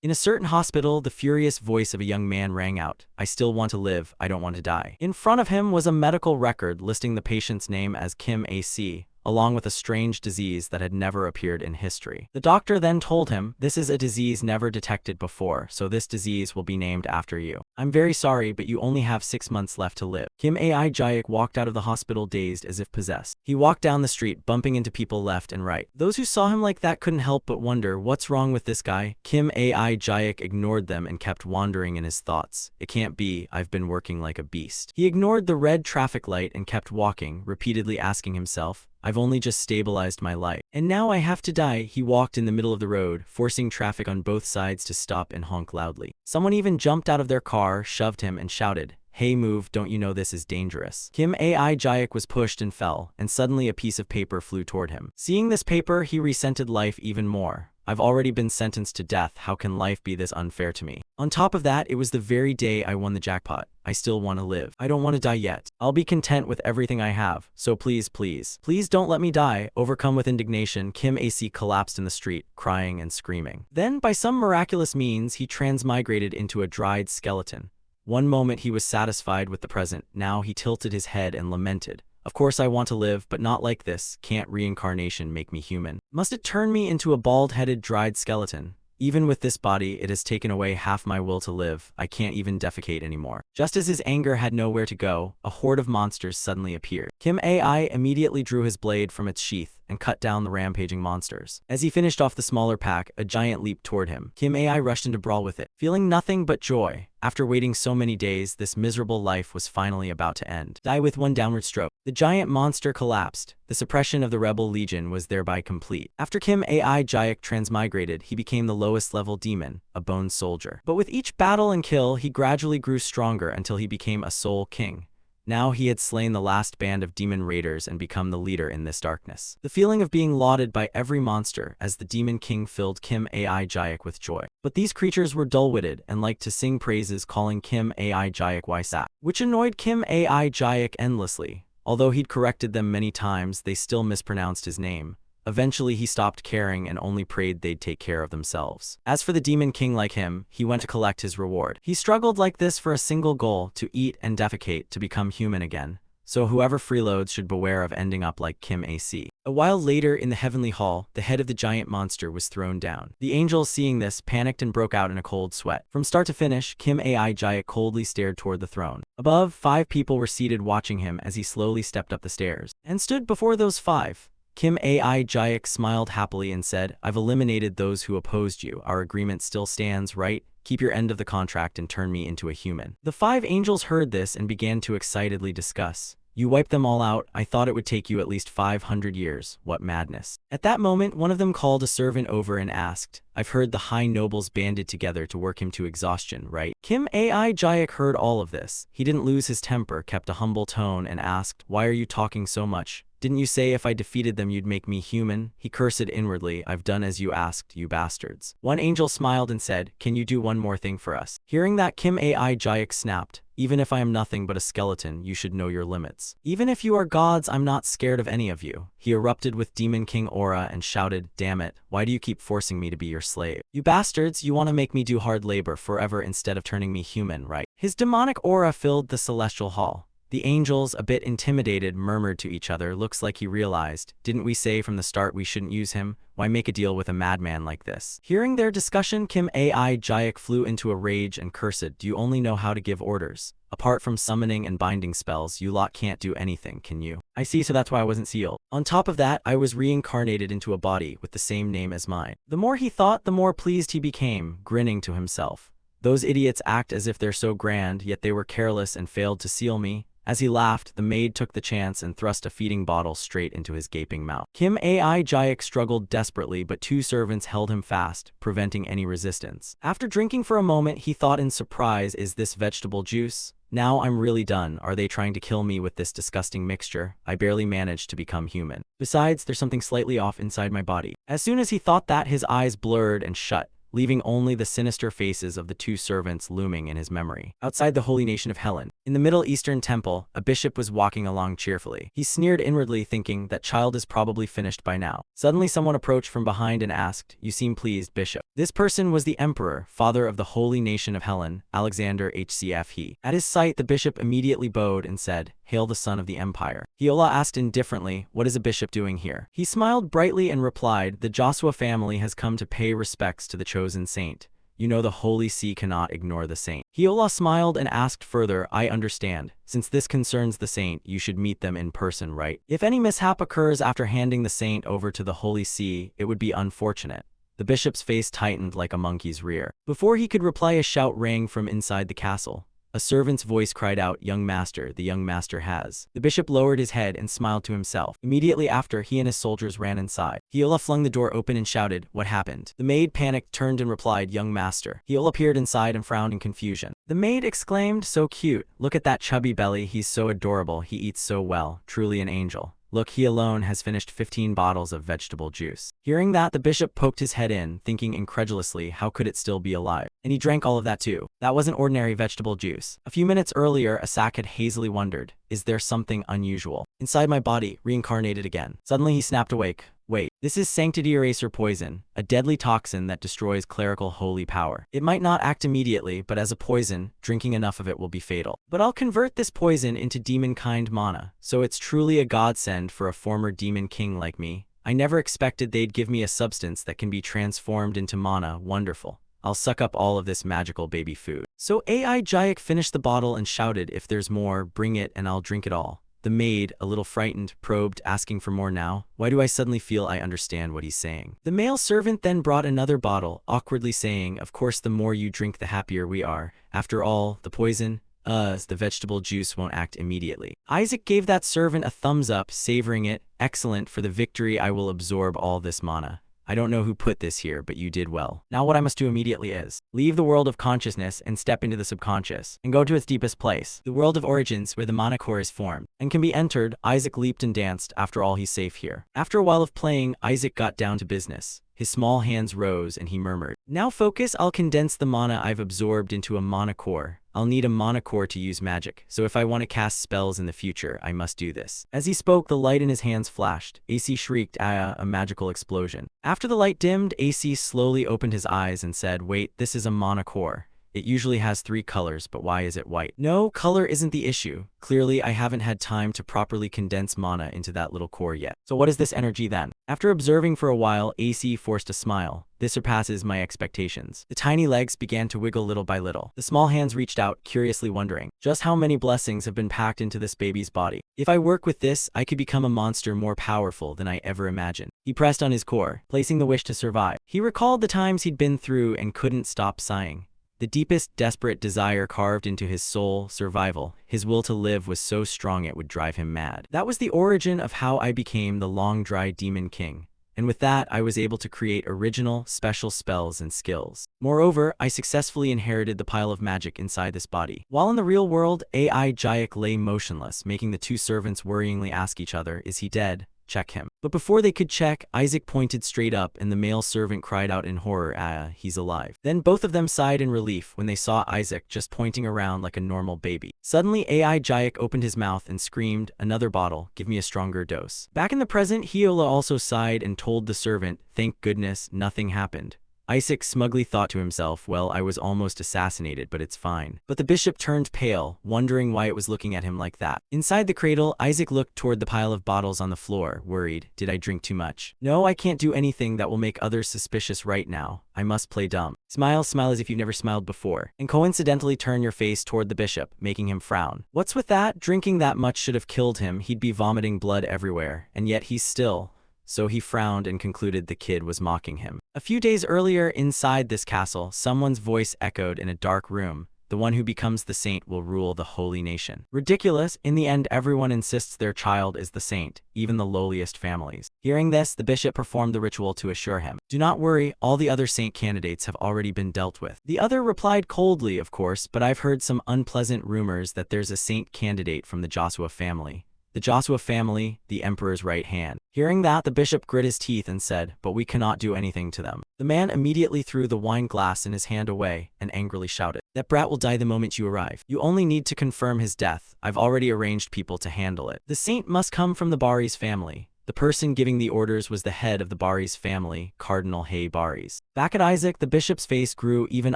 In a certain hospital, the furious voice of a young man rang out, "I still want to live, I don't want to die." In front of him was a medical record listing the patient's name as Kim AC, along with a strange disease that had never appeared in history. The doctor then told him, "This is a disease never detected before, so this disease will be named after you. I'm very sorry, but you only have 6 months left to live." Kim Ai Jayak walked out of the hospital dazed as if possessed. He walked down the street, bumping into people left and right. Those who saw him like that couldn't help but wonder, what's wrong with this guy? Kim Ai Jayak ignored them and kept wandering in his thoughts. It can't be, I've been working like a beast. He ignored the red traffic light and kept walking, repeatedly asking himself, I've only just stabilized my life. And now I have to die. He walked in the middle of the road, forcing traffic on both sides to stop and honk loudly. Someone even jumped out of their car, shoved him, and shouted, "Hey, move, don't you know this is dangerous?" Kim Ai Jayak was pushed and fell, and suddenly a piece of paper flew toward him. Seeing this paper, he resented life even more. I've already been sentenced to death, how can life be this unfair to me? On top of that, it was the very day I won the jackpot. I still want to live. I don't want to die yet. I'll be content with everything I have, so please, please, please don't let me die. Overcome with indignation, Kim AC collapsed in the street, crying and screaming. Then, by some miraculous means, he transmigrated into a dried skeleton. One moment he was satisfied with the present, now he tilted his head and lamented. Of course I want to live, but not like this. Can't reincarnation make me human? Must it turn me into a bald-headed dried skeleton? Even with this body, it has taken away half my will to live. I can't even defecate anymore. Just as his anger had nowhere to go, a horde of monsters suddenly appeared. Kim Ai immediately drew his blade from its sheath and cut down the rampaging monsters. As he finished off the smaller pack, a giant leaped toward him. Kim Ai rushed into brawl with it, feeling nothing but joy. After waiting so many days, this miserable life was finally about to end. Die with one downward stroke. The giant monster collapsed. The suppression of the rebel legion was thereby complete. After Kim Ai Jayak transmigrated, he became the lowest level demon, a bone soldier. But with each battle and kill, he gradually grew stronger until he became a soul king. Now he had slain the last band of demon raiders and become the leader in this darkness. The feeling of being lauded by every monster as the demon king filled Kim Ai Jayak with joy. But these creatures were dull-witted and liked to sing praises, calling Kim Ai Jayak Waisa, which annoyed Kim Ai Jayak endlessly. Although he'd corrected them many times, they still mispronounced his name. Eventually, he stopped caring and only prayed they'd take care of themselves. As for the demon king like him, he went to collect his reward. He struggled like this for a single goal, to eat and defecate, to become human again. So whoever freeloads should beware of ending up like Kim AC. A while later, in the heavenly hall, the head of the giant monster was thrown down. The angels, seeing this, panicked and broke out in a cold sweat. From start to finish, Kim Ai Jayak coldly stared toward the throne. Above, 5 people were seated watching him as he slowly stepped up the stairs, and stood before those 5. Kim Ai Jayak smiled happily and said, "I've eliminated those who opposed you. Our agreement still stands, right? Keep your end of the contract and turn me into a human." The 5 angels heard this and began to excitedly discuss. "You wiped them all out. I thought it would take you at least 500 years. What madness." At that moment, one of them called a servant over and asked, "I've heard the high nobles banded together to work him to exhaustion, right?" Kim Ai Jayak heard all of this. He didn't lose his temper, kept a humble tone, and asked, "Why are you talking so much? Didn't you say if I defeated them you'd make me human?" He cursed inwardly, "I've done as you asked, you bastards." One angel smiled and said, "Can you do one more thing for us?" Hearing that, Kim Ai Jayak snapped, "Even if I am nothing but a skeleton, you should know your limits. Even if you are gods, I'm not scared of any of you." He erupted with Demon King aura and shouted, "Damn it, why do you keep forcing me to be your slave? You bastards, you want to make me do hard labor forever instead of turning me human, right?" His demonic aura filled the celestial hall. The angels, a bit intimidated, murmured to each other. Looks like he realized, "Didn't we say from the start we shouldn't use him? Why make a deal with a madman like this?" Hearing their discussion, Kim Ai Jayak flew into a rage and cursed, "Do you only know how to give orders? Apart from summoning and binding spells, you lot can't do anything, can you? I see, so that's why I wasn't sealed. On top of that, I was reincarnated into a body with the same name as mine." The more he thought, the more pleased he became, grinning to himself. "Those idiots act as if they're so grand, yet they were careless and failed to seal me." As he laughed, the maid took the chance and thrust a feeding bottle straight into his gaping mouth. Kim Ai Jayak struggled desperately, but 2 servants held him fast, preventing any resistance. After drinking for a moment, he thought in surprise, "Is this vegetable juice? Now I'm really done. Are they trying to kill me with this disgusting mixture? I barely managed to become human. Besides, there's something slightly off inside my body." As soon as he thought that, his eyes blurred and shut. leaving only the sinister faces of the two servants looming in his memory. Outside the holy nation of Helen, in the Middle Eastern temple, a bishop was walking along cheerfully. He sneered inwardly, thinking, that child is probably finished by now. Suddenly someone approached from behind and asked, "You seem pleased, bishop." This person was the emperor, father of the holy nation of Helen, Alexander HCF he. At his sight, the bishop immediately bowed and said, "Hail the son of the empire." Hiola asked indifferently, "What is a bishop doing here?" He smiled brightly and replied, "The Joshua family has come to pay respects to the chosen saint. You know the Holy See cannot ignore the saint." Hiola smiled and asked further, "I understand. Since this concerns the saint, you should meet them in person, right? If any mishap occurs after handing the saint over to the Holy See, it would be unfortunate." The bishop's face tightened like a monkey's rear. Before he could reply, a shout rang from inside the castle. A servant's voice cried out, "Young master, the young master has." The bishop lowered his head and smiled to himself. Immediately after, he and his soldiers ran inside. Hiola flung the door open and shouted, "What happened?" The maid panicked, turned and replied, "Young master." Hiola peered inside and frowned in confusion. The maid exclaimed, "So cute. Look at that chubby belly. He's so adorable. He eats so well. Truly an angel. Look, he alone has finished 15 bottles of vegetable juice." Hearing that, the bishop poked his head in, thinking incredulously, how could it still be alive? And he drank all of that too. That wasn't ordinary vegetable juice. A few minutes earlier, Asak had hazily wondered, is there something unusual inside my body, reincarnated again? Suddenly he snapped awake. Wait, this is Sanctity Eraser poison, a deadly toxin that destroys clerical holy power. It might not act immediately, but as a poison, drinking enough of it will be fatal. But I'll convert this poison into demon-kind mana, so it's truly a godsend for a former demon king like me. I never expected they'd give me a substance that can be transformed into mana. Wonderful. I'll suck up all of this magical baby food. So AI Jayek finished the bottle and shouted, "If there's more, bring it and I'll drink it all." The maid, a little frightened, probed, asking for more now. Why do I suddenly feel I understand what he's saying? The male servant then brought another bottle, awkwardly saying, "Of course the more you drink the happier we are. After all, the poison, the vegetable juice won't act immediately." Isaac gave that servant a thumbs up, savoring it. "Excellent, for the victory I will absorb all this mana. I don't know who put this here, but you did well. Now what I must do immediately is leave the world of consciousness and step into the subconscious, and go to its deepest place, the world of origins where the mana core is formed, and can be entered." Isaac leaped and danced. After all, he's safe here. After a while of playing, Isaac got down to business. His small hands rose and he murmured, "Now focus, I'll condense the mana I've absorbed into a mana core. I'll need a mana core to use magic, so if I want to cast spells in the future, I must do this." As he spoke, the light in his hands flashed. AC shrieked, "Ah!" A magical explosion. After the light dimmed, AC slowly opened his eyes and said, "Wait, this is a mana core. It usually has 3 colors, but why is it white?" "No, color isn't the issue. Clearly, I haven't had time to properly condense mana into that little core yet. So what is this energy then?" After observing for a while, AC forced a smile. "This surpasses my expectations." The tiny legs began to wiggle little by little. The small hands reached out, curiously wondering, just how many blessings have been packed into this baby's body? If I work with this, I could become a monster more powerful than I ever imagined. He pressed on his core, placing the wish to survive. He recalled the times he'd been through and couldn't stop sighing. The deepest, desperate desire carved into his soul, survival. His will to live was so strong it would drive him mad. That was the origin of how I became the long dry demon king. And with that, I was able to create original, special spells and skills. Moreover, I successfully inherited the pile of magic inside this body. While in the real world, AI Jayek lay motionless, making the two servants worryingly ask each other, "Is he dead? Check him." But before they could check, Isaac pointed straight up and the male servant cried out in horror, "Ah, he's alive." Then both of them sighed in relief when they saw Isaac just pointing around like a normal baby. Suddenly, AI Jayek opened his mouth and screamed, "Another bottle, give me a stronger dose." Back in the present, Hiola also sighed and told the servant, "Thank goodness, nothing happened." Isaac smugly thought to himself, "Well, I was almost assassinated, but it's fine." But the bishop turned pale, wondering why it was looking at him like that. Inside the cradle, Isaac looked toward the pile of bottles on the floor, worried. "Did I drink too much? No, I can't do anything that will make others suspicious right now. I must play dumb. Smile, smile as if you've never smiled before. And coincidentally turn your face toward the bishop, making him frown. What's with that? Drinking that much should have killed him. He'd be vomiting blood everywhere. And yet he's still..." So he frowned and concluded the kid was mocking him. A few days earlier, inside this castle, someone's voice echoed in a dark room. "The one who becomes the saint will rule the holy nation." Ridiculous. In the end, everyone insists their child is the saint, even the lowliest families. Hearing this, the bishop performed the ritual to assure him, "Do not worry, all the other saint candidates have already been dealt with." The other replied coldly, "Of course, but I've heard some unpleasant rumors that there's a saint candidate from the Joshua family. the Joshua family, the emperor's right hand. Hearing that, the bishop grit his teeth and said, "But we cannot do anything to them." The man immediately threw the wine glass in his hand away and angrily shouted, "That brat will die the moment you arrive. You only need to confirm his death. I've already arranged people to handle it. The saint must come from the Bari's family." The person giving the orders was the head of the Bari's family, Cardinal Hay Baris. Back at Isaac, the bishop's face grew even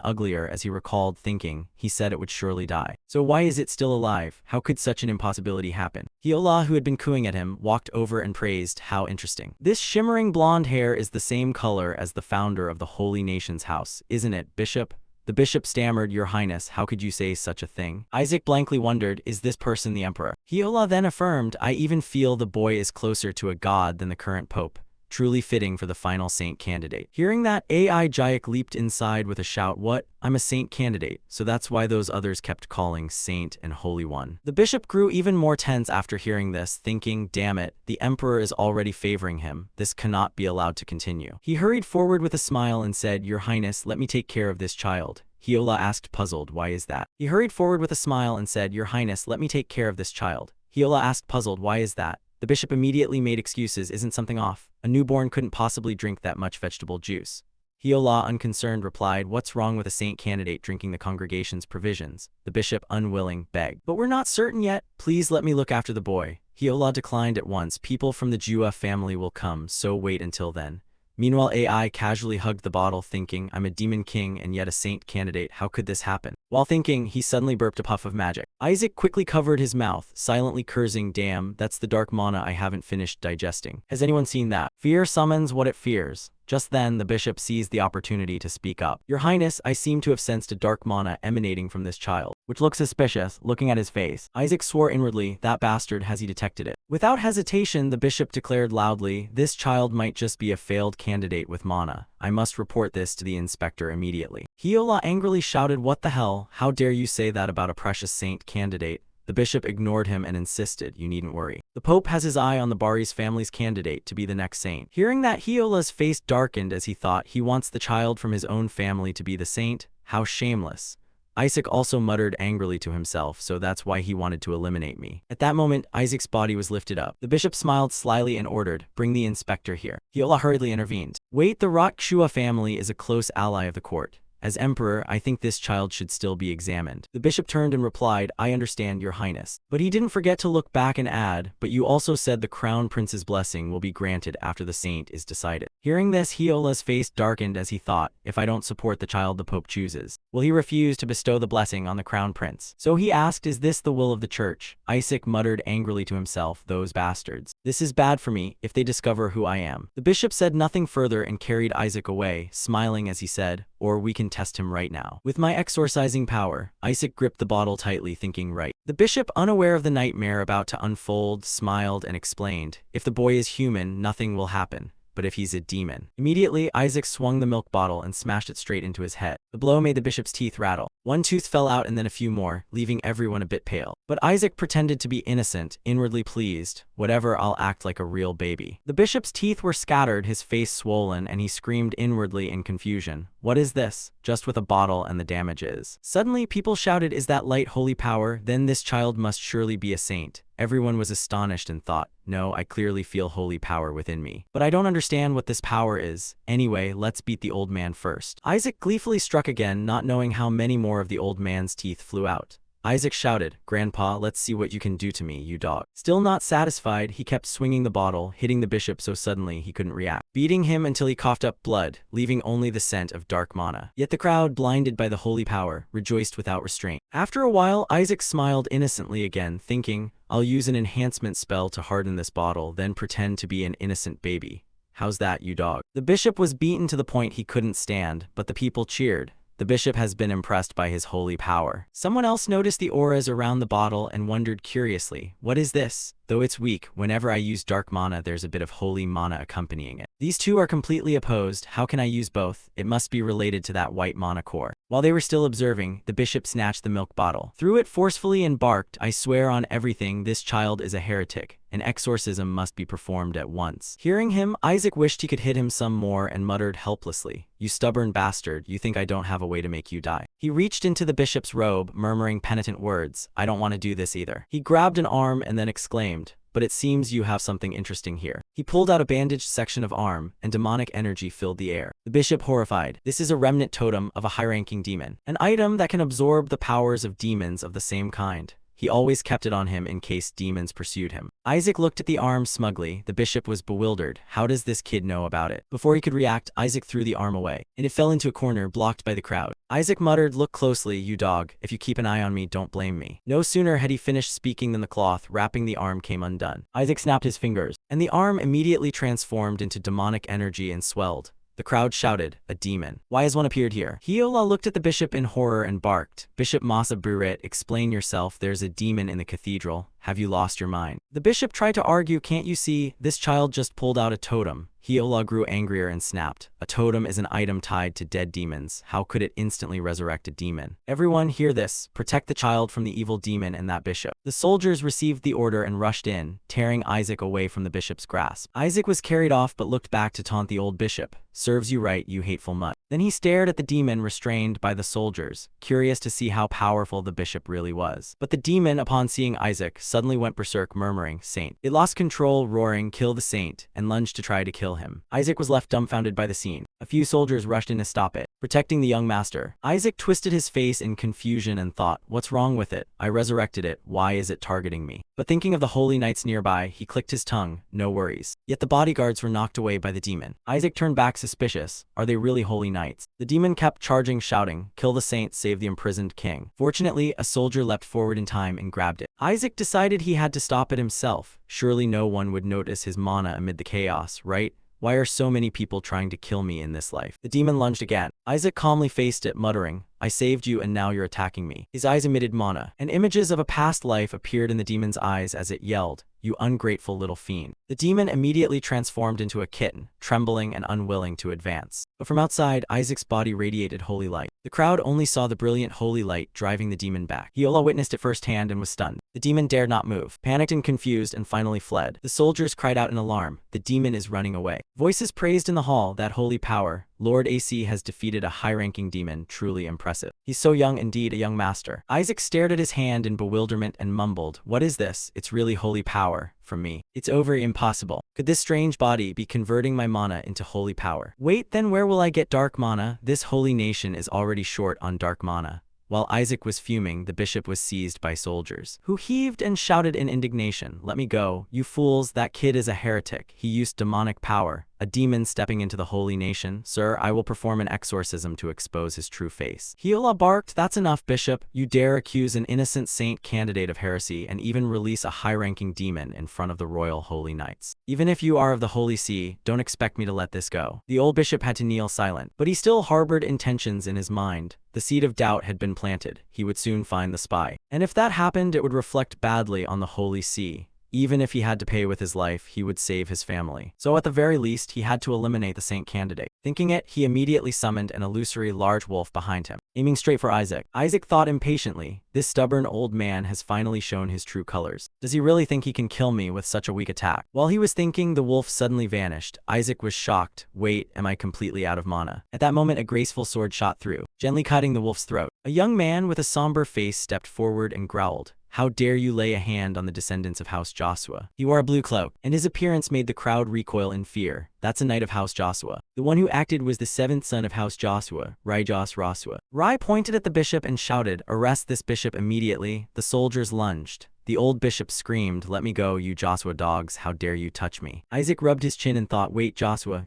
uglier as he recalled thinking, he said it would surely die. So why is it still alive? How could such an impossibility happen? Hiola, who had been cooing at him, walked over and praised, "How interesting. This shimmering blonde hair is the same color as the founder of the Holy Nation's house, isn't it, Bishop?" The bishop stammered, "Your Highness, how could you say such a thing?" Isaac blankly wondered, is this person the emperor? Hiola then affirmed, "I even feel the boy is closer to a god than the current pope. Truly fitting for the final saint candidate." Hearing that, AI Jayek leaped inside with a shout, "What? I'm a saint candidate, so that's why those others kept calling saint and holy one." The bishop grew even more tense after hearing this, thinking, damn it, the emperor is already favoring him. This cannot be allowed to continue. He hurried forward with a smile and said, "Your Highness, let me take care of this child." Hiola asked, puzzled, "Why is that?" He hurried forward with a smile and said, "Your Highness, let me take care of this child." Hiola asked, puzzled, "Why is that?" The bishop immediately made excuses, "Isn't something off? A newborn couldn't possibly drink that much vegetable juice." Hiola, unconcerned, replied, "What's wrong with a saint candidate drinking the congregation's provisions?" The bishop, unwilling, begged, "But we're not certain yet. Please let me look after the boy." Hiola declined at once. "People from the Jua family will come, so wait until then." Meanwhile, AI casually hugged the bottle, thinking, "I'm a demon king and yet a saint candidate. How could this happen?" While thinking, he suddenly burped a puff of magic. Isaac quickly covered his mouth, silently cursing, "Damn, that's the dark mana I haven't finished digesting. Has anyone seen that? Fear summons what it fears." Just then, the bishop seized the opportunity to speak up. "Your Highness, I seem to have sensed a dark mana emanating from this child, which looks suspicious, looking at his face." Isaac swore inwardly, "That bastard, has he detected it?" Without hesitation, the bishop declared loudly, "This child might just be a failed candidate with mana. I must report this to the inspector immediately." Hiola angrily shouted, "What the hell? How dare you say that about a precious saint candidate?" The bishop ignored him and insisted, "You needn't worry. The pope has his eye on the Bari's family's candidate to be the next saint." Hearing that, Hiola's face darkened as he thought, he wants the child from his own family to be the saint? How shameless. Isaac also muttered angrily to himself, "So that's why he wanted to eliminate me." At that moment, Isaac's body was lifted up. The bishop smiled slyly and ordered, "Bring the inspector here." Hiola hurriedly intervened. "Wait, the Rotshua family is a close ally of the court. As emperor, I think this child should still be examined." The bishop turned and replied, "I understand, Your Highness." But he didn't forget to look back and add, "But you also said the crown prince's blessing will be granted after the saint is decided." Hearing this, Hiola's face darkened as he thought, if I don't support the child the pope chooses, will he refuse to bestow the blessing on the crown prince? So he asked, "Is this the will of the church?" Isaac muttered angrily to himself, "Those bastards. This is bad for me if they discover who I am." The bishop said nothing further and carried Isaac away, smiling as he said, "Or we can test him right now. With my exorcising power." Isaac gripped the bottle tightly, thinking, right. The bishop, unaware of the nightmare about to unfold, smiled and explained, "If the boy is human, nothing will happen. But if he's a demon." Immediately, Isaac swung the milk bottle and smashed it straight into his head. The blow made the bishop's teeth rattle. One tooth fell out and then a few more, leaving everyone a bit pale. But Isaac pretended to be innocent, inwardly pleased. "Whatever, I'll act like a real baby." The bishop's teeth were scattered, his face swollen, and he screamed inwardly in confusion, "What is this? Just with a bottle and the damage is." Suddenly, people shouted, "Is that light holy power? Then this child must surely be a saint." Everyone was astonished and thought, "No, I clearly feel holy power within me. But I don't understand what this power is. Anyway, let's beat the old man first." Isaac gleefully struck again, not knowing how many more of the old man's teeth flew out. Isaac shouted, "Grandpa, let's see what you can do to me, you dog." Still not satisfied, he kept swinging the bottle, hitting the bishop so suddenly he couldn't react, beating him until he coughed up blood, leaving only the scent of dark mana. Yet the crowd, blinded by the holy power, rejoiced without restraint. After a while, Isaac smiled innocently again, thinking, "I'll use an enhancement spell to harden this bottle, then pretend to be an innocent baby. How's that, you dog?" The bishop was beaten to the point he couldn't stand, but the people cheered. The bishop has been impressed by his holy power. Someone else noticed the auras around the bottle and wondered curiously, "What is this? Though it's weak, whenever I use dark mana there's a bit of holy mana accompanying it. These two are completely opposed, how can I use both? It must be related to that white mana core." While they were still observing, the bishop snatched the milk bottle, threw it forcefully and barked, "I swear on everything, this child is a heretic. An exorcism must be performed at once." Hearing him, Isaac wished he could hit him some more and muttered helplessly, "You stubborn bastard, you think I don't have a way to make you die." He reached into the bishop's robe, murmuring penitent words, "I don't want to do this either." He grabbed an arm and then exclaimed, but it seems you have something interesting here. He pulled out a bandaged section of arm, and demonic energy filled the air. The bishop horrified. This is a remnant totem of a high-ranking demon, an item that can absorb the powers of demons of the same kind. He always kept it on him in case demons pursued him. Isaac looked at the arm smugly. The bishop was bewildered. How does this kid know about it? Before he could react, Isaac threw the arm away, and it fell into a corner blocked by the crowd. Isaac muttered, "Look closely, you dog. If you keep an eye on me, don't blame me." No sooner had he finished speaking than the cloth wrapping the arm came undone. Isaac snapped his fingers, and the arm immediately transformed into demonic energy and swelled. The crowd shouted, "A demon. Why has one appeared here?" Hiola looked at the bishop in horror and barked. "Bishop Masa Buret, explain yourself. There's a demon in the cathedral. Have you lost your mind?" The bishop tried to argue. "Can't you see? This child just pulled out a totem." Hiola grew angrier and snapped. "A totem is an item tied to dead demons. How could it instantly resurrect a demon? Everyone hear this. Protect the child from the evil demon and that bishop." The soldiers received the order and rushed in, tearing Isaac away from the bishop's grasp. Isaac was carried off but looked back to taunt the old bishop. "Serves you right, you hateful mutt." Then he stared at the demon restrained by the soldiers, curious to see how powerful the bishop really was. But the demon, upon seeing Isaac, suddenly went berserk, murmuring, "Saint." It lost control, roaring, "Kill the saint," and lunged to try to kill him. Isaac was left dumbfounded by the scene. A few soldiers rushed in to stop it, protecting the young master. Isaac twisted his face in confusion and thought, "What's wrong with it? I resurrected it. Why is it targeting me?" But thinking of the holy knights nearby, he clicked his tongue. No worries. Yet the bodyguards were knocked away by the demon. Isaac turned back suspicious. Are they really holy knights? The demon kept charging, shouting, "Kill the saint, save the imprisoned king." Fortunately, a soldier leapt forward in time and grabbed it. Isaac decided he had to stop it himself. Surely no one would notice his mana amid the chaos, right? Why are so many people trying to kill me in this life? The demon lunged again. Isaac calmly faced it, muttering, "I saved you and now you're attacking me." His eyes emitted mana, and images of a past life appeared in the demon's eyes as it yelled, "You ungrateful little fiend." The demon immediately transformed into a kitten, trembling and unwilling to advance. But from outside, Isaac's body radiated holy light. The crowd only saw the brilliant holy light driving the demon back. Hiola witnessed it firsthand and was stunned. The demon dared not move, panicked and confused, and finally fled. The soldiers cried out in alarm, "The demon is running away." Voices praised in the hall, "That holy power. Lord AC has defeated a high-ranking demon, truly impressive. He's so young, indeed, a young master." Isaac stared at his hand in bewilderment and mumbled, "What is this? It's really holy power. From me. It's over impossible. Could this strange body be converting my mana into holy power? Wait, then where will I get dark mana? This holy nation is already short on dark mana." While Isaac was fuming, the bishop was seized by soldiers, who heaved and shouted in indignation, "Let me go, you fools, that kid is a heretic. He used demonic power. A demon stepping into the holy nation. Sir, I will perform an exorcism to expose his true face." Hiola barked, "That's enough, bishop. You dare accuse an innocent saint candidate of heresy and even release a high-ranking demon in front of the royal holy knights. Even if you are of the Holy See, don't expect me to let this go." The old bishop had to kneel silent, but he still harbored intentions in his mind. The seed of doubt had been planted. He would soon find the spy. And if that happened, it would reflect badly on the Holy See. Even if he had to pay with his life, he would save his family. So at the very least, he had to eliminate the saint candidate. Thinking it, he immediately summoned an illusory large wolf behind him, aiming straight for Isaac. Isaac thought impatiently, this stubborn old man has finally shown his true colors. Does he really think he can kill me with such a weak attack? While he was thinking, the wolf suddenly vanished. Isaac was shocked. Wait, am I completely out of mana? At that moment, a graceful sword shot through, gently cutting the wolf's throat. A young man with a somber face stepped forward and growled, "How dare you lay a hand on the descendants of House Joshua?" He wore a blue cloak, and his appearance made the crowd recoil in fear. That's a knight of House Joshua. The one who acted was the seventh son of House Joshua, Rajas Rasua. Rai pointed at the bishop and shouted, "Arrest this bishop immediately." The soldiers lunged. The old bishop screamed, "Let me go, you Joshua dogs. How dare you touch me?" Isaac rubbed his chin and thought, wait, Joshua.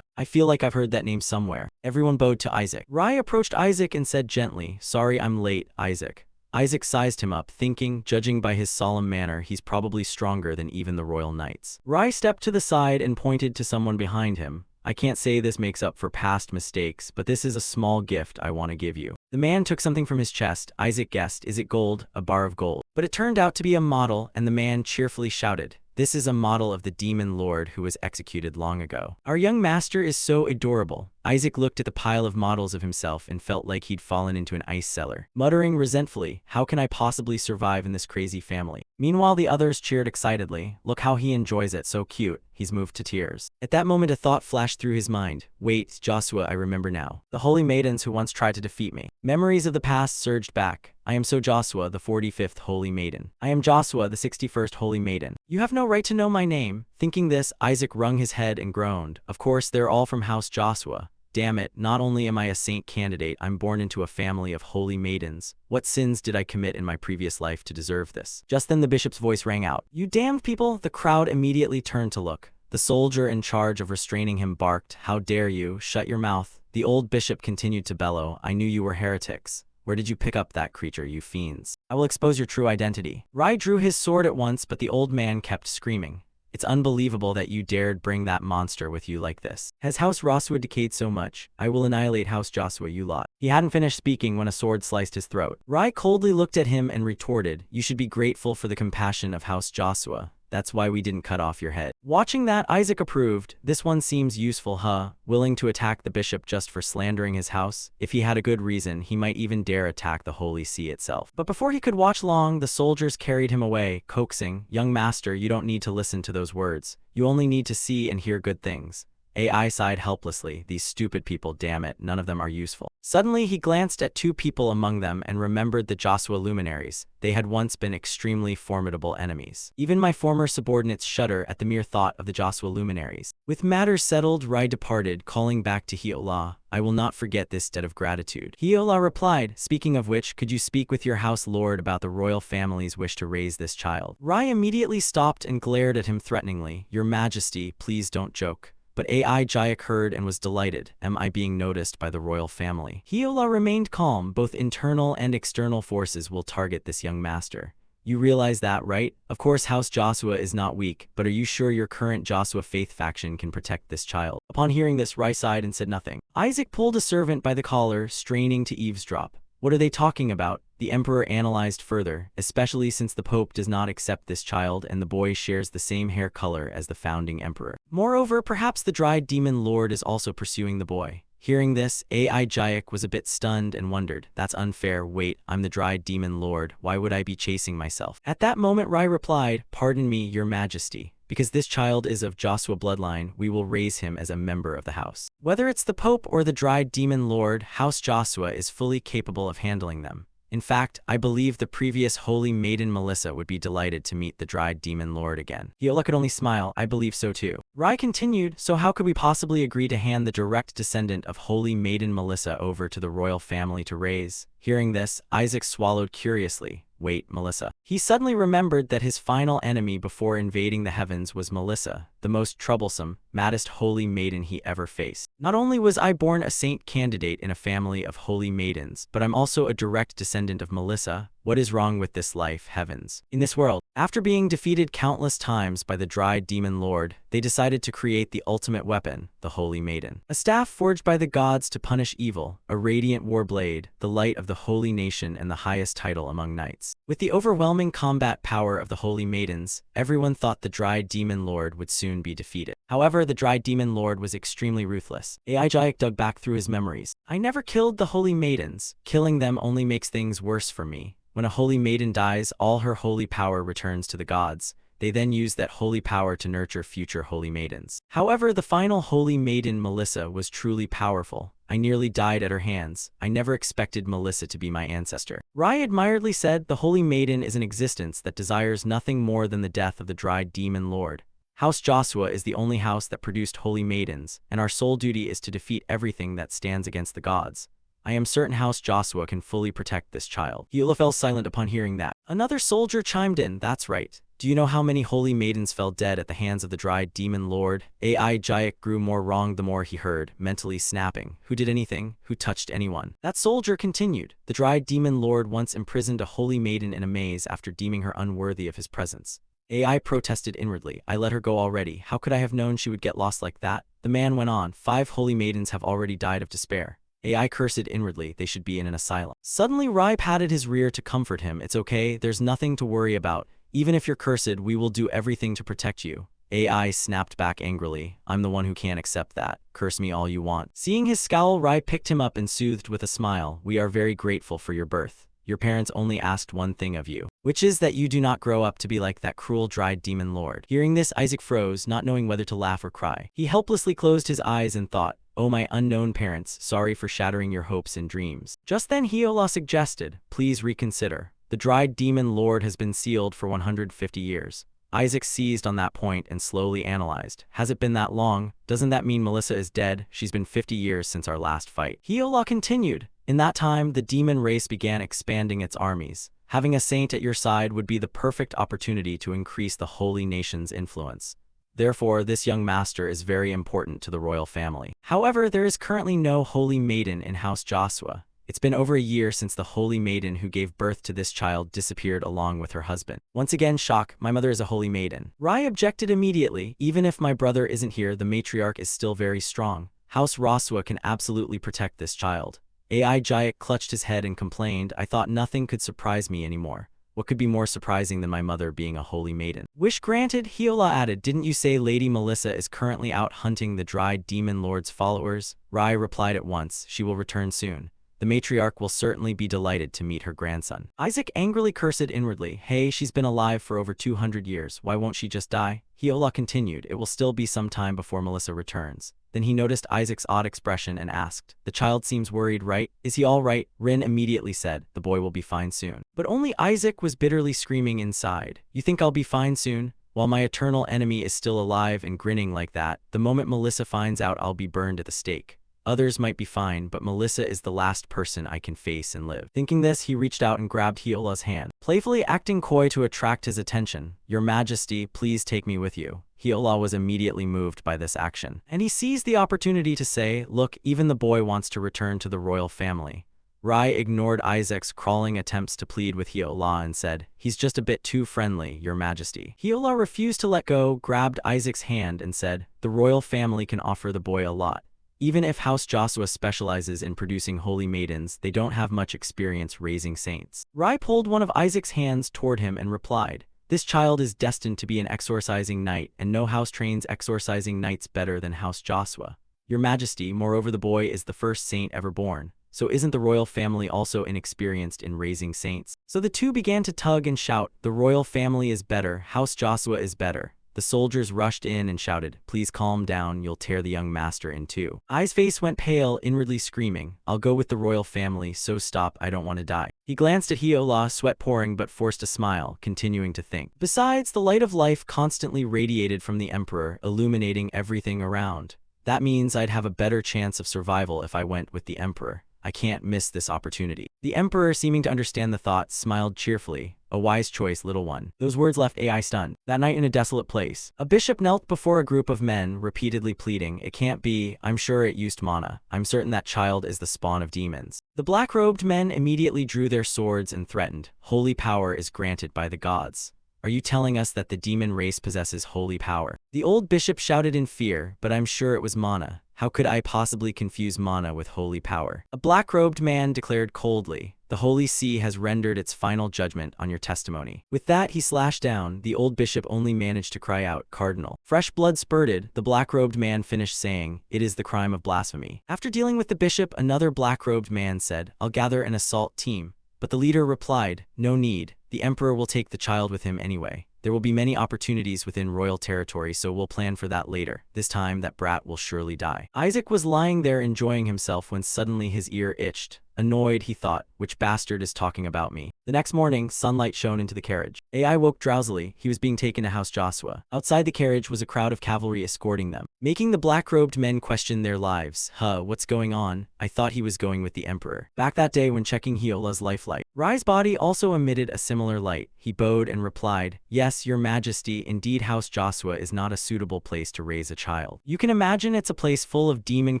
I feel like I've heard that name somewhere. Everyone bowed to Isaac. Rai approached Isaac and said gently, "Sorry I'm late, Isaac." Isaac sized him up, thinking, judging by his solemn manner, he's probably stronger than even the royal knights. Rai stepped to the side and pointed to someone behind him. "I can't say this makes up for past mistakes, but this is a small gift I want to give you." The man took something from his chest. Isaac guessed, is it gold? A bar of gold. But it turned out to be a model, and the man cheerfully shouted, "This is a model of the demon lord who was executed long ago. Our young master is so adorable. Isaac looked at the pile of models of himself and felt like he'd fallen into an ice cellar. Muttering resentfully, how can I possibly survive in this crazy family? Meanwhile, the others cheered excitedly. Look how he enjoys it, so cute. He's moved to tears. At that moment, a thought flashed through his mind. Wait, Joshua, I remember now. The holy maidens who once tried to defeat me. Memories of the past surged back. I am so Joshua, the 45th holy maiden. I am Joshua, the 61st holy maiden. You have no right to know my name. Thinking this, Isaac wrung his head and groaned. Of course, they're all from House Joshua. Damn it, not only am I a saint candidate, I'm born into a family of holy maidens. What sins did I commit in my previous life to deserve this? Just then the bishop's voice rang out. You damned people! The crowd immediately turned to look. The soldier in charge of restraining him barked, how dare you, shut your mouth. The old bishop continued to bellow, I knew you were heretics. Where did you pick up that creature, you fiends? I will expose your true identity. Rai drew his sword at once, but the old man kept screaming. It's unbelievable that you dared bring that monster with you like this. Has House Joshua decayed so much? I will annihilate House Joshua, you lot. He hadn't finished speaking when a sword sliced his throat. Rai coldly looked at him and retorted, you should be grateful for the compassion of House Joshua. That's why we didn't cut off your head. Watching that, Isaac approved. This one seems useful, huh? Willing to attack the bishop just for slandering his house? If he had a good reason, he might even dare attack the Holy See itself. But before he could watch long, the soldiers carried him away, coaxing, young master, you don't need to listen to those words. You only need to see and hear good things. AI sighed helplessly. These stupid people, damn it, none of them are useful. Suddenly, he glanced at two people among them and remembered the Joshua luminaries. They had once been extremely formidable enemies. Even my former subordinates shudder at the mere thought of the Joshua luminaries. With matters settled, Rai departed, calling back to Hiola, I will not forget this debt of gratitude. Hiola replied, speaking of which, could you speak with your house lord about the royal family's wish to raise this child? Rai immediately stopped and glared at him threateningly. Your Majesty, please don't joke. But AI Jayak heard and was delighted. Am I being noticed by the royal family? Hiola remained calm. Both internal and external forces will target this young master. You realize that, right? Of course, House Joshua is not weak, but are you sure your current Joshua faith faction can protect this child? Upon hearing this, Rai sighed and said nothing. Isaac pulled a servant by the collar, straining to eavesdrop. What are they talking about? The emperor analyzed further, especially since the pope does not accept this child and the boy shares the same hair color as the founding emperor. Moreover, perhaps the dried demon lord is also pursuing the boy. Hearing this, AI Jayak was a bit stunned and wondered, that's unfair, wait, I'm the dried demon lord, why would I be chasing myself? At that moment Rai replied, pardon me, your majesty. Because this child is of Joshua bloodline, we will raise him as a member of the house. Whether it's the Pope or the dried demon lord, House Joshua is fully capable of handling them. In fact, I believe the previous holy maiden Melissa would be delighted to meet the dried demon lord again. Hiola could only smile, I believe so too. Rai continued, so how could we possibly agree to hand the direct descendant of holy maiden Melissa over to the royal family to raise? Hearing this, Isaac swallowed curiously. Wait, Melissa. He suddenly remembered that his final enemy before invading the heavens was Melissa, the most troublesome, maddest holy maiden he ever faced. Not only was I born a saint candidate in a family of holy maidens, but I'm also a direct descendant of Melissa. What is wrong with this life, heavens? In this world, after being defeated countless times by the dried demon lord, they decided to create the ultimate weapon, the Holy Maiden. A staff forged by the gods to punish evil, a radiant war blade, the light of the holy nation and the highest title among knights. With the overwhelming combat power of the Holy Maidens, everyone thought the dried demon lord would soon be defeated. However, the dried demon lord was extremely ruthless. AI Jayak dug back through his memories. I never killed the Holy Maidens. Killing them only makes things worse for me. When a holy maiden dies, all her holy power returns to the gods. They then use that holy power to nurture future holy maidens. However, the final holy maiden, Melissa, was truly powerful. I nearly died at her hands. I never expected Melissa to be my ancestor. Rai admiredly said, the holy maiden is an existence that desires nothing more than the death of the dried demon lord. House Joshua is the only house that produced holy maidens, and our sole duty is to defeat everything that stands against the gods. I am certain House Joshua can fully protect this child. Hiola fell silent upon hearing that. Another soldier chimed in, that's right. Do you know how many holy maidens fell dead at the hands of the dried demon lord? AI Jayak grew more wrong the more he heard, mentally snapping. Who did anything? Who touched anyone? That soldier continued. The dried demon lord once imprisoned a holy maiden in a maze after deeming her unworthy of his presence. AI protested inwardly. I let her go already. How could I have known she would get lost like that? The man went on. 5 holy maidens have already died of despair. AI cursed inwardly, they should be in an asylum. Suddenly Rai patted his rear to comfort him. It's okay, there's nothing to worry about. Even if you're cursed, we will do everything to protect you. AI snapped back angrily. I'm the one who can't accept that. Curse me all you want. Seeing his scowl, Rai picked him up and soothed with a smile. We are very grateful for your birth. Your parents only asked one thing of you, which is that you do not grow up to be like that cruel dried demon lord. Hearing this, Isaac froze, not knowing whether to laugh or cry. He helplessly closed his eyes and thought, oh my unknown parents, sorry for shattering your hopes and dreams. Just then Hiola suggested, please reconsider. The dried demon lord has been sealed for 150 years. Isaac seized on that point and slowly analyzed. Has it been that long? Doesn't that mean Melissa is dead? She's been 50 years since our last fight. Hiola continued. In that time, the demon race began expanding its armies. Having a saint at your side would be the perfect opportunity to increase the holy nation's influence. Therefore, this young master is very important to the royal family. However, there is currently no holy maiden in House Joshua. It's been over a year since the holy maiden who gave birth to this child disappeared along with her husband. Once again, shock, my mother is a holy maiden. Rai objected immediately. Even if my brother isn't here, the matriarch is still very strong. House Joshua can absolutely protect this child. AI Giant clutched his head and complained, I thought nothing could surprise me anymore. What could be more surprising than my mother being a holy maiden? Wish granted, Hiola added, didn't you say Lady Melissa is currently out hunting the dried demon lord's followers? Rai replied at once, she will return soon. The matriarch will certainly be delighted to meet her grandson. Isaac angrily cursed inwardly, hey, she's been alive for over 200 years, why won't she just die? Hiola continued, it will still be some time before Melissa returns. Then he noticed Isaac's odd expression and asked, the child seems worried, right? Is he all right? Rin immediately said, the boy will be fine soon. But only Isaac was bitterly screaming inside. You think I'll be fine soon? While my eternal enemy is still alive and grinning like that, the moment Melissa finds out I'll be burned at the stake. Others might be fine, but Melissa is the last person I can face and live. Thinking this, he reached out and grabbed Hiola's hand, playfully acting coy to attract his attention. Your Majesty, please take me with you. Hiola was immediately moved by this action, and he seized the opportunity to say, look, even the boy wants to return to the royal family. Rai ignored Isaac's crawling attempts to plead with Hiola and said, he's just a bit too friendly, Your Majesty. Hiola refused to let go, grabbed Isaac's hand and said, the royal family can offer the boy a lot. Even if House Joshua specializes in producing holy maidens, they don't have much experience raising saints. Rai pulled one of Isaac's hands toward him and replied, this child is destined to be an exorcising knight, and no house trains exorcising knights better than House Joshua. Your Majesty, moreover the boy is the first saint ever born, so isn't the royal family also inexperienced in raising saints? So the two began to tug and shout, the royal family is better, House Joshua is better. The soldiers rushed in and shouted, please calm down, you'll tear the young master in two. Ai's face went pale, inwardly screaming, I'll go with the royal family, so stop, I don't want to die. He glanced at Hiola, sweat pouring but forced a smile, continuing to think. Besides, the light of life constantly radiated from the emperor, illuminating everything around. That means I'd have a better chance of survival if I went with the emperor. I can't miss this opportunity. The emperor, seeming to understand the thought, smiled cheerfully. A wise choice, little one. Those words left AI stunned. That night in a desolate place, a bishop knelt before a group of men, repeatedly pleading, it can't be, I'm sure it used mana. I'm certain that child is the spawn of demons. The black-robed men immediately drew their swords and threatened, holy power is granted by the gods. Are you telling us that the demon race possesses holy power? The old bishop shouted in fear, but I'm sure it was mana. How could I possibly confuse mana with holy power? A black-robed man declared coldly, the Holy See has rendered its final judgment on your testimony. With that, he slashed down. The old bishop only managed to cry out, Cardinal. Fresh blood spurted. The black-robed man finished saying, it is the crime of blasphemy. After dealing with the bishop, another black-robed man said, I'll gather an assault team. But the leader replied, no need. The emperor will take the child with him anyway. There will be many opportunities within royal territory, so we'll plan for that later. This time, that brat will surely die. Isaac was lying there enjoying himself when suddenly his ear itched. Annoyed, he thought, which bastard is talking about me? The next morning, sunlight shone into the carriage. AI woke drowsily. He was being taken to House Joshua. Outside the carriage was a crowd of cavalry escorting them, making the black-robed men question their lives. What's going on? I thought he was going with the emperor. Back that day when checking Hiola's lifelight, Rai's body also emitted a similar light. He bowed and replied, yes, your majesty, indeed House Joshua is not a suitable place to raise a child. You can imagine it's a place full of demon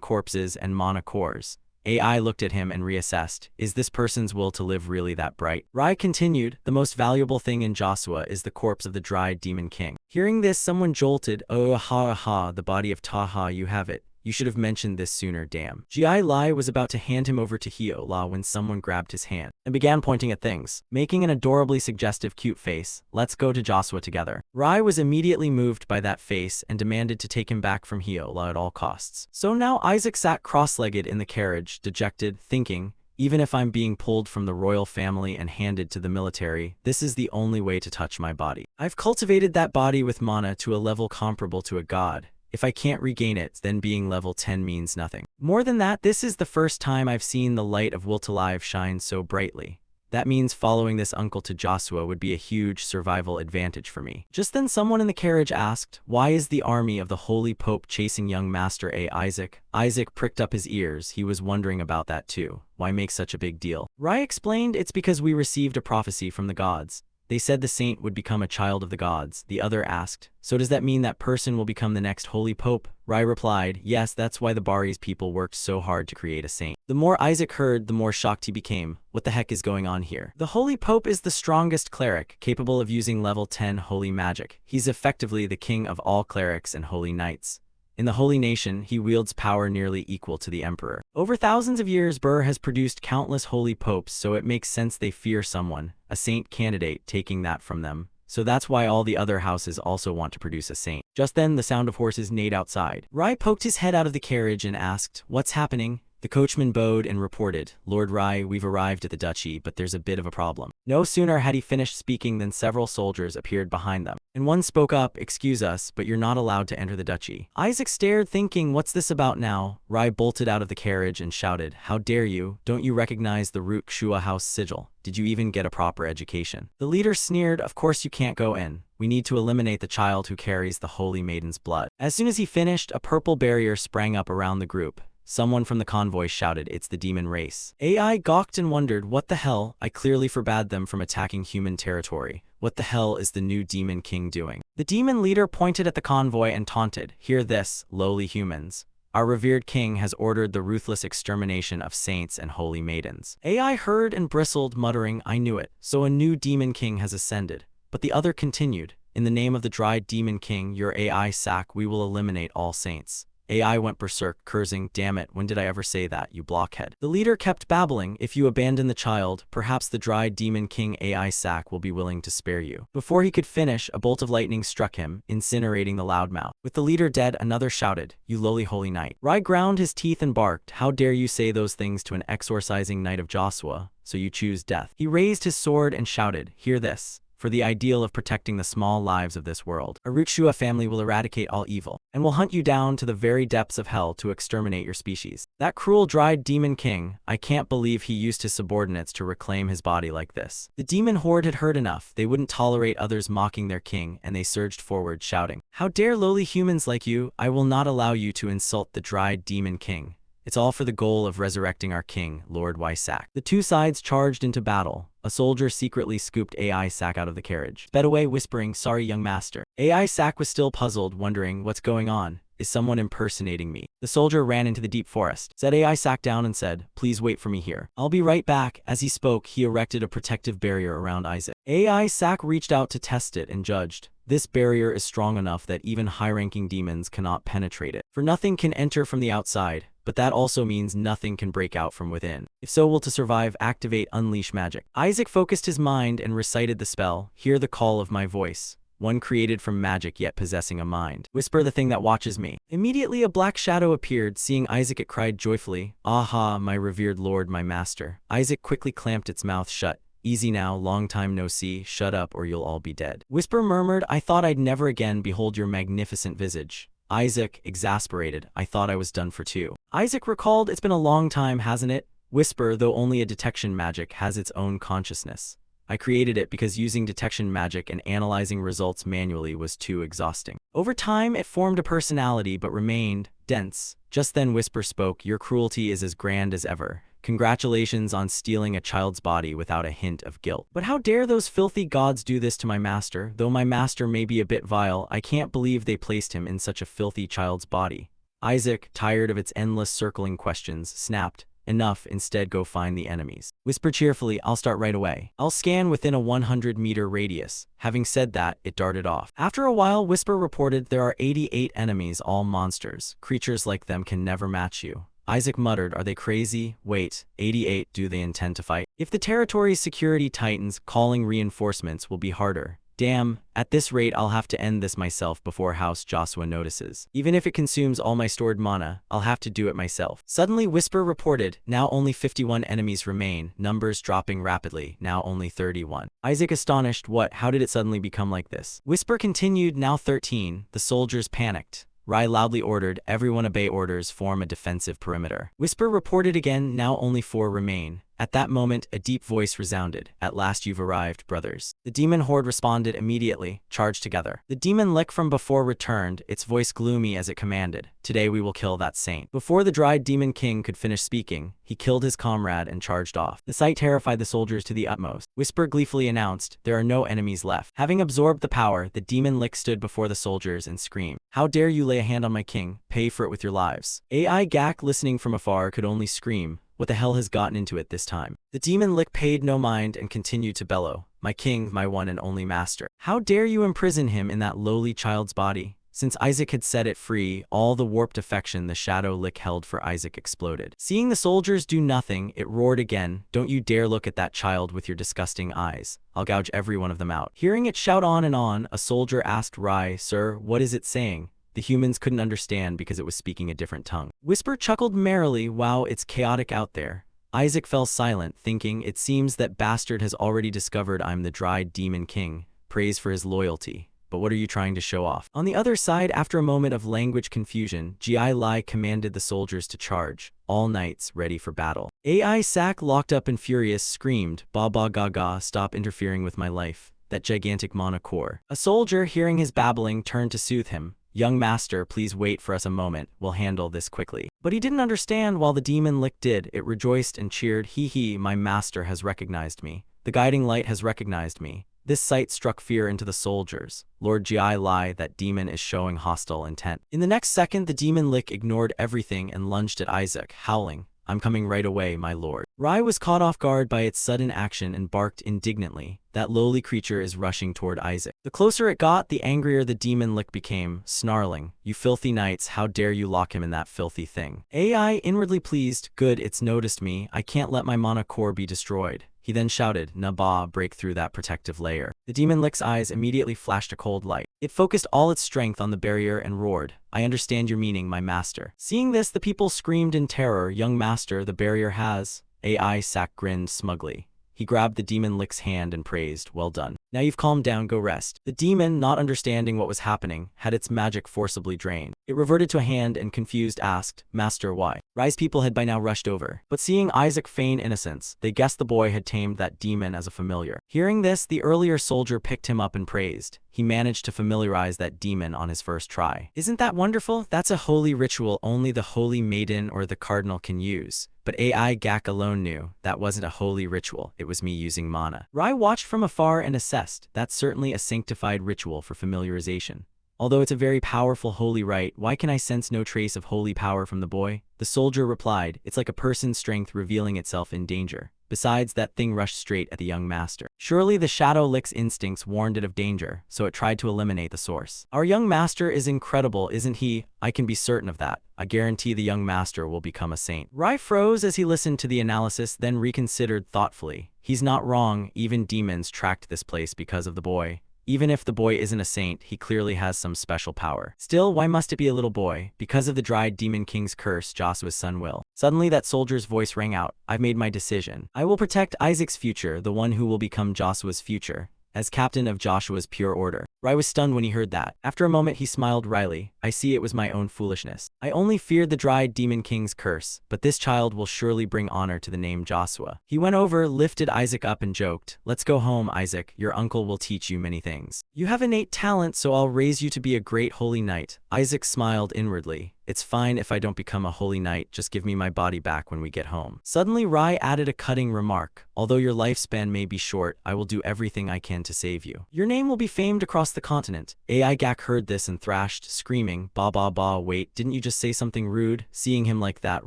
corpses and mana cores. AI looked at him and reassessed. Is this person's will to live really that bright? Rai continued, the most valuable thing in Joshua is the corpse of the dried demon king. Hearing this, someone jolted, oh aha aha, the body of Taha, you have it. You should have mentioned this sooner, damn. Ji Lai was about to hand him over to Hio La when someone grabbed his hand and began pointing at things, making an adorably suggestive cute face. Let's go to Joshua together. Rai was immediately moved by that face and demanded to take him back from Hio La at all costs. So now Isaac sat cross-legged in the carriage, dejected, thinking, even if I'm being pulled from the royal family and handed to the military, this is the only way to touch my body. I've cultivated that body with mana to a level comparable to a god. If I can't regain it, then being level 10 means nothing. More than that, this is the first time I've seen the light of will to live shine so brightly. That means following this uncle to Joshua would be a huge survival advantage for me. Just then someone in the carriage asked, why is the army of the Holy Pope chasing young Master A. Isaac? Isaac pricked up his ears. He was wondering about that too. Why make such a big deal? Rai explained, it's because we received a prophecy from the gods. They said the saint would become a child of the gods. The other asked, so does that mean that person will become the next holy pope? Rai replied, yes, that's why the Bari's people worked so hard to create a saint. The more Isaac heard, the more shocked he became. What the heck is going on here? The holy pope is the strongest cleric, capable of using level 10 holy magic. He's effectively the king of all clerics and holy knights. In the Holy Nation, he wields power nearly equal to the emperor. Over thousands of years, Burr has produced countless holy popes, so it makes sense they fear someone, a saint candidate, taking that from them. So that's why all the other houses also want to produce a saint. Just then, the sound of horses neighed outside. Rai poked his head out of the carriage and asked, what's happening? The coachman bowed and reported, Lord Rai, we've arrived at the duchy, but there's a bit of a problem. No sooner had he finished speaking than several soldiers appeared behind them. And one spoke up, excuse us, but you're not allowed to enter the duchy. Isaac stared, thinking, what's this about now? Rai bolted out of the carriage and shouted, how dare you? Don't you recognize the Root Shua house sigil? Did you even get a proper education? The leader sneered, of course you can't go in. We need to eliminate the child who carries the holy maiden's blood. As soon as he finished, a purple barrier sprang up around the group. Someone from the convoy shouted, it's the demon race. AI gawked and wondered, what the hell? I clearly forbade them from attacking human territory. What the hell is the new demon king doing? The demon leader pointed at the convoy and taunted, hear this, lowly humans. Our revered king has ordered the ruthless extermination of saints and holy maidens. AI heard and bristled, muttering, I knew it. So a new demon king has ascended. But the other continued, in the name of the dried demon king, your AI sack, we will eliminate all saints. AI went berserk, cursing, damn it, when did I ever say that, you blockhead? The leader kept babbling, if you abandon the child, perhaps the dried demon king AI sack will be willing to spare you. Before he could finish, a bolt of lightning struck him, incinerating the loudmouth. With the leader dead, another shouted, you lowly holy knight. Rai ground his teeth and barked, how dare you say those things to an exorcising knight of Joshua, so you choose death. He raised his sword and shouted, hear this. For the ideal of protecting the small lives of this world, a Root Shua family will eradicate all evil, and will hunt you down to the very depths of hell to exterminate your species. That cruel dried demon king, I can't believe he used his subordinates to reclaim his body like this. The demon horde had heard enough, they wouldn't tolerate others mocking their king, and they surged forward shouting, how dare lowly humans like you, I will not allow you to insult the dried demon king. It's all for the goal of resurrecting our king, Lord Wysak. The two sides charged into battle. A soldier secretly scooped AI Sack out of the carriage, sped away whispering, sorry young master. AI Sack was still puzzled, wondering, what's going on? Is someone impersonating me? The soldier ran into the deep forest, set AI Sack down and said, please wait for me here. I'll be right back. As he spoke, he erected a protective barrier around Isaac. AI Sack reached out to test it and judged. This barrier is strong enough that even high-ranking demons cannot penetrate it. For nothing can enter from the outside, but that also means nothing can break out from within. If so, will to survive, activate unleash magic. Isaac focused his mind and recited the spell, hear the call of my voice. One created from magic yet possessing a mind. Whisper the thing that watches me. Immediately a black shadow appeared. Seeing Isaac, it cried joyfully, aha, my revered lord, my master. Isaac quickly clamped its mouth shut. Easy now, long time no see, shut up or you'll all be dead. Whisper murmured, I thought I'd never again behold your magnificent visage. Isaac, exasperated, I thought I was done for too. Isaac recalled, it's been a long time, hasn't it? Whisper, though only a detection magic, has its own consciousness. I created it because using detection magic and analyzing results manually was too exhausting. Over time, it formed a personality but remained dense. Just then Whisper spoke, your cruelty is as grand as ever. Congratulations on stealing a child's body without a hint of guilt. But how dare those filthy gods do this to my master? Though my master may be a bit vile, I can't believe they placed him in such a filthy child's body. Isaac, tired of its endless circling questions, snapped, Enough, instead go find the enemies. Whisper cheerfully, I'll start right away. I'll scan within a 100-meter radius. Having said that, it darted off. After a while, Whisper reported there are 88 enemies, all monsters. Creatures like them can never match you. Isaac muttered, are they crazy? Wait, 88, do they intend to fight? If the territory's security tightens, calling reinforcements will be harder. Damn, at this rate I'll have to end this myself before House Joshua notices. Even if it consumes all my stored mana, I'll have to do it myself. Suddenly Whisper reported, now only 51 enemies remain, numbers dropping rapidly, now only 31. Isaac astonished, what, how did it suddenly become like this? Whisper continued, now 13, the soldiers panicked. Rai loudly ordered, everyone obey orders, form a defensive perimeter. Whisper reported again, now only 4 remain. At that moment, a deep voice resounded. At last you've arrived, brothers. The demon horde responded immediately, charged together. The demon lick from before returned, its voice gloomy as it commanded, today we will kill that saint. Before the dried demon king could finish speaking, he killed his comrade and charged off. The sight terrified the soldiers to the utmost. Whisper gleefully announced, there are no enemies left. Having absorbed the power, the demon lick stood before the soldiers and screamed, how dare you lay a hand on my king, pay for it with your lives. AI Gak listening from afar could only scream, what the hell has gotten into it this time? The demon lick paid no mind and continued to bellow, my king, my one and only master. How dare you imprison him in that lowly child's body? Since Isaac had set it free, all the warped affection the shadow lick held for Isaac exploded. Seeing the soldiers do nothing, it roared again, don't you dare look at that child with your disgusting eyes. I'll gouge every one of them out. Hearing it shout on, a soldier asked Rai, sir, what is it saying? The humans couldn't understand because it was speaking a different tongue. Whisper chuckled merrily, wow, it's chaotic out there. Isaac fell silent, thinking, it seems that bastard has already discovered I'm the dried demon king. Praise for his loyalty. But what are you trying to show off? On the other side, after a moment of language confusion, Gi Lai commanded the soldiers to charge. All knights ready for battle. AI Sack, locked up and furious, screamed, ba ba ga ga, stop interfering with my life. That gigantic mana core. A soldier, hearing his babbling, turned to soothe him. Young master, please wait for us a moment, we'll handle this quickly. But he didn't understand while the demon lick did. It rejoiced and cheered, hee, my master has recognized me. The guiding light has recognized me. This sight struck fear into the soldiers. Lord Gi Lai, that demon is showing hostile intent. In the next second, the demon lick ignored everything and lunged at Isaac, howling, I'm coming right away, my lord. Rai was caught off guard by its sudden action and barked indignantly. That lowly creature is rushing toward Isaac. The closer it got, the angrier the demon lick became, snarling, you filthy knights, how dare you lock him in that filthy thing. AI inwardly pleased, good, it's noticed me, I can't let my mana core be destroyed. He then shouted, Naba, break through that protective layer. The demon lick's eyes immediately flashed a cold light. It focused all its strength on the barrier and roared, I understand your meaning, my master. Seeing this, the people screamed in terror, young master, the barrier has. AI Sack grinned smugly. He grabbed the demon lick's hand and praised, well done. Now you've calmed down, go rest. The demon, not understanding what was happening, had its magic forcibly drained. It reverted to a hand and confused asked, Master, why? Rai's people had by now rushed over, but seeing Isaac feign innocence, they guessed the boy had tamed that demon as a familiar. Hearing this, the earlier soldier picked him up and praised. He managed to familiarize that demon on his first try. Isn't that wonderful? That's a holy ritual only the holy maiden or the cardinal can use. But AI Gak alone knew that wasn't a holy ritual, it was me using mana. Rai watched from afar and assessed, that's certainly a sanctified ritual for familiarization. Although it's a very powerful holy rite, why can I sense no trace of holy power from the boy? The soldier replied, it's like a person's strength revealing itself in danger. Besides, that thing rushed straight at the young master. Surely the shadow lick's instincts warned it of danger, so it tried to eliminate the source. Our young master is incredible, isn't he? I can be certain of that. I guarantee the young master will become a saint. Rai froze as he listened to the analysis, then reconsidered thoughtfully. He's not wrong, even demons tracked this place because of the boy. Even if the boy isn't a saint, he clearly has some special power. Still, why must it be a little boy? Because of the dried demon king's curse, Joshua's son will. Suddenly that soldier's voice rang out. I've made my decision. I will protect Isaac's future, the one who will become Joshua's future, as captain of Joshua's pure order. Rai was stunned when he heard that. After a moment he smiled wryly. I see it was my own foolishness. I only feared the dried demon king's curse, but this child will surely bring honor to the name Joshua. He went over, lifted Isaac up and joked, let's go home, Isaac, your uncle will teach you many things. You have innate talent, so I'll raise you to be a great holy knight. Isaac smiled inwardly. It's fine if I don't become a holy knight, just give me my body back when we get home. Suddenly Rai added a cutting remark. Although your lifespan may be short, I will do everything I can to save you. Your name will be famed across the continent. AI Gak heard this and thrashed, screaming, ba ba ba, wait, didn't you just say something rude? Seeing him like that,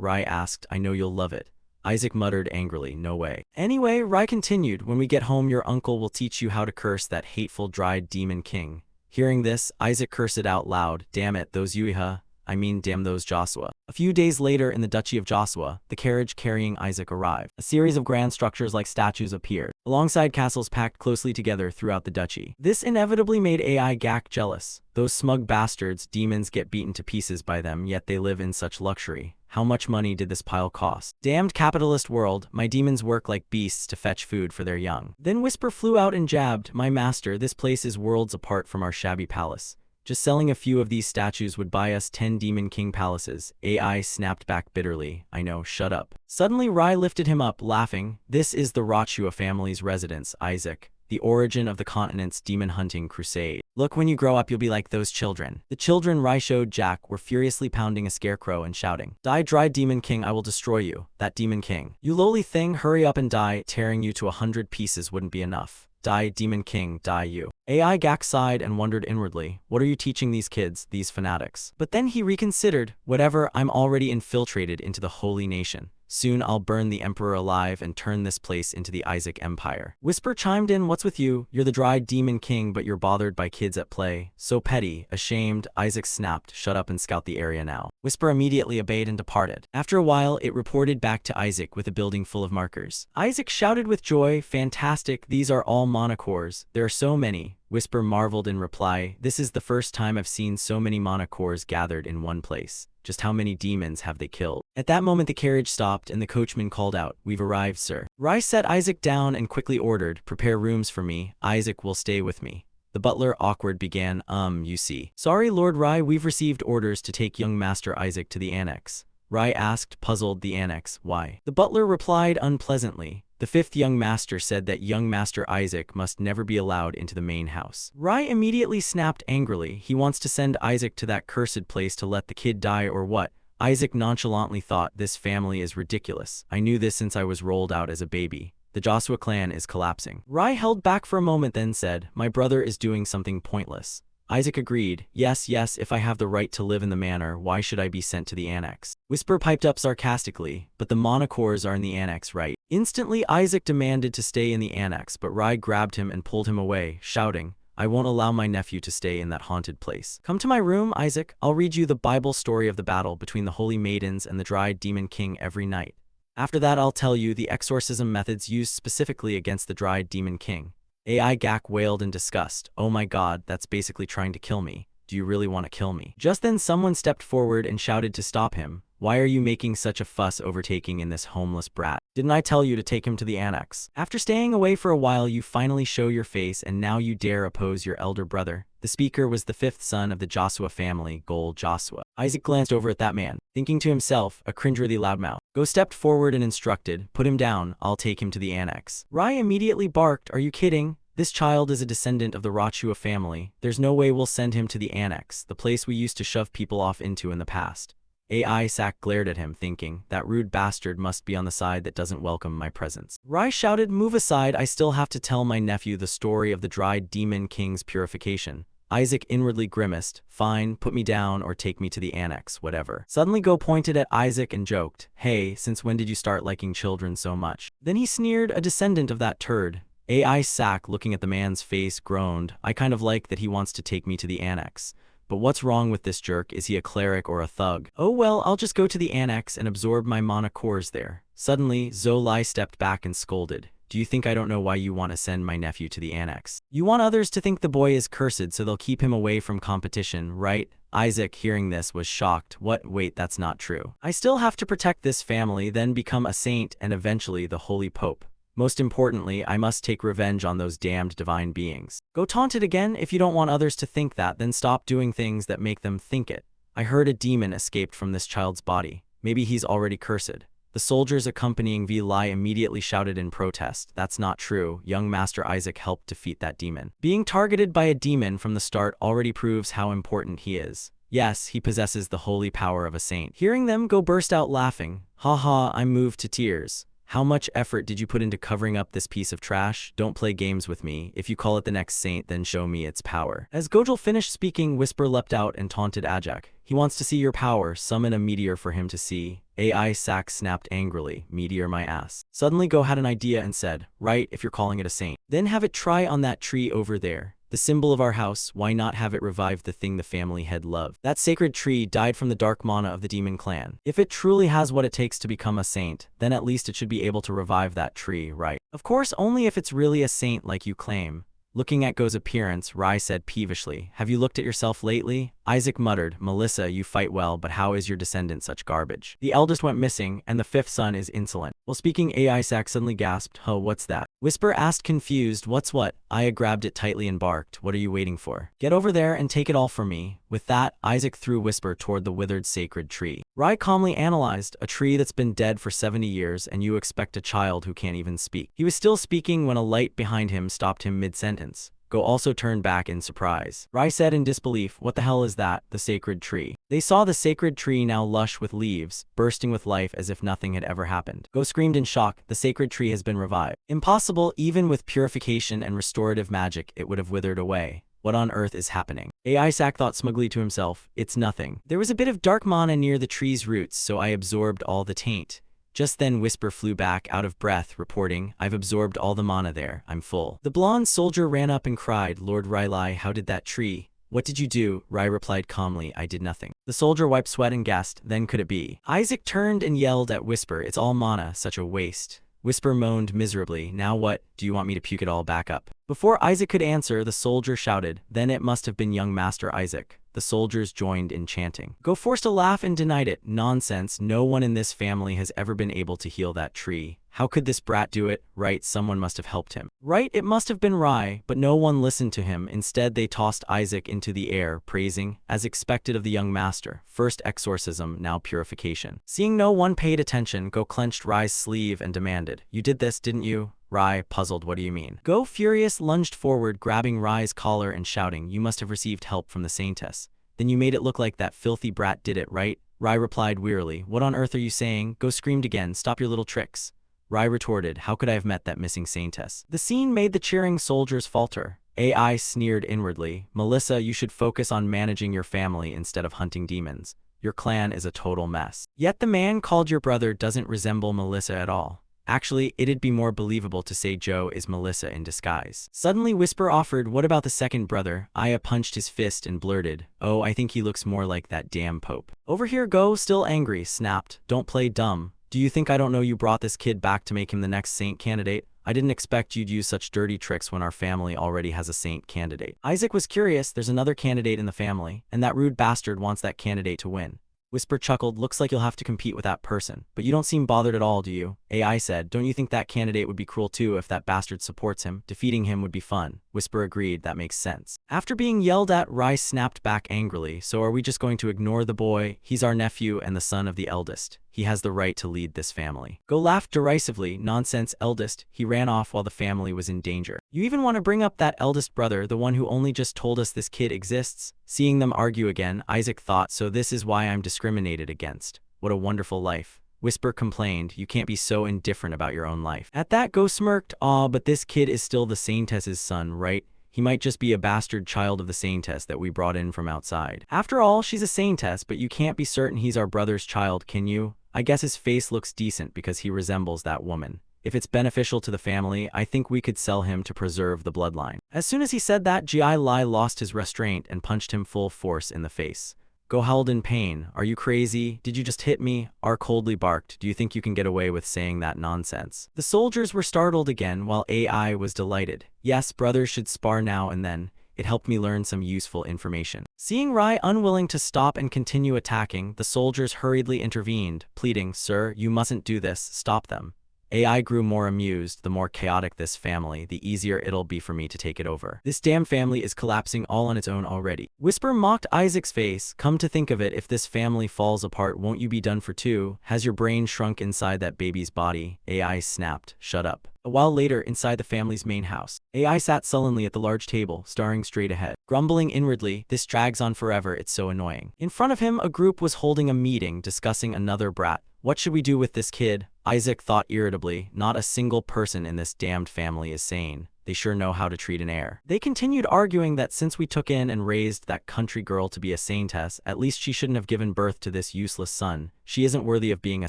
Rai asked, I know you'll love it. Isaac muttered angrily, no way. Anyway, Rai continued, when we get home your uncle will teach you how to curse that hateful dried demon king. Hearing this, Isaac cursed out loud, damn it, those Uiha. I mean damn those Joshua. A few days later in the duchy of Joshua, the carriage carrying Isaac arrived. A series of grand structures like statues appeared, alongside castles packed closely together throughout the duchy. This inevitably made AI Gak jealous. Those smug bastards, demons get beaten to pieces by them, yet they live in such luxury. How much money did this pile cost? Damned capitalist world, my demons work like beasts to fetch food for their young. Then Whisper flew out and jabbed, my master, this place is worlds apart from our shabby palace. Just selling a few of these statues would buy us 10 Demon King palaces. AI snapped back bitterly. I know, shut up. Suddenly Rai lifted him up, laughing. This is the Rochua family's residence, Isaac. The origin of the continent's demon hunting crusade. Look, when you grow up you'll be like those children. The children Rai showed Jack were furiously pounding a scarecrow and shouting, Die, dry demon king, I will destroy you. That demon king. You lowly thing, hurry up and die. Tearing you to 100 pieces wouldn't be enough. Die, demon king, die you. AI Gak sighed and wondered inwardly, what are you teaching these kids, these fanatics? But then he reconsidered, whatever, I'm already infiltrated into the holy nation. Soon I'll burn the emperor alive and turn this place into the Isaac Empire. Whisper chimed in, what's with you? You're the dry demon king, but you're bothered by kids at play. So petty, ashamed, Isaac snapped, shut up and scout the area now. Whisper immediately obeyed and departed. After a while, it reported back to Isaac with a building full of markers. Isaac shouted with joy, fantastic, these are all monocores. There are so many. Whisper marveled in reply, this is the first time I've seen so many monocores gathered in one place. Just how many demons have they killed? At that moment the carriage stopped and the coachman called out, we've arrived, sir. Rai set Isaac down and quickly ordered, prepare rooms for me. Isaac will stay with me. The butler, awkward, began, you see. Sorry, Lord Rai, we've received orders to take young Master Isaac to the annex. Rai asked, puzzled, the annex, why? The butler replied unpleasantly. The fifth young master said that young Master Isaac must never be allowed into the main house. Rai immediately snapped angrily. He wants to send Isaac to that cursed place to let the kid die or what? Isaac nonchalantly thought, this family is ridiculous. I knew this since I was rolled out as a baby. The Joshua clan is collapsing. Rai held back for a moment then said, my brother is doing something pointless. Isaac agreed, yes, if I have the right to live in the manor, why should I be sent to the annex? Whisper piped up sarcastically, but the monocores are in the annex, right? Instantly Isaac demanded to stay in the annex, but Rai grabbed him and pulled him away, shouting, I won't allow my nephew to stay in that haunted place. Come to my room, Isaac. I'll read you the Bible story of the battle between the holy maidens and the dried demon king every night. After that I'll tell you the exorcism methods used specifically against the dried demon king. AI Gak wailed in disgust. Oh my god, that's basically trying to kill me. Do you really want to kill me? Just then someone stepped forward and shouted to stop him. Why are you making such a fuss overtaking in this homeless brat? Didn't I tell you to take him to the annex? After staying away for a while you finally show your face and now you dare oppose your elder brother. The speaker was the fifth son of the Joshua family, Gol Joshua. Isaac glanced over at that man, thinking to himself, a cringeworthy loudmouth. Go stepped forward and instructed, put him down, I'll take him to the annex. Rai immediately barked, are you kidding? This child is a descendant of the Rochua family. There's no way we'll send him to the annex, the place we used to shove people off into in the past. Isaac glared at him, thinking, that rude bastard must be on the side that doesn't welcome my presence. Rai shouted, move aside, I still have to tell my nephew the story of the dried demon king's purification. Isaac inwardly grimaced, fine, put me down or take me to the annex, whatever. Suddenly Go pointed at Isaac and joked, hey, since when did you start liking children so much? Then he sneered, a descendant of that turd. Isaac, looking at the man's face, groaned, I kind of like that he wants to take me to the annex. But what's wrong with this jerk? Is he a cleric or a thug? Oh well, I'll just go to the annex and absorb my monocores there. Suddenly, Zolai stepped back and scolded. Do you think I don't know why you want to send my nephew to the annex? You want others to think the boy is cursed so they'll keep him away from competition, right? Isaac, hearing this, was shocked. What? Wait, that's not true. I still have to protect this family, then become a saint and eventually the holy pope. Most importantly, I must take revenge on those damned divine beings. Go taunt it again. If you don't want others to think that, then stop doing things that make them think it. I heard a demon escaped from this child's body. Maybe he's already cursed. The soldiers accompanying Lai immediately shouted in protest. That's not true. Young Master Isaac helped defeat that demon. Being targeted by a demon from the start already proves how important he is. Yes, he possesses the holy power of a saint. Hearing them, Go burst out laughing. Ha ha, I'm moved to tears. How much effort did you put into covering up this piece of trash? Don't play games with me. If you call it the next saint, then show me its power. As Gojul finished speaking, Whisper leapt out and taunted Ajak. He wants to see your power. Summon a meteor for him to see. AI Sack snapped angrily. Meteor my ass. Suddenly Go had an idea and said, right, if you're calling it a saint. Then have it try on that tree over there. The symbol of our house, why not have it revive the thing the family had loved? That sacred tree died from the dark mana of the demon clan. If it truly has what it takes to become a saint, then at least it should be able to revive that tree, right? Of course, only if it's really a saint like you claim. Looking at Go's appearance, Rai said peevishly, have you looked at yourself lately? Isaac muttered, Melissa, you fight well, but how is your descendant such garbage? The eldest went missing, and the fifth son is insolent. While speaking, Isaac suddenly gasped, huh, what's that? Whisper asked confused, what's what? Aya grabbed it tightly and barked, what are you waiting for? Get over there and take it all from me. With that, Isaac threw Whisper toward the withered sacred tree. Rai calmly analyzed, a tree that's been dead for 70 years and you expect a child who can't even speak. He was still speaking when a light behind him stopped him mid-sentence. Go also turned back in surprise. Rai said in disbelief, what the hell is that? The sacred tree. They saw the sacred tree now lush with leaves, bursting with life as if nothing had ever happened. Go screamed in shock, the sacred tree has been revived. Impossible, even with purification and restorative magic, it would have withered away. What on earth is happening? Isaac thought smugly to himself, it's nothing. There was a bit of dark mana near the tree's roots, so I absorbed all the taint. Just then Whisper flew back out of breath, reporting, I've absorbed all the mana there, I'm full. The blonde soldier ran up and cried, Lord Rylai, how did that tree? What did you do? Rai replied calmly, I did nothing. The soldier wiped sweat and gasped, then could it be? Isaac turned and yelled at Whisper, it's all mana, such a waste. Whisper moaned miserably, now what, do you want me to puke it all back up? Before Isaac could answer, the soldier shouted, then it must have been young Master Isaac. The soldiers joined in chanting. Go forced a laugh and denied it. Nonsense, no one in this family has ever been able to heal that tree. How could this brat do it? Right, someone must have helped him. Right, it must have been Rai, but no one listened to him. Instead, they tossed Isaac into the air, praising, as expected of the young master, first exorcism, now purification. Seeing no one paid attention, Go clenched Rai's sleeve and demanded, you did this, didn't you? Rai, puzzled, what do you mean? Go, furious, lunged forward, grabbing Rai's collar and shouting, you must have received help from the saintess. Then you made it look like that filthy brat did it, right? Rai replied wearily, what on earth are you saying? Go screamed again, stop your little tricks. Rai retorted, how could I have met that missing saintess? The scene made the cheering soldiers falter. AI sneered inwardly, Melissa, you should focus on managing your family instead of hunting demons. Your clan is a total mess. Yet the man called your brother doesn't resemble Melissa at all. Actually, it'd be more believable to say Joe is Melissa in disguise. Suddenly Whisper offered, what about the second brother? Aya punched his fist and blurted, oh, I think he looks more like that damn Pope. Over here Go, still angry, snapped, don't play dumb. Do you think I don't know you brought this kid back to make him the next saint candidate? I didn't expect you'd use such dirty tricks when our family already has a saint candidate. Isaac was curious, there's another candidate in the family, and that rude bastard wants that candidate to win. Whisper chuckled, looks like you'll have to compete with that person. But you don't seem bothered at all, do you? AI said, don't you think that candidate would be cruel too if that bastard supports him? Defeating him would be fun. Whisper agreed, that makes sense. After being yelled at, Rai snapped back angrily, so are we just going to ignore the boy? He's our nephew and the son of the eldest. He has the right to lead this family. Go laughed derisively, nonsense eldest. He ran off while the family was in danger. You even want to bring up that eldest brother, the one who only just told us this kid exists? Seeing them argue again, Isaac thought, so this is why I'm discriminated against. What a wonderful life. Whisper complained, you can't be so indifferent about your own life. At that Go smirked, aw, but this kid is still the saintess's son, right? He might just be a bastard child of the saintess that we brought in from outside. After all, she's a saintess, but you can't be certain he's our brother's child, can you? I guess his face looks decent because he resembles that woman. If it's beneficial to the family, I think we could sell him to preserve the bloodline. As soon as he said that, Gi Lai lost his restraint and punched him full force in the face. Go howled in pain. Are you crazy? Did you just hit me? R coldly barked. Do you think you can get away with saying that nonsense? The soldiers were startled again while AI was delighted. Yes, brothers should spar now and then. It helped me learn some useful information. Seeing Rai unwilling to stop and continue attacking, the soldiers hurriedly intervened, pleading, sir, you mustn't do this, stop them. AI grew more amused. The more chaotic this family, the easier it'll be for me to take it over. This damn family is collapsing all on its own already. Whisper mocked Isaac's face. Come to think of it, if this family falls apart, won't you be done for too? Has your brain shrunk inside that baby's body? AI snapped, shut up. A while later, inside the family's main house, AI sat sullenly at the large table, staring straight ahead, grumbling inwardly, this drags on forever, it's so annoying. In front of him, a group was holding a meeting, discussing another brat. What should we do with this kid? Isaac thought irritably. Not a single person in this damned family is sane. They sure know how to treat an heir. They continued arguing that since we took in and raised that country girl to be a saintess, at least she shouldn't have given birth to this useless son. She isn't worthy of being a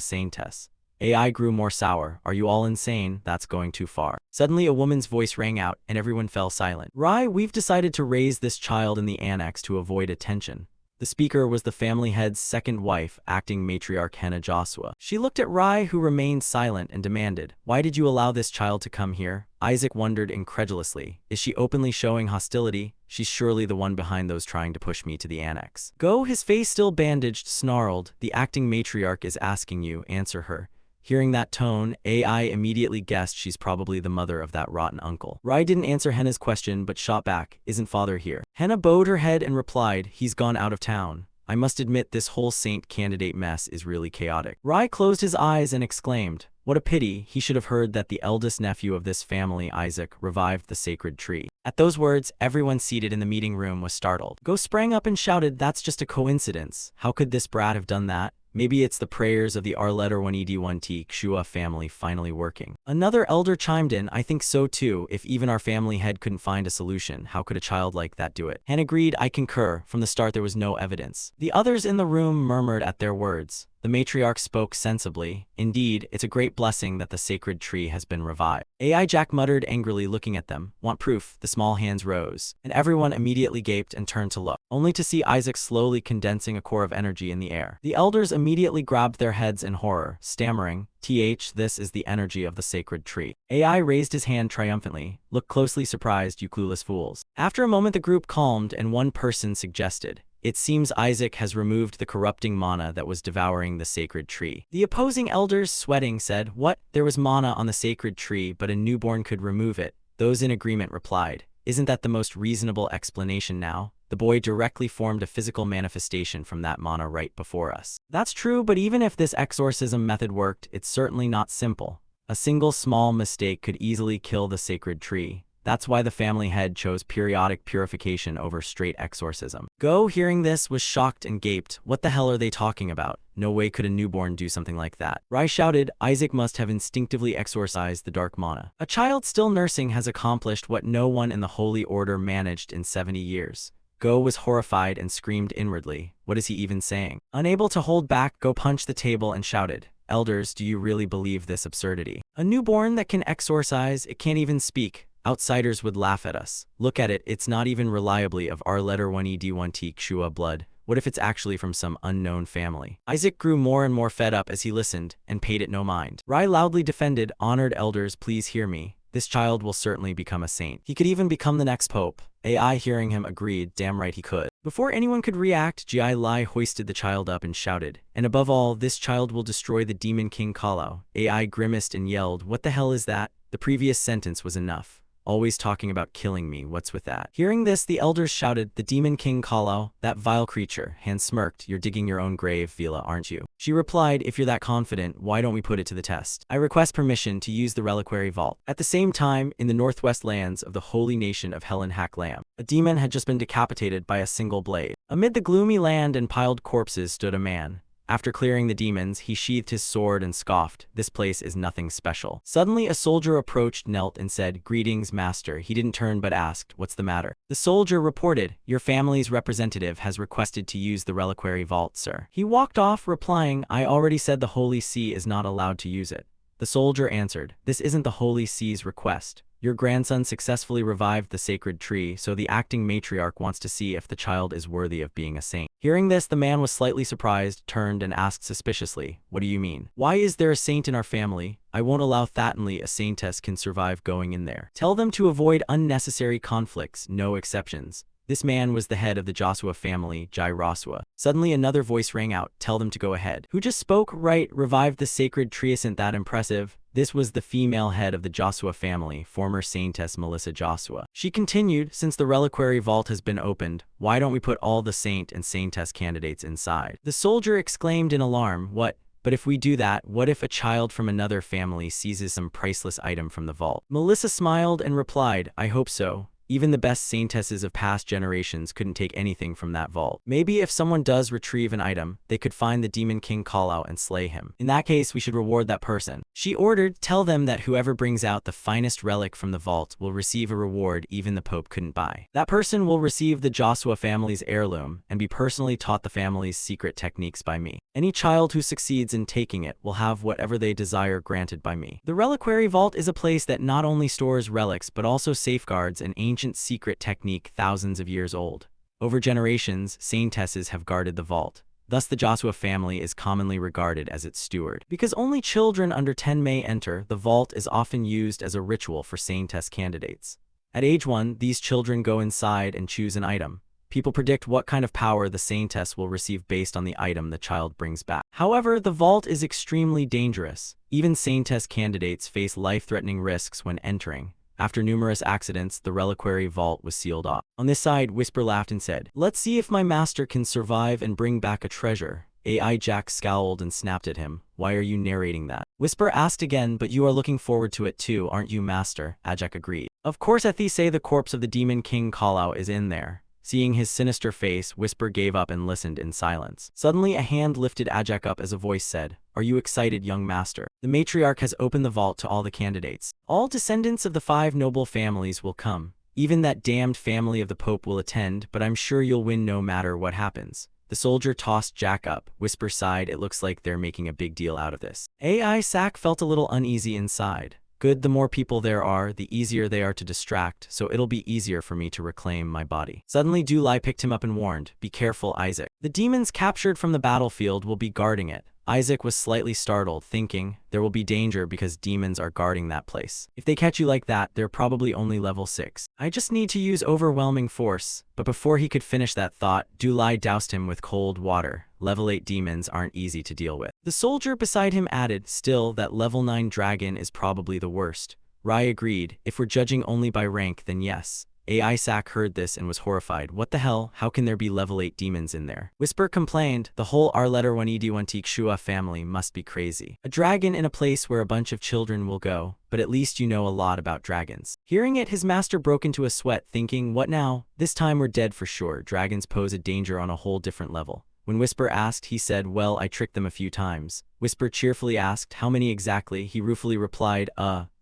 saintess. AI grew more sour. Are you all insane? That's going too far. Suddenly a woman's voice rang out, and everyone fell silent. Rai, we've decided to raise this child in the annex to avoid attention. The speaker was the family head's second wife, acting matriarch Henna Joshua. She looked at Rai, who remained silent, and demanded, "Why did you allow this child to come here?" Isaac wondered incredulously. Is she openly showing hostility? She's surely the one behind those trying to push me to the annex. Go, his face still bandaged, snarled, "The acting matriarch is asking you, answer her." Hearing that tone, AI immediately guessed she's probably the mother of that rotten uncle. Rai didn't answer Henna's question but shot back, "Isn't father here?" Henna bowed her head and replied, "He's gone out of town. I must admit this whole saint candidate mess is really chaotic." Rai closed his eyes and exclaimed, "What a pity, he should have heard that the eldest nephew of this family, Isaac, revived the sacred tree." At those words, everyone seated in the meeting room was startled. Go sprang up and shouted, "That's just a coincidence. How could this brat have done that? Maybe it's the prayers of the R-1ED1T Xua family finally working." Another elder chimed in, "I think so too. If even our family head couldn't find a solution, how could a child like that do it?" Han agreed, "I concur. From the start there was no evidence." The others in the room murmured at their words. The matriarch spoke sensibly. "Indeed, it's a great blessing that the sacred tree has been revived." AI Jack muttered angrily, looking at them. "Want proof?" The small hands rose, and everyone immediately gaped and turned to look, only to see Isaac slowly condensing a core of energy in the air. The elders immediately grabbed their heads in horror, stammering, this is the energy of the sacred tree." AI raised his hand triumphantly. "Look closely, surprised, you clueless fools." After a moment the group calmed and one person suggested, "It seems Isaac has removed the corrupting mana that was devouring the sacred tree." The opposing elders, sweating, said, "What? There was mana on the sacred tree, but a newborn could remove it." Those in agreement replied, "Isn't that the most reasonable explanation now? The boy directly formed a physical manifestation from that mana right before us." "That's true, but even if this exorcism method worked, it's certainly not simple. A single small mistake could easily kill the sacred tree. That's why the family head chose periodic purification over straight exorcism." Go, hearing this, was shocked and gaped. "What the hell are they talking about? No way could a newborn do something like that." Rai shouted, "Isaac must have instinctively exorcised the dark mana. A child still nursing has accomplished what no one in the Holy Order managed in 70 years. Go was horrified and screamed inwardly, "What is he even saying?" Unable to hold back, Go punched the table and shouted, "Elders, do you really believe this absurdity? A newborn that can exorcise, it can't even speak. Outsiders would laugh at us. Look at it, it's not even reliably of R-1ED1T Xua blood. What if it's actually from some unknown family?" Isaac grew more and more fed up as he listened, and paid it no mind. Rai loudly defended, "Honored elders, please hear me. This child will certainly become a saint. He could even become the next pope." AI, hearing him, agreed, "Damn right he could." Before anyone could react, Ji Lai hoisted the child up and shouted, "And above all, this child will destroy the demon king Kalau." AI grimaced and yelled, "What the hell is that?" The previous sentence was enough. "Always talking about killing me, what's with that?" Hearing this, the elders shouted, "The demon king Kalau, that vile creature." Han smirked, "You're digging your own grave, Vila, aren't you?" She replied, "If you're that confident, why don't we put it to the test? I request permission to use the reliquary vault." At the same time, in the northwest lands of the holy nation of Helen Haklam, a demon had just been decapitated by a single blade. Amid the gloomy land and piled corpses stood a man. After clearing the demons, he sheathed his sword and scoffed, "This place is nothing special." Suddenly a soldier approached, knelt, and said, "Greetings, master." He didn't turn but asked, "What's the matter?" The soldier reported, "Your family's representative has requested to use the reliquary vault, sir." He walked off, replying, "I already said the Holy See is not allowed to use it." The soldier answered, "This isn't the Holy See's request. Your grandson successfully revived the sacred tree, so the acting matriarch wants to see if the child is worthy of being a saint." Hearing this, the man was slightly surprised, turned and asked suspiciously, "What do you mean? Why is there a saint in our family? I won't allow Thatonly a saintess can survive going in there. Tell them to avoid unnecessary conflicts, no exceptions." This man was the head of the Joshua family, Jai Roswa. Suddenly another voice rang out, "Tell them to go ahead." Who just spoke? Right, revived the sacred tree, isn't that impressive? This was the female head of the Joshua family, former saintess Melissa Joshua. She continued, "Since the reliquary vault has been opened, why don't we put all the saint and saintess candidates inside?" The soldier exclaimed in alarm, "What? But if we do that, what if a child from another family seizes some priceless item from the vault?" Melissa smiled and replied, "I hope so. Even the best saintesses of past generations couldn't take anything from that vault. Maybe if someone does retrieve an item, they could find the Demon King callout and slay him. In that case, we should reward that person. She ordered, tell them that whoever brings out the finest relic from the vault will receive a reward even the Pope couldn't buy. That person will receive the Joshua family's heirloom and be personally taught the family's secret techniques by me. Any child who succeeds in taking it will have whatever they desire granted by me. The reliquary vault is a place that not only stores relics but also safeguards an ancient secret technique thousands of years old. Over generations, saintesses have guarded the vault. Thus, the Joshua family is commonly regarded as its steward. Because only children under 10 may enter, the vault is often used as a ritual for saintess candidates. At age 1, these children go inside and choose an item. People predict what kind of power the saintess will receive based on the item the child brings back. However, the vault is extremely dangerous. Even saintess candidates face life-threatening risks when entering. After numerous accidents, the reliquary vault was sealed off. On this side, Whisper laughed and said, "Let's see if my master can survive and bring back a treasure." AI Jack scowled and snapped at him. "Why are you narrating that?" Whisper asked again, "But you are looking forward to it too, aren't you, master?" Ajak agreed. Of course, Athese, the corpse of the Demon King callout, is in there. Seeing his sinister face, Whisper gave up and listened in silence. Suddenly, a hand lifted Ajak up as a voice said, "Are you excited, young master? The matriarch has opened the vault to all the candidates. All descendants of the 5 noble families will come. Even that damned family of the Pope will attend, but I'm sure you'll win no matter what happens." The soldier tossed Jack up. Whisper sighed. It looks like they're making a big deal out of this. AI Sack felt a little uneasy inside. Good, the more people there are, the easier they are to distract, so it'll be easier for me to reclaim my body. Suddenly, Dulai picked him up and warned, "Be careful, Isaac. The demons captured from the battlefield will be guarding it." Isaac was slightly startled, thinking, there will be danger because demons are guarding that place. If they catch you like that, they're probably only level 6. I just need to use overwhelming force. But before he could finish that thought, Dulai doused him with cold water. Level 8 demons aren't easy to deal with. The soldier beside him added, "Still, that level 9 dragon is probably the worst." Rai agreed, "If we're judging only by rank, then yes." AI Sack heard this and was horrified. "What the hell? How can there be level 8 demons in there?" Whisper complained, "The whole R-1ED1 Shua family must be crazy. A dragon in a place where a bunch of children will go, but at least you know a lot about dragons." Hearing it, his master broke into a sweat, thinking, "What now? This time we're dead for sure. Dragons pose a danger on a whole different level." When Whisper asked, he said, "Well, I tricked them a few times." Whisper cheerfully asked, "How many exactly?" He ruefully replied,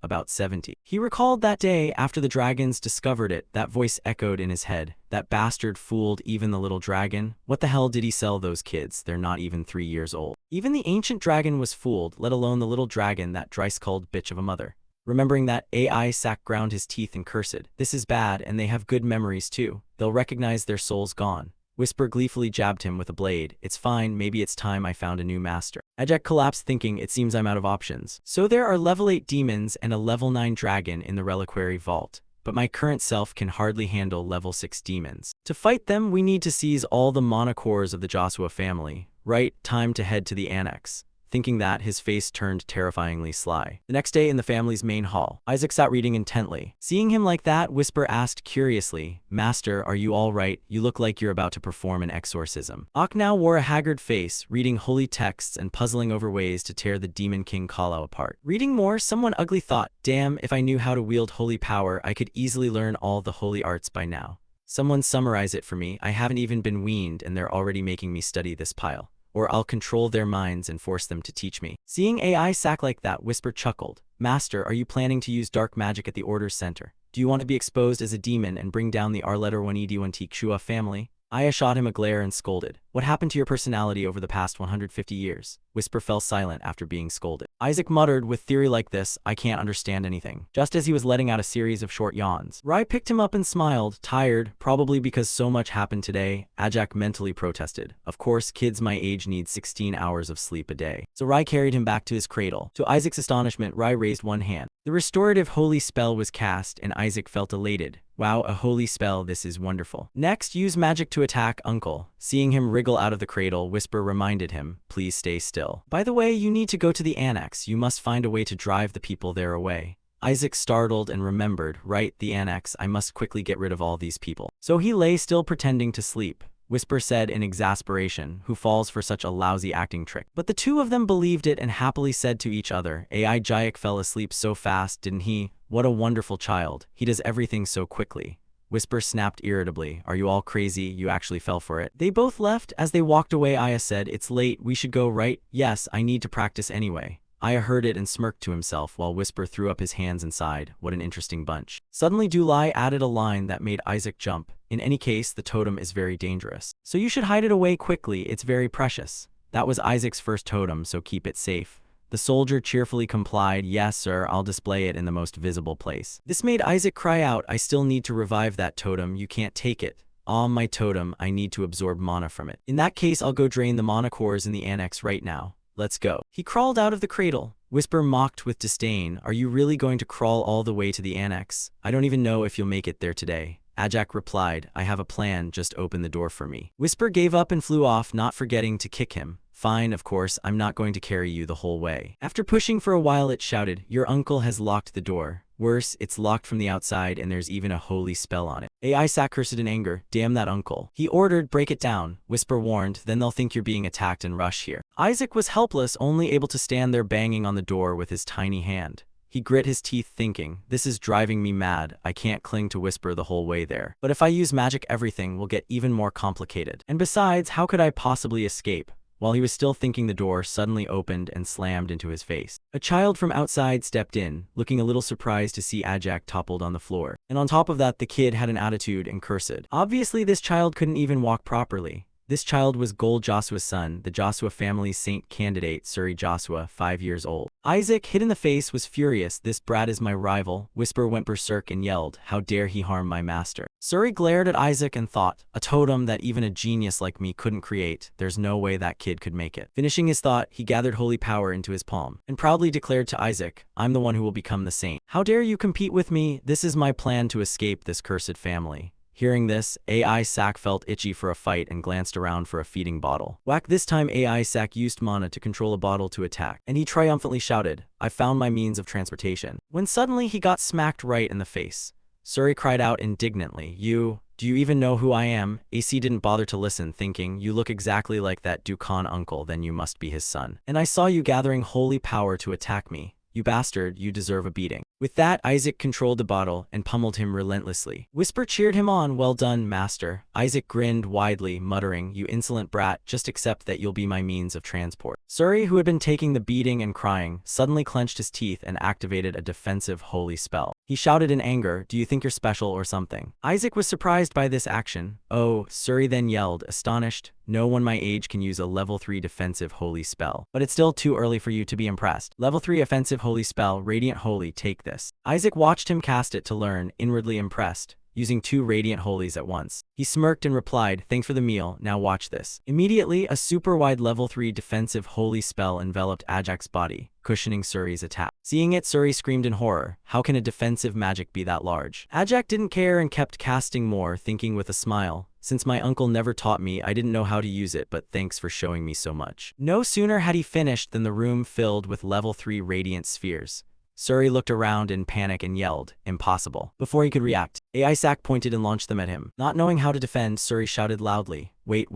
about 70. He recalled that day after the dragons discovered it. That voice echoed in his head. That bastard fooled even the little dragon. What the hell did he sell those kids? They're not even 3 years old. Even the ancient dragon was fooled, let alone the little dragon, that dry-skulled bitch of a mother. Remembering that, AI Sack ground his teeth and cursed. This is bad, and they have good memories too. They'll recognize their soul's gone. Whisper gleefully jabbed him with a blade. "It's fine, maybe it's time I found a new master." Ajak collapsed, thinking, "It seems I'm out of options. So there are level 8 demons and a level 9 dragon in the reliquary vault. But my current self can hardly handle level 6 demons. To fight them, we need to seize all the monocores of the Joshua family. Right, time to head to the annex." Thinking that, his face turned terrifyingly sly. The next day in the family's main hall, Isaac sat reading intently. Seeing him like that, Whisper asked curiously, "Master, are you all right? You look like you're about to perform an exorcism." Ak now wore a haggard face, reading holy texts and puzzling over ways to tear the Demon King callout apart. Reading more, someone ugly thought, "Damn, if I knew how to wield holy power, I could easily learn all the holy arts by now. Someone summarize it for me. I haven't even been weaned and they're already making me study this pile. Or I'll control their minds and force them to teach me." Seeing AI Sack like that, Whisper chuckled. "Master, are you planning to use dark magic at the Order's center? Do you want to be exposed as a demon and bring down the R-1ED1 Shua family?" Aya shot him a glare and scolded. "What happened to your personality over the past 150 years? Whisper fell silent after being scolded. Isaac muttered, "With theory like this, I can't understand anything." Just as he was letting out a series of short yawns, Rai picked him up and smiled, tired, probably because so much happened today. Ajak mentally protested. "Of course, kids my age need 16 hours of sleep a day." So Rai carried him back to his cradle. To Isaac's astonishment, Rai raised one hand. The restorative holy spell was cast, and Isaac felt elated. "Wow, a holy spell, this is wonderful." Next, use magic to attack Uncle. Seeing him wriggle out of the cradle, Whisper reminded him, "Please stay still. By the way, you need to go to the annex. You must find a way to drive the people there away." Isaac startled and remembered, "Right, the annex, I must quickly get rid of all these people." So he lay still pretending to sleep. Whisper said in exasperation, "Who falls for such a lousy acting trick?" But the two of them believed it and happily said to each other, "AI Jayak fell asleep so fast, didn't he? What a wonderful child. He does everything so quickly." Whisper snapped irritably. Are you all crazy? You actually fell for it. They both left. As they walked away, Aya said, it's late, we should go, right? Yes, I need to practice anyway. Aya heard it and smirked to himself while Whisper threw up his hands and sighed. What an interesting bunch. Suddenly Dulai added a line that made Isaac jump. In any case, the totem is very dangerous. So you should hide it away quickly, it's very precious. That was Isaac's first totem, so keep it safe. The soldier cheerfully complied. Yes, sir, I'll display it in the most visible place. This made Isaac cry out. I still need to revive that totem, you can't take it. Ah, my totem, I need to absorb mana from it. In that case, I'll go drain the mana cores in the annex right now. Let's go. He crawled out of the cradle. Whisper mocked with disdain. Are you really going to crawl all the way to the annex? I don't even know if you'll make it there today. Ajak replied, I have a plan, just open the door for me. Whisper gave up and flew off, not forgetting to kick him. Fine, of course, I'm not going to carry you the whole way. After pushing for a while, it shouted, your uncle has locked the door. Worse, it's locked from the outside and there's even a holy spell on it. Isaac cursed in anger. Damn that uncle. He ordered, break it down. Whisper warned, then they'll think you're being attacked and rush here. Isaac was helpless, only able to stand there banging on the door with his tiny hand. He grit his teeth thinking, this is driving me mad, I can't cling to Whisper the whole way there. But if I use magic, everything will get even more complicated. And besides, how could I possibly escape? While he was still thinking, the door suddenly opened and slammed into his face. A child from outside stepped in, looking a little surprised to see Ajak toppled on the floor. And on top of that, the kid had an attitude and cursed. Obviously, this child couldn't even walk properly. This child was Gold Joshua's son, the Joshua family's saint candidate, Suri Joshua, 5 years old. Isaac, hit in the face, was furious. This brat is my rival. Whisper went berserk and yelled, how dare he harm my master. Suri glared at Isaac and thought, a totem that even a genius like me couldn't create. There's no way that kid could make it. Finishing his thought, he gathered holy power into his palm and proudly declared to Isaac, I'm the one who will become the saint. How dare you compete with me? This is my plan to escape this cursed family. Hearing this, Isaac felt itchy for a fight and glanced around for a feeding bottle. Whack! This time Isaac used mana to control a bottle to attack, and he triumphantly shouted, I found my means of transportation. When suddenly he got smacked right in the face. Suri cried out indignantly, do you even know who I am? AC didn't bother to listen, thinking, you look exactly like that Dukan uncle, then you must be his son. And I saw you gathering holy power to attack me. You bastard, you deserve a beating. With that, Isaac controlled the bottle and pummeled him relentlessly. Whisper cheered him on. Well done, master. Isaac grinned widely, muttering, you insolent brat, just accept that you'll be my means of transport. Suri, who had been taking the beating and crying, suddenly clenched his teeth and activated a defensive holy spell. He shouted in anger, do you think you're special or something? Isaac was surprised by this action. Oh, Suri then yelled, astonished, no one my age can use a level 3 defensive holy spell. But it's still too early for you to be impressed. Level 3 offensive holy spell, Radiant Holy, take this. Isaac watched him cast it to learn, inwardly impressed, using 2 Radiant Holies at once. He smirked and replied, thanks for the meal, now watch this. Immediately, a super wide level 3 defensive holy spell enveloped Ajak's body, cushioning Suri's attack. Seeing it, Suri screamed in horror, how can a defensive magic be that large? Ajak didn't care and kept casting more, thinking with a smile, since my uncle never taught me, I didn't know how to use it, but thanks for showing me so much. No sooner had he finished than the room filled with level 3 radiant spheres. Suri looked around in panic and yelled, impossible. Before he could react, Isaac pointed and launched them at him. Not knowing how to defend, Suri shouted loudly, wait.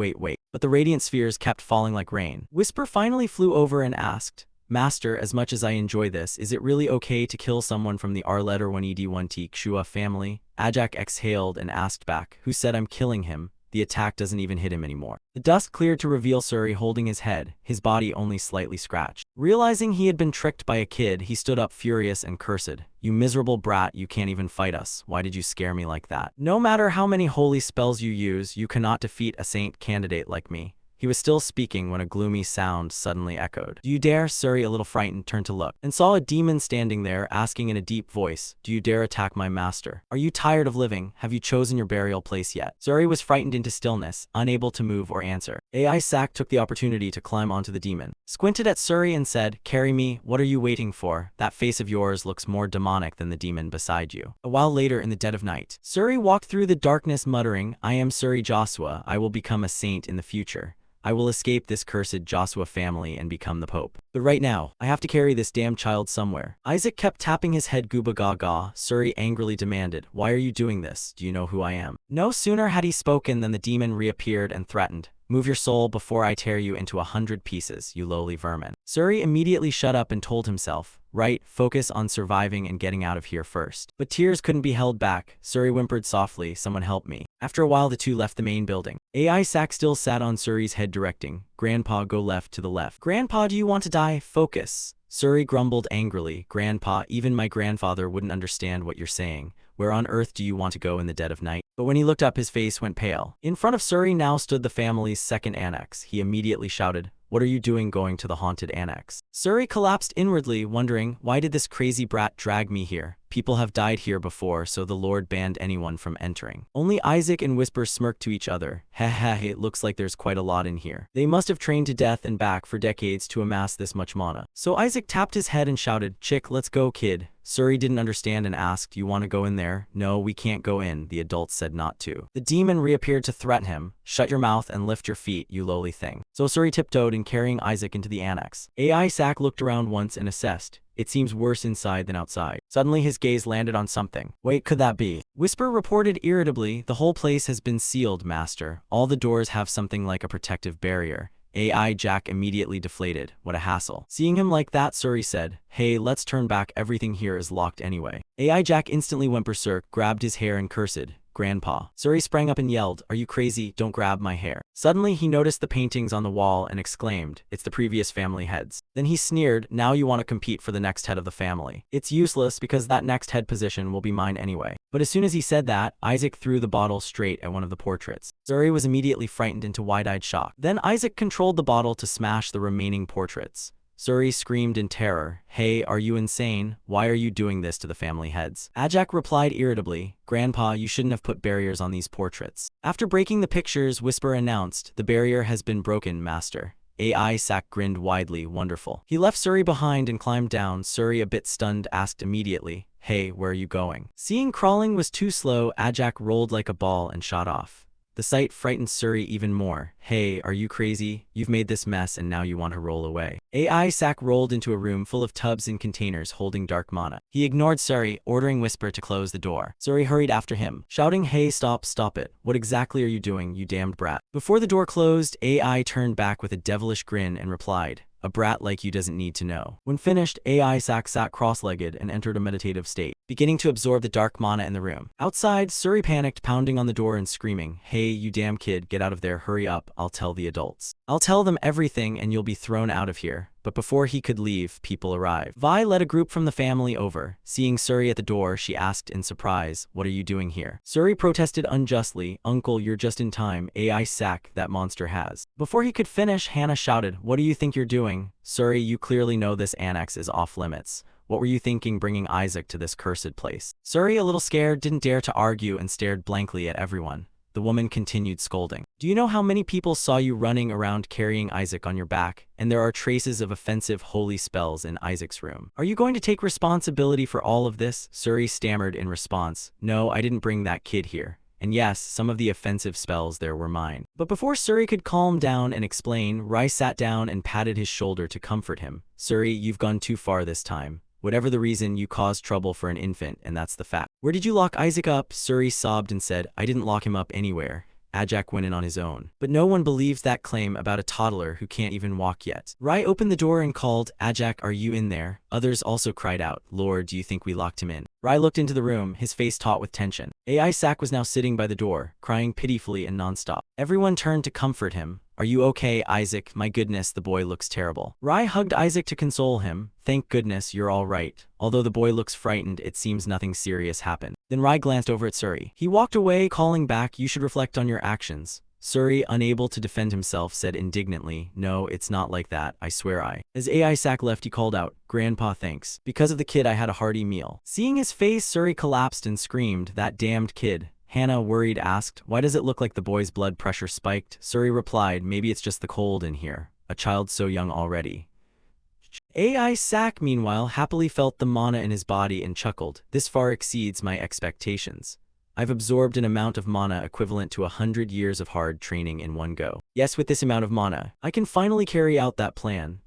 But the radiant spheres kept falling like rain. Whisper finally flew over and asked, Master, as much as I enjoy this, is it really okay to kill someone from the R-1ED1T Kshua family? Ajak exhaled and asked back, who said I'm killing him? The attack doesn't even hit him anymore. The dust cleared to reveal Suri holding his head, his body only slightly scratched. Realizing he had been tricked by a kid, he stood up furious and cursed. You miserable brat, you can't even fight us. Why did you scare me like that? No matter how many holy spells you use, you cannot defeat a saint candidate like me. He was still speaking when a gloomy sound suddenly echoed. Do you dare? Suri, a little frightened, turned to look and saw a demon standing there, asking in a deep voice, do you dare attack my master? Are you tired of living? Have you chosen your burial place yet? Suri was frightened into stillness, unable to move or answer. Isaac took the opportunity to climb onto the demon, squinted at Suri and said, carry me, what are you waiting for? That face of yours looks more demonic than the demon beside you. A while later, in the dead of night, Suri walked through the darkness muttering, I am Suri Joshua, I will become a saint in the future. I will escape this cursed Joshua family and become the Pope. But right now, I have to carry this damn child somewhere. Isaac kept tapping his head gooba gaga. Suri angrily demanded, why are you doing this? Do you know who I am? No sooner had he spoken than the demon reappeared and threatened, Move your soul before I tear you into 100 pieces, you lowly vermin. Suri immediately shut up and told himself, right, focus on surviving and getting out of here first. But tears couldn't be held back. Suri whimpered softly, someone help me. After a while the two left the main building. AI Sack still sat on Suri's head directing, Grandpa go left to the left. Grandpa, do you want to die? Focus. Suri grumbled angrily, Grandpa, even my grandfather wouldn't understand what you're saying. Where on earth do you want to go in the dead of night? But when he looked up his face went pale. In front of Suri now stood the family's second annex. He immediately shouted, what are you doing going to the haunted annex? Suri collapsed inwardly, wondering, why did this crazy brat drag me here? People have died here before, so the Lord banned anyone from entering. Only Isaac and Whisper smirked to each other. Heh, it looks like there's quite a lot in here. They must have trained to death and back for decades to amass this much mana. So Isaac tapped his head and shouted, Chick, let's go, kid. Suri didn't understand and asked, you want to go in there? No, we can't go in, the adults said not to. The demon reappeared to threaten him. Shut your mouth and lift your feet, you lowly thing. So Suri tiptoed in carrying Isaac into the annex. AI Sack looked around once and assessed. It seems worse inside than outside. Suddenly his gaze landed on something. Wait, could that be? Whisper reported irritably, the whole place has been sealed, master. All the doors have something like a protective barrier. AI Jack immediately deflated. What a hassle. Seeing him like that, Suri said, hey, let's turn back, everything here is locked anyway. AI Jack instantly went berserk, grabbed his hair and cursed, Grandpa. Suri sprang up and yelled, are you crazy? Don't grab my hair. Suddenly he noticed the paintings on the wall and exclaimed, it's the previous family heads. Then he sneered, now you want to compete for the next head of the family. It's useless because that next head position will be mine anyway. But as soon as he said that, Isaac threw the bottle straight at one of the portraits. Suri was immediately frightened into wide-eyed shock. Then Isaac controlled the bottle to smash the remaining portraits. Suri screamed in terror, hey, are you insane? Why are you doing this to the family heads? Ajak replied irritably, Grandpa, you shouldn't have put barriers on these portraits. After breaking the pictures, Whisper announced, the barrier has been broken, master. AI Sack grinned widely, wonderful. He left Suri behind and climbed down. Suri, a bit stunned, asked immediately, hey, where are you going? Seeing crawling was too slow, Ajak rolled like a ball and shot off. The sight frightened Suri even more. Hey, are you crazy? You've made this mess and now you want to roll away. AI Sack rolled into a room full of tubs and containers holding dark mana. He ignored Suri, ordering Whisper to close the door. Suri hurried after him, shouting, hey, stop it. What exactly are you doing, you damned brat? Before the door closed, AI turned back with a devilish grin and replied, a brat like you doesn't need to know. When finished, AI Sack sat cross-legged and entered a meditative state, beginning to absorb the dark mana in the room. Outside, Suri panicked, pounding on the door and screaming, hey, you damn kid, get out of there, hurry up, I'll tell the adults. I'll tell them everything and you'll be thrown out of here. But before he could leave, people arrived. Vi led a group from the family over. Seeing Suri at the door, she asked in surprise, what are you doing here? Suri protested unjustly, Uncle, you're just in time, AI Sack, that monster has. Before he could finish, Hannah shouted, what do you think you're doing? Suri, you clearly know this annex is off limits. What were you thinking bringing Isaac to this cursed place? Suri, a little scared, didn't dare to argue and stared blankly at everyone. The woman continued scolding. Do you know how many people saw you running around carrying Isaac on your back? And there are traces of offensive holy spells in Isaac's room. Are you going to take responsibility for all of this? Suri stammered in response. No, I didn't bring that kid here. And yes, some of the offensive spells there were mine. But before Suri could calm down and explain, Rai sat down and patted his shoulder to comfort him. Suri, you've gone too far this time. Whatever the reason, you caused trouble for an infant, and that's the fact. Where did you lock Isaac up? Suri sobbed and said, I didn't lock him up anywhere. Ajak went in on his own. But no one believes that claim about a toddler who can't even walk yet. Rai opened the door and called, Ajak, are you in there? Others also cried out, Lord, do you think we locked him in? Rai looked into the room, his face taut with tension. AI Sack was now sitting by the door, crying pitifully and nonstop. Everyone turned to comfort him. Are you okay, Isaac? My goodness, the boy looks terrible. Rai hugged Isaac to console him. Thank goodness you're all right. Although the boy looks frightened, it seems nothing serious happened. Then Rai glanced over at Suri. He walked away, calling back, you should reflect on your actions. Suri, unable to defend himself, said indignantly, no, it's not like that, I swear. As AI Sack left, he called out, Grandpa, thanks. Because of the kid, I had a hearty meal. Seeing his face, Suri collapsed and screamed, that damned kid. Hannah, worried, asked, why does it look like the boy's blood pressure spiked? Suri replied, maybe it's just the cold in here. A child so young already. AI Sack, meanwhile, happily felt the mana in his body and chuckled, this far exceeds my expectations. I've absorbed an amount of mana equivalent to 100 years of hard training in one go. Yes, with this amount of mana, I can finally carry out that plan.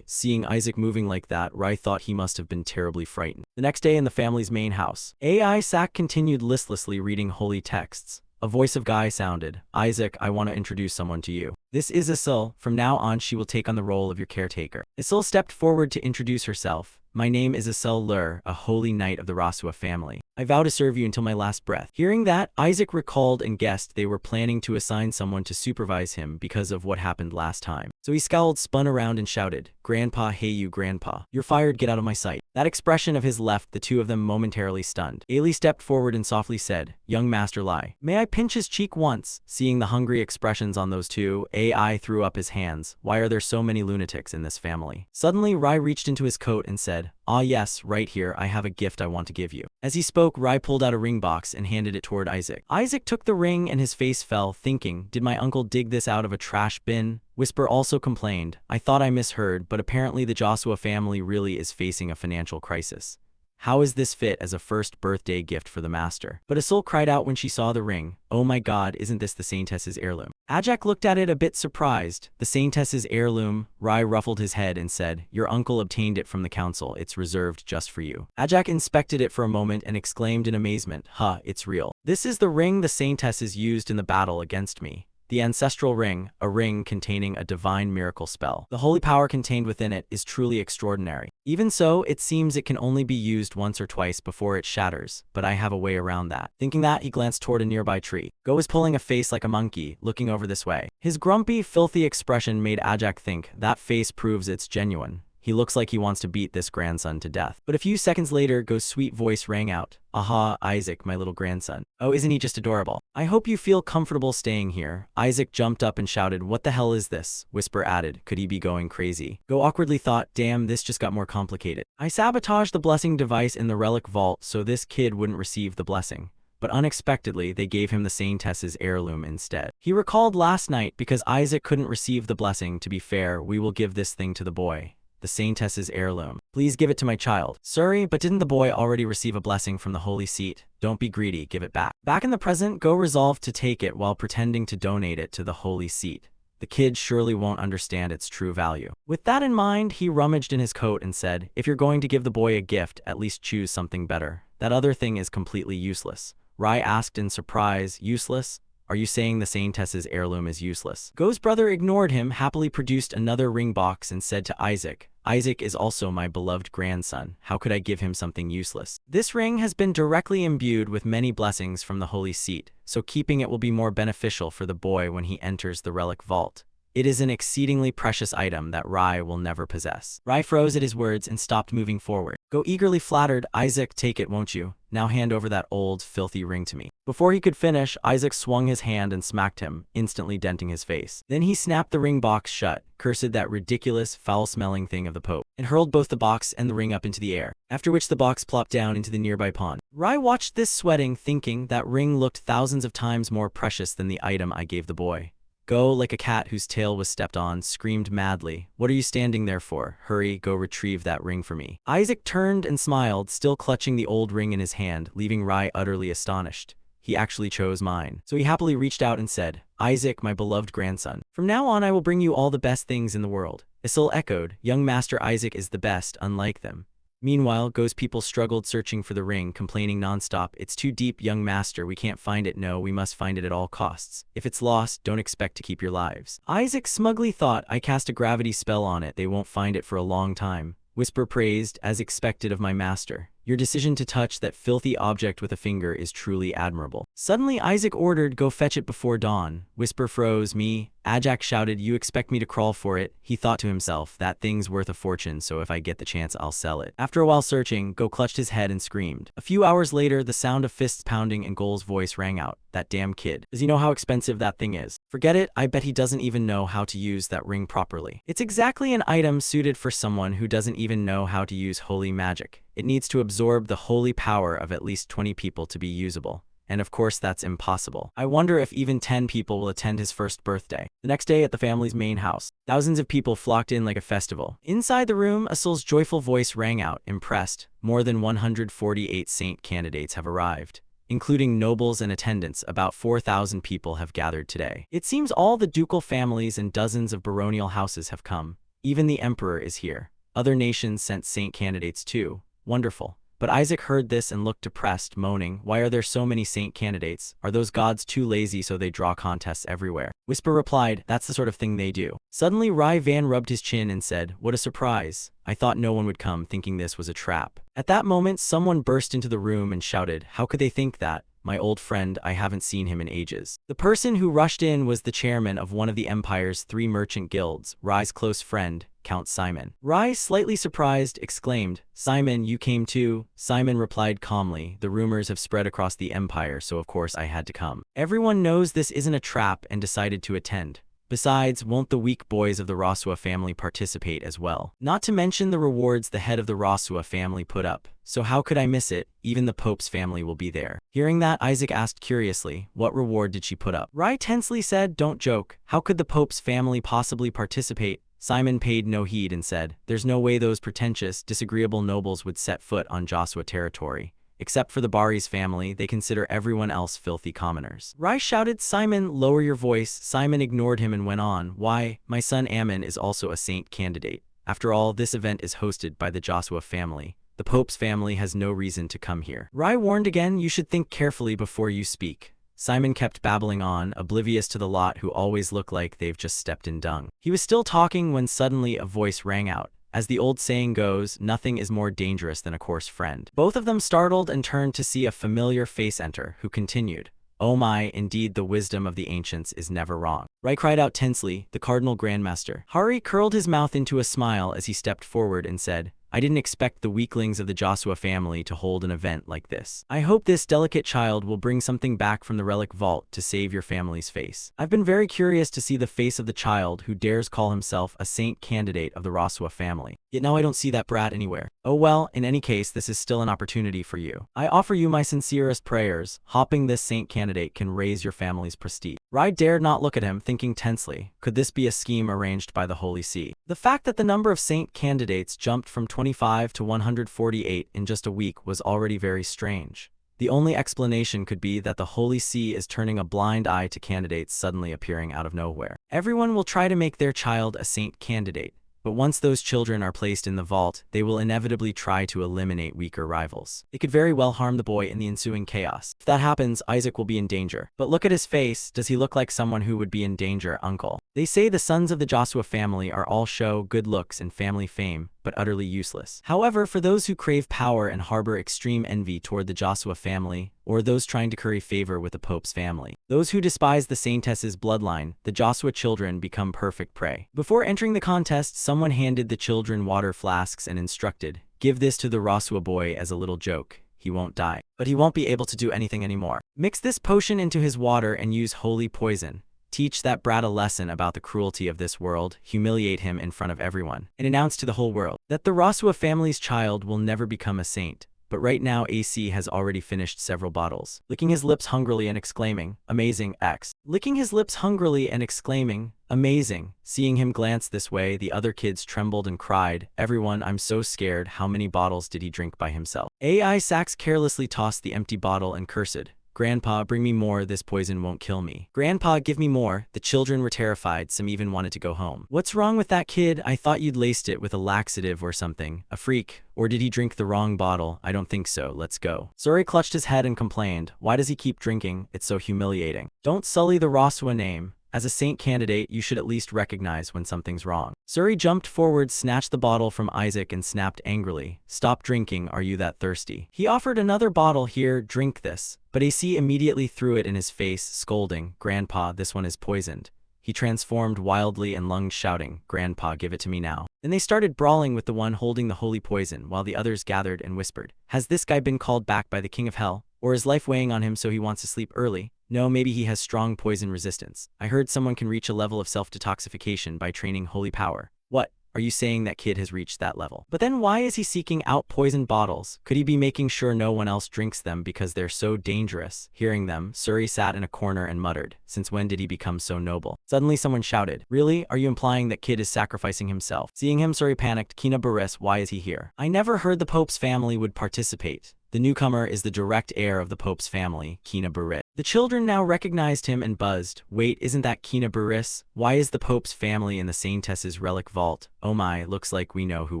Seeing Isaac moving like that, Rai thought he must have been terribly frightened. The next day in the family's main house, AI Sack continued listlessly reading holy texts. A voice of Guy sounded. Isaac, I want to introduce someone to you. This is Isil. From now on, she will take on the role of your caretaker. Isil stepped forward to introduce herself. My name is Isil Lur, a holy knight of the Rasua family. I vow to serve you until my last breath. Hearing that, Isaac recalled and guessed they were planning to assign someone to supervise him because of what happened last time. So he scowled, spun around and shouted, Grandpa, hey you grandpa. You're fired, get out of my sight. That expression of his left the two of them momentarily stunned. Ailey stepped forward and softly said, Young Master Lai, may I pinch his cheek once? Seeing the hungry expressions on those two, AI threw up his hands. Why are there so many lunatics in this family? Suddenly, Rai reached into his coat and said, Ah yes, right here, I have a gift I want to give you. As he spoke, Rai pulled out a ring box and handed it toward Isaac. Isaac took the ring and his face fell, thinking, did my uncle dig this out of a trash bin? Whisper also complained, I thought I misheard, but apparently the Joshua family really is facing a financial crisis. How is this fit as a first birthday gift for the master? But Isil cried out when she saw the ring, oh my god, isn't this the Saintess's heirloom? Ajak looked at it a bit surprised. The Saintess's heirloom? Rai ruffled his head and said, your uncle obtained it from the council, it's reserved just for you. Ajak inspected it for a moment and exclaimed in amazement, huh, it's real. This is the ring the Saintesses used in the battle against me. The ancestral ring, a ring containing a divine miracle spell. The holy power contained within it is truly extraordinary. Even so, it seems it can only be used once or twice before it shatters, but I have a way around that. Thinking that, he glanced toward a nearby tree. Go was pulling a face like a monkey, looking over this way. His grumpy, filthy expression made Ajak think, that face proves it's genuine. He looks like he wants to beat this grandson to death. But a few seconds later, Go's sweet voice rang out. Aha, Isaac, my little grandson. Oh, isn't he just adorable? I hope you feel comfortable staying here. Isaac jumped up and shouted, what the hell is this? Whisper added, could he be going crazy? Go awkwardly thought, damn, this just got more complicated. I sabotaged the blessing device in the relic vault so this kid wouldn't receive the blessing. But unexpectedly, they gave him the Saintess's heirloom instead. He recalled last night because Isaac couldn't receive the blessing. To be fair, we will give this thing to the boy. The Saintess's heirloom. Please give it to my child. Sorry, but didn't the boy already receive a blessing from the holy seat? Don't be greedy, give it back. Back in the present, Go resolved to take it while pretending to donate it to the holy seat. The kid surely won't understand its true value. With that in mind, he rummaged in his coat and said, if you're going to give the boy a gift, at least choose something better. That other thing is completely useless. Rai asked in surprise, useless? Are you saying the Saintess's heirloom is useless? Go's brother ignored him, happily produced another ring box and said to Isaac, Isaac is also my beloved grandson. How could I give him something useless? This ring has been directly imbued with many blessings from the holy seat, so keeping it will be more beneficial for the boy when he enters the relic vault. It is an exceedingly precious item that Rai will never possess. Rai froze at his words and stopped moving forward. Go eagerly flattered, Isaac, take it, won't you? Now hand over that old, filthy ring to me. Before he could finish, Isaac swung his hand and smacked him, instantly denting his face. Then he snapped the ring box shut, cursed that ridiculous, foul-smelling thing of the Pope, and hurled both the box and the ring up into the air, after which the box plopped down into the nearby pond. Rai watched this sweating, thinking that ring looked thousands of times more precious than the item I gave the boy. Go, like a cat whose tail was stepped on, screamed madly, what are you standing there for? Hurry, go retrieve that ring for me. Isaac turned and smiled, still clutching the old ring in his hand, leaving Rai utterly astonished. He actually chose mine. So he happily reached out and said, Isaac, my beloved grandson. From now on I will bring you all the best things in the world. Isil echoed, young Master Isaac is the best, unlike them. Meanwhile, Go's people struggled searching for the ring, complaining nonstop, it's too deep, young master, we can't find it, no, we must find it at all costs. If it's lost, don't expect to keep your lives. Isaac smugly thought, I cast a gravity spell on it, they won't find it for a long time. Whisper praised, as expected of my master. Your decision to touch that filthy object with a finger is truly admirable. Suddenly Isaac ordered, go fetch it before dawn. Whisper froze, me? Ajak shouted, you expect me to crawl for it? He thought to himself, that thing's worth a fortune, so if I get the chance I'll sell it. After a while searching, Go clutched his head and screamed. A few hours later, the sound of fists pounding and Go's voice rang out. That damn kid. Does he know how expensive that thing is? Forget it, I bet he doesn't even know how to use that ring properly. It's exactly an item suited for someone who doesn't even know how to use holy magic. It needs to absorb the holy power of at least 20 people to be usable. And of course that's impossible. I wonder if even 10 people will attend his first birthday. The next day at the family's main house, thousands of people flocked in like a festival. Inside the room, Isil's joyful voice rang out, impressed. More than 148 saint candidates have arrived. Including nobles and attendants, about 4,000 people have gathered today. It seems all the ducal families and dozens of baronial houses have come. Even the emperor is here. Other nations sent saint candidates too. Wonderful. But Isaac heard this and looked depressed, moaning, "Why are there so many saint candidates? Are those gods too lazy so they draw contests everywhere?" Whisper replied, "That's the sort of thing they do." Suddenly Rai Van rubbed his chin and said, "What a surprise. I thought no one would come, thinking this was a trap." At that moment someone burst into the room and shouted, "How could they think that? My old friend, I haven't seen him in ages." The person who rushed in was the chairman of one of the Empire's 3 merchant guilds, Rai's close friend, Count Simon. Rai, slightly surprised, exclaimed, "Simon, you came too?" Simon replied calmly, "The rumors have spread across the Empire, so of course I had to come. Everyone knows this isn't a trap and decided to attend. Besides, won't the weak boys of the Rosua family participate as well? Not to mention the rewards the head of the Rosua family put up. So how could I miss it? Even the Pope's family will be there." Hearing that, Isaac asked curiously, "What reward did she put up?" Rai tensely said, "Don't joke. How could the Pope's family possibly participate?" Simon paid no heed and said, "There's no way those pretentious, disagreeable nobles would set foot on Joshua territory. Except for the Bari's family, they consider everyone else filthy commoners." Rai shouted, "Simon, lower your voice." Simon ignored him and went on, "Why, my son Ammon is also a saint candidate. After all, this event is hosted by the Joshua family. The Pope's family has no reason to come here." Rai warned again, "You should think carefully before you speak." Simon kept babbling on, oblivious to the lot who always look like they've just stepped in dung. He was still talking when suddenly a voice rang out. As the old saying goes, nothing is more dangerous than a coarse friend. Both of them startled and turned to see a familiar face enter, who continued, "Oh my, indeed the wisdom of the ancients is never wrong." Rai cried out tensely, "The Cardinal Grandmaster." Hari curled his mouth into a smile as he stepped forward and said, "I didn't expect the weaklings of the Joshua family to hold an event like this. I hope this delicate child will bring something back from the relic vault to save your family's face." I've been very curious to see the face of the child who dares call himself a saint candidate of the Rosua family. Yet now I don't see that brat anywhere. Oh well, in any case, this is still an opportunity for you. I offer you my sincerest prayers. Hopping this saint candidate can raise your family's prestige. Rai dared not look at him, thinking tensely, could this be a scheme arranged by the Holy See? The fact that the number of saint candidates jumped from 25 to 148 in just a week was already very strange. The only explanation could be that the Holy See is turning a blind eye to candidates suddenly appearing out of nowhere. Everyone will try to make their child a saint candidate, but once those children are placed in the vault, they will inevitably try to eliminate weaker rivals. It could very well harm the boy in the ensuing chaos. If that happens, Isaac will be in danger. But look at his face. Does he look like someone who would be in danger, uncle? They say the sons of the Joshua family are all show, good looks, and family fame, but utterly useless. However, for those who crave power and harbor extreme envy toward the Joshua family, or those trying to curry favor with the Pope's family, those who despise the Saintess's bloodline, the Joshua children become perfect prey. Before entering the contest, someone handed the children water flasks and instructed, "Give this to the Rosua boy as a little joke. He won't die, but he won't be able to do anything anymore. Mix this potion into his water and use holy poison. Teach that brat a lesson about the cruelty of this world, humiliate him in front of everyone, and announce to the whole world that the Rosua family's child will never become a saint." But right now AC has already finished several bottles, licking his lips hungrily and exclaiming, "Amazing, X." Licking his lips hungrily and exclaiming, "Amazing." Seeing him glance this way, the other kids trembled and cried, "Everyone, I'm so scared. How many bottles did he drink by himself?" AI Sax carelessly tossed the empty bottle and cursed, "Grandpa, bring me more. This poison won't kill me." "Grandpa, give me more." The children were terrified. Some even wanted to go home. "What's wrong with that kid? I thought you'd laced it with a laxative or something. A freak. Or did he drink the wrong bottle? I don't think so. Let's go." Suri clutched his head and complained, "Why does he keep drinking? It's so humiliating." "Don't sully the Rosua name. As a saint candidate, you should at least recognize when something's wrong." Suri jumped forward, snatched the bottle from Isaac and snapped angrily, "Stop drinking, are you that thirsty?" He offered another bottle. "Here, drink this." But AC immediately threw it in his face, scolding, "Grandpa, this one is poisoned." He transformed wildly and lunged, shouting, "Grandpa, give it to me now." Then they started brawling with the one holding the holy poison, while the others gathered and whispered, "Has this guy been called back by the King of Hell? Or is life weighing on him so he wants to sleep early? No, maybe he has strong poison resistance. I heard someone can reach a level of self-detoxification by training holy power. What? Are you saying that kid has reached that level? But then why is he seeking out poisoned bottles? Could he be making sure no one else drinks them because they're so dangerous?" Hearing them, Suri sat in a corner and muttered, "Since when did he become so noble?" Suddenly someone shouted, "Really? Are you implying that kid is sacrificing himself?" Seeing him, Suri panicked, "Kina Baris, why is he here? I never heard the Pope's family would participate." The newcomer is the direct heir of the Pope's family, Kina Barit. The children now recognized him and buzzed. Wait, isn't that Kina Burris? Why is the Pope's family in the Saintess's relic vault? Oh my, looks like we know who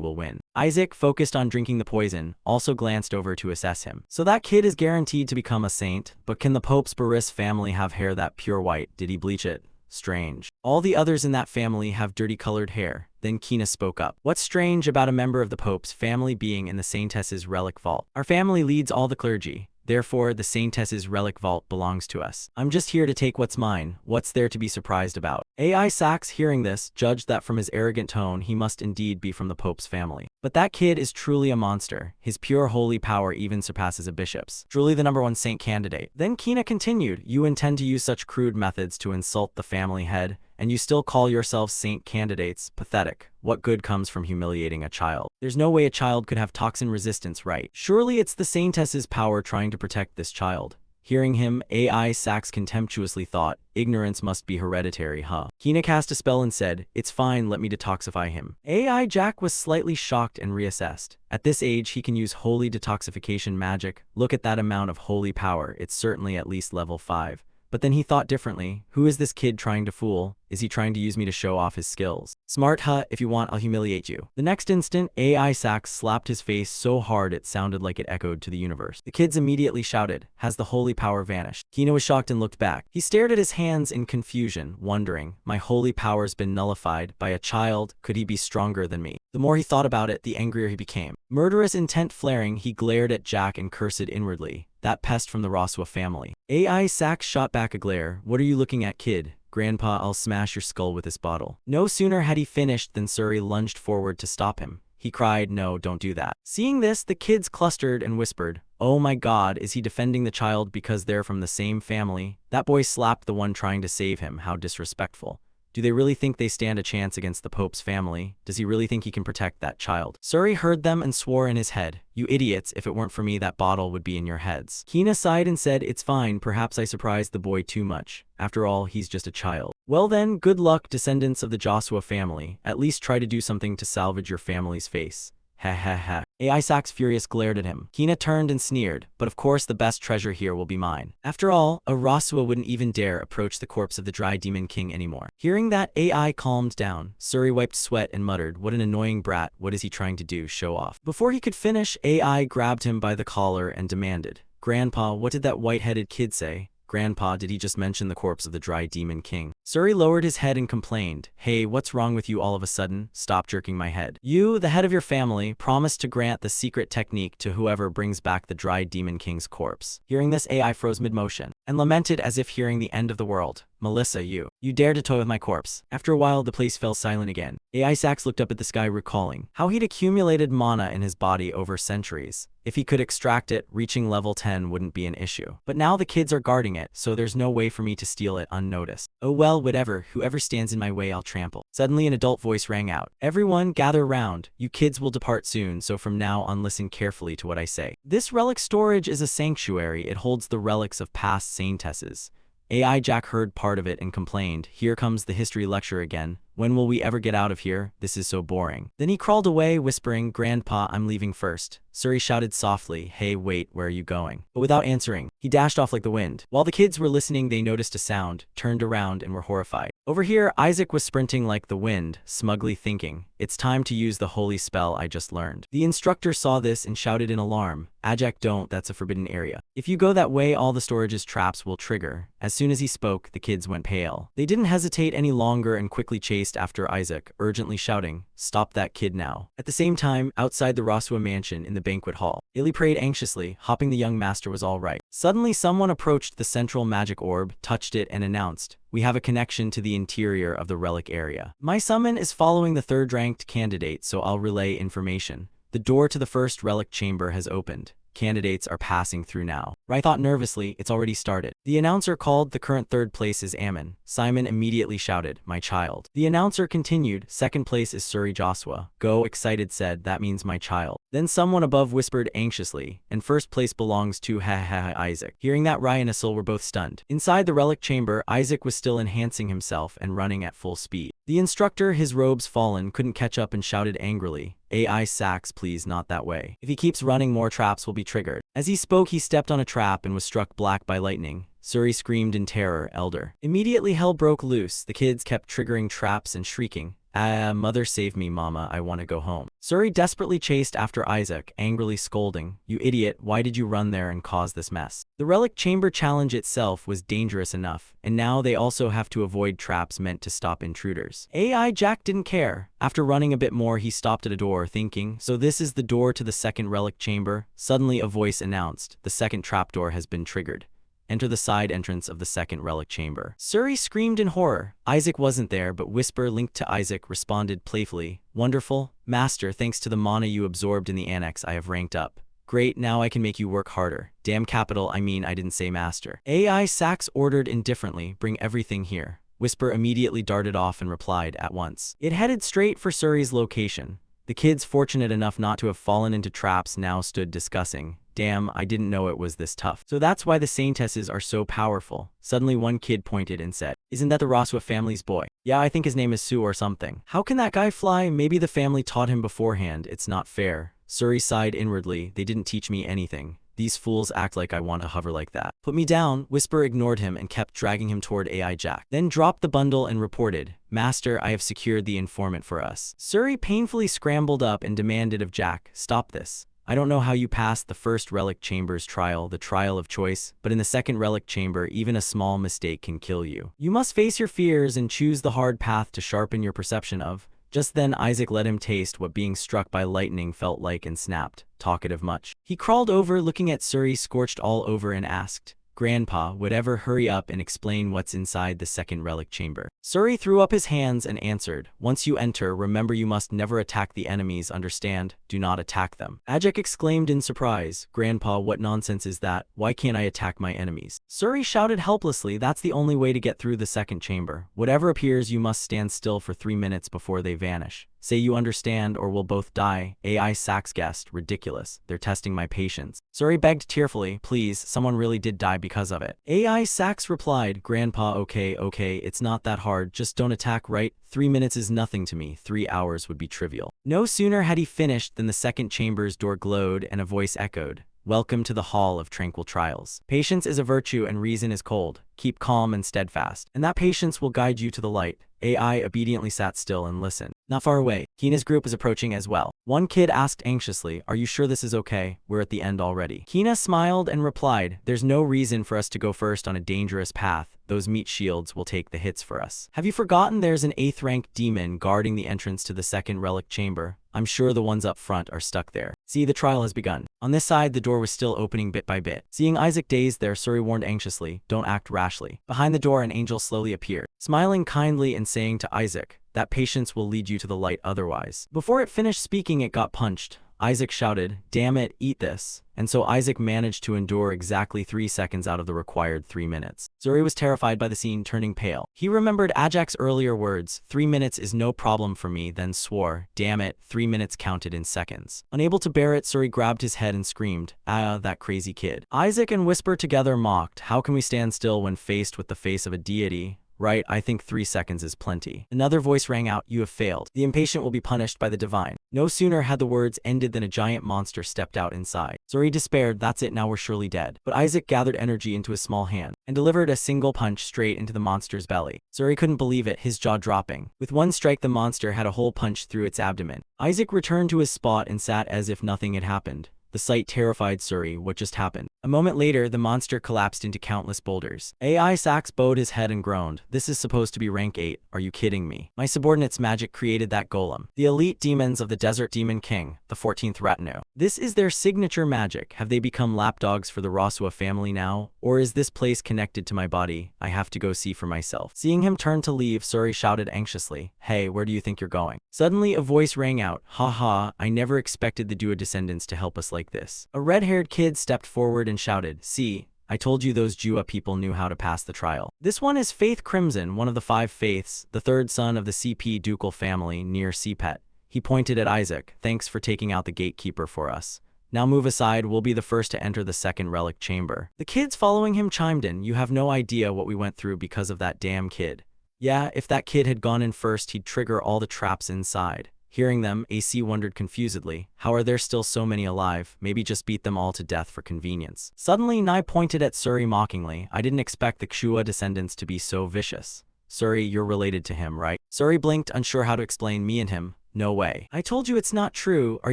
will win. Isaac, focused on drinking the poison, also glanced over to assess him. So that kid is guaranteed to become a saint, but can the Pope's Burris family have hair that pure white? Did he bleach it? Strange. All the others in that family have dirty colored hair. Then Kina spoke up. What's strange about a member of the Pope's family being in the Saintess's relic vault? Our family leads all the clergy. Therefore, the Saintess's relic vault belongs to us. I'm just here to take what's mine. What's there to be surprised about? AI Sachs, hearing this, judged that from his arrogant tone he must indeed be from the Pope's family. But that kid is truly a monster. His pure holy power even surpasses a bishop's. Truly the #1 saint candidate. Then Kina continued, you intend to use such crude methods to insult the family head, and you still call yourselves saint candidates? Pathetic. What good comes from humiliating a child? There's no way a child could have toxin resistance, right? Surely it's the saintess's power trying to protect this child. Hearing him, AI Sachs contemptuously thought, ignorance must be hereditary, huh? Kina cast a spell and said, it's fine, let me detoxify him. AI Jack was slightly shocked and reassessed. At this age, he can use holy detoxification magic. Look at that amount of holy power, it's certainly at least level 5. But then he thought differently. Who is this kid trying to fool? Is he trying to use me to show off his skills? Smart, huh? If you want, I'll humiliate you. The next instant, AI Sachs slapped his face so hard it sounded like it echoed to the universe. The kids immediately shouted, has the holy power vanished? Kina was shocked and looked back. He stared at his hands in confusion, wondering, my holy power's been nullified by a child. Could he be stronger than me? The more he thought about it, the angrier he became. Murderous intent flaring, he glared at Jack and cursed inwardly. That pest from the Roswa family. AI Sachs shot back a glare. What are you looking at, kid? Grandpa, I'll smash your skull with this bottle. No sooner had he finished than Suri lunged forward to stop him. He cried, no, don't do that. Seeing this, the kids clustered and whispered, oh my god, is he defending the child because they're from the same family? That boy slapped the one trying to save him. How disrespectful. Do they really think they stand a chance against the Pope's family? Does he really think he can protect that child? Suri heard them and swore in his head, you idiots, if it weren't for me that bottle would be in your heads. Kina sighed and said, it's fine, perhaps I surprised the boy too much. After all, he's just a child. Well then, good luck, descendants of the Joshua family. At least try to do something to salvage your family's face. Ha ha ha. AI Sachs furious glared at him. Kina turned and sneered, but of course the best treasure here will be mine. After all, a Rosua wouldn't even dare approach the corpse of the Dry Demon King anymore. Hearing that, AI calmed down. Suri wiped sweat and muttered, what an annoying brat, what is he trying to do, show off? Before he could finish, AI grabbed him by the collar and demanded, Grandpa, what did that white-headed kid say? Grandpa, did he just mention the corpse of the Dry Demon King? Suri lowered his head and complained, hey, what's wrong with you all of a sudden? Stop jerking my head. You, the head of your family, promised to grant the secret technique to whoever brings back the Dry Demon King's corpse. Hearing this, AI froze mid-motion and lamented as if hearing the end of the world. Melissa, you dare to toy with my corpse. After a while, the place fell silent again. AI Sachs looked up at the sky, recalling how he'd accumulated mana in his body over centuries. If he could extract it, reaching level 10 wouldn't be an issue. But now the kids are guarding it, so there's no way for me to steal it unnoticed. Oh well, whatever, whoever stands in my way I'll trample. Suddenly an adult voice rang out. Everyone, gather round. You kids will depart soon, so from now on listen carefully to what I say. This relic storage is a sanctuary. It holds the relics of past saintesses. AI Jack heard part of it and complained, here comes the history lecture again. When will we ever get out of here? This is so boring. Then he crawled away, whispering, Grandpa, I'm leaving first. Suri shouted softly, hey, wait, where are you going? But without answering, he dashed off like the wind. While the kids were listening, they noticed a sound, turned around, and were horrified. Over here, Isaac was sprinting like the wind, smugly thinking, it's time to use the holy spell I just learned. The instructor saw this and shouted in alarm, Ajak, don't, that's a forbidden area. If you go that way, all the storage's traps will trigger. As soon as he spoke, the kids went pale. They didn't hesitate any longer and quickly chased after Isaac, urgently shouting, stop that kid now. At the same time, outside the Rosua mansion in the banquet hall, Illy prayed anxiously, hoping the young master was all right. Suddenly someone approached the central magic orb, touched it, and announced, we have a connection to the interior of the relic area. My summon is following the third-ranked candidate, so I'll relay information. The door to the first relic chamber has opened. Candidates are passing through now. Rai thought nervously, it's already started. The announcer called, the current third place is Ammon. Simon immediately shouted, my child. The announcer continued, second place is Suri Joshua. Go, excited said, that means my child. Then someone above whispered anxiously, and first place belongs to Isaac. Hearing that, Rai and Asil were both stunned. Inside the relic chamber, Isaac was still enhancing himself and running at full speed. The instructor, his robes fallen, couldn't catch up and shouted angrily, AI Sachs, please not that way. If he keeps running, more traps will be triggered. As he spoke, he stepped on a trap and was struck black by lightning. Suri screamed in terror, elder. Immediately hell broke loose. The kids kept triggering traps and shrieking. Mother save me, mama, I want to go home. Suri desperately chased after Isaac, angrily scolding, you idiot, why did you run there and cause this mess? The relic chamber challenge itself was dangerous enough, and now they also have to avoid traps meant to stop intruders. AI Jack didn't care. After running a bit more, he stopped at a door, thinking, so this is the door to the second relic chamber? Suddenly a voice announced, the second trapdoor has been triggered. Enter the side entrance of the second relic chamber. Suri screamed in horror. Isaac wasn't there, but Whisper, linked to Isaac, responded playfully, wonderful, master, thanks to the mana you absorbed in the annex I have ranked up. Great, now I can make you work harder. Damn capital, I mean I didn't say master. AI Sax ordered indifferently, bring everything here. Whisper immediately darted off and replied at once. It headed straight for Suri's location. The kids, fortunate enough not to have fallen into traps, now stood discussing. Damn, I didn't know it was this tough. So that's why the Saintesses are so powerful. Suddenly one kid pointed and said, isn't that the Roswa family's boy? Yeah, I think his name is Sue or something. How can that guy fly? Maybe the family taught him beforehand. It's not fair. Suri sighed inwardly. They didn't teach me anything. These fools act like I want to hover like that. Put me down. Whisper ignored him and kept dragging him toward AI Jack. Then dropped the bundle and reported, Master, I have secured the informant for us. Suri painfully scrambled up and demanded of Jack, stop this. I don't know how you passed the first relic chamber's trial, the trial of choice, but in the second relic chamber, even a small mistake can kill you. You must face your fears and choose the hard path to sharpen your perception of. Just then Isaac let him taste what being struck by lightning felt like and snapped, talkative much. He crawled over, looking at Suri scorched all over, and asked, Grandpa, whatever, hurry up and explain what's inside the second relic chamber. Suri threw up his hands and answered, once you enter, remember you must never attack the enemies, understand? Do not attack them. Ajak exclaimed in surprise, Grandpa, what nonsense is that? Why can't I attack my enemies? Suri shouted helplessly, that's the only way to get through the second chamber. Whatever appears, you must stand still for 3 minutes before they vanish. Say you understand or we'll both die. AI Sax guessed, ridiculous. They're testing my patience. Suri begged tearfully, please, someone really did die because of it. AI Sax replied, Grandpa, okay, it's not that hard, just don't attack, right? 3 minutes is nothing to me, 3 hours would be trivial. No sooner had he finished than the second chamber's door glowed and a voice echoed, welcome to the Hall of Tranquil Trials. Patience is a virtue and reason is cold. Keep calm and steadfast, and that patience will guide you to the light. AI obediently sat still and listened. Not far away, Kina's group was approaching as well. One kid asked anxiously, are you sure this is okay? We're at the end already. Kina smiled and replied, there's no reason for us to go first on a dangerous path. Those meat shields will take the hits for us. Have you forgotten there's an 8th rank demon guarding the entrance to the second relic chamber? I'm sure the ones up front are stuck there. See, the trial has begun. On this side, the door was still opening bit by bit. Seeing Isaac dazed there, Suri warned anxiously, don't act rashly. Behind the door, an angel slowly appeared, smiling kindly and saying to Isaac, that patience will lead you to the light otherwise. Before it finished speaking, it got punched. Isaac shouted, damn it, eat this. And so Isaac managed to endure exactly 3 seconds out of the required 3 minutes. Suri was terrified by the scene, turning pale. He remembered Ajak's earlier words, 3 minutes is no problem for me, then swore, damn it, 3 minutes counted in seconds. Unable to bear it, Suri grabbed his head and screamed, that crazy kid. Isaac and Whisper together mocked, how can we stand still when faced with the face of a deity? Right, I think 3 seconds is plenty. Another voice rang out, you have failed. The impatient will be punished by the divine. No sooner had the words ended than a giant monster stepped out inside. Suri despaired, that's it, now we're surely dead. But Isaac gathered energy into his small hand and delivered a single punch straight into the monster's belly. Suri couldn't believe it, his jaw dropping. With one strike, the monster had a hole punched through its abdomen. Isaac returned to his spot and sat as if nothing had happened. The sight terrified Suri. What just happened? A moment later, the monster collapsed into countless boulders. AI Sax bowed his head and groaned. This is supposed to be rank 8. Are you kidding me? My subordinate's magic created that golem. The elite demons of the Desert Demon King, the 14th retinue. This is their signature magic. Have they become lapdogs for the Roswa family now? Or is this place connected to my body? I have to go see for myself. Seeing him turn to leave, Suri shouted anxiously, hey, where do you think you're going? Suddenly, a voice rang out, haha, I never expected the Dua descendants to help us like this. A red-haired kid stepped forward and shouted, see, I told you those Jua people knew how to pass the trial. This one is Faith Crimson, one of the 5 faiths, the 3rd son of the CP ducal family near Sepet. He pointed at Isaac, thanks for taking out the gatekeeper for us. Now move aside, we'll be the first to enter the second relic chamber. The kids following him chimed in, you have no idea what we went through because of that damn kid. Yeah, if that kid had gone in first, he'd trigger all the traps inside. Hearing them, AC wondered confusedly, how are there still so many alive? Maybe just beat them all to death for convenience. Suddenly, Nai pointed at Suri mockingly. I didn't expect the Xua descendants to be so vicious. Suri, you're related to him, right? Suri blinked, unsure how to explain me and him. No way. I told you it's not true. Are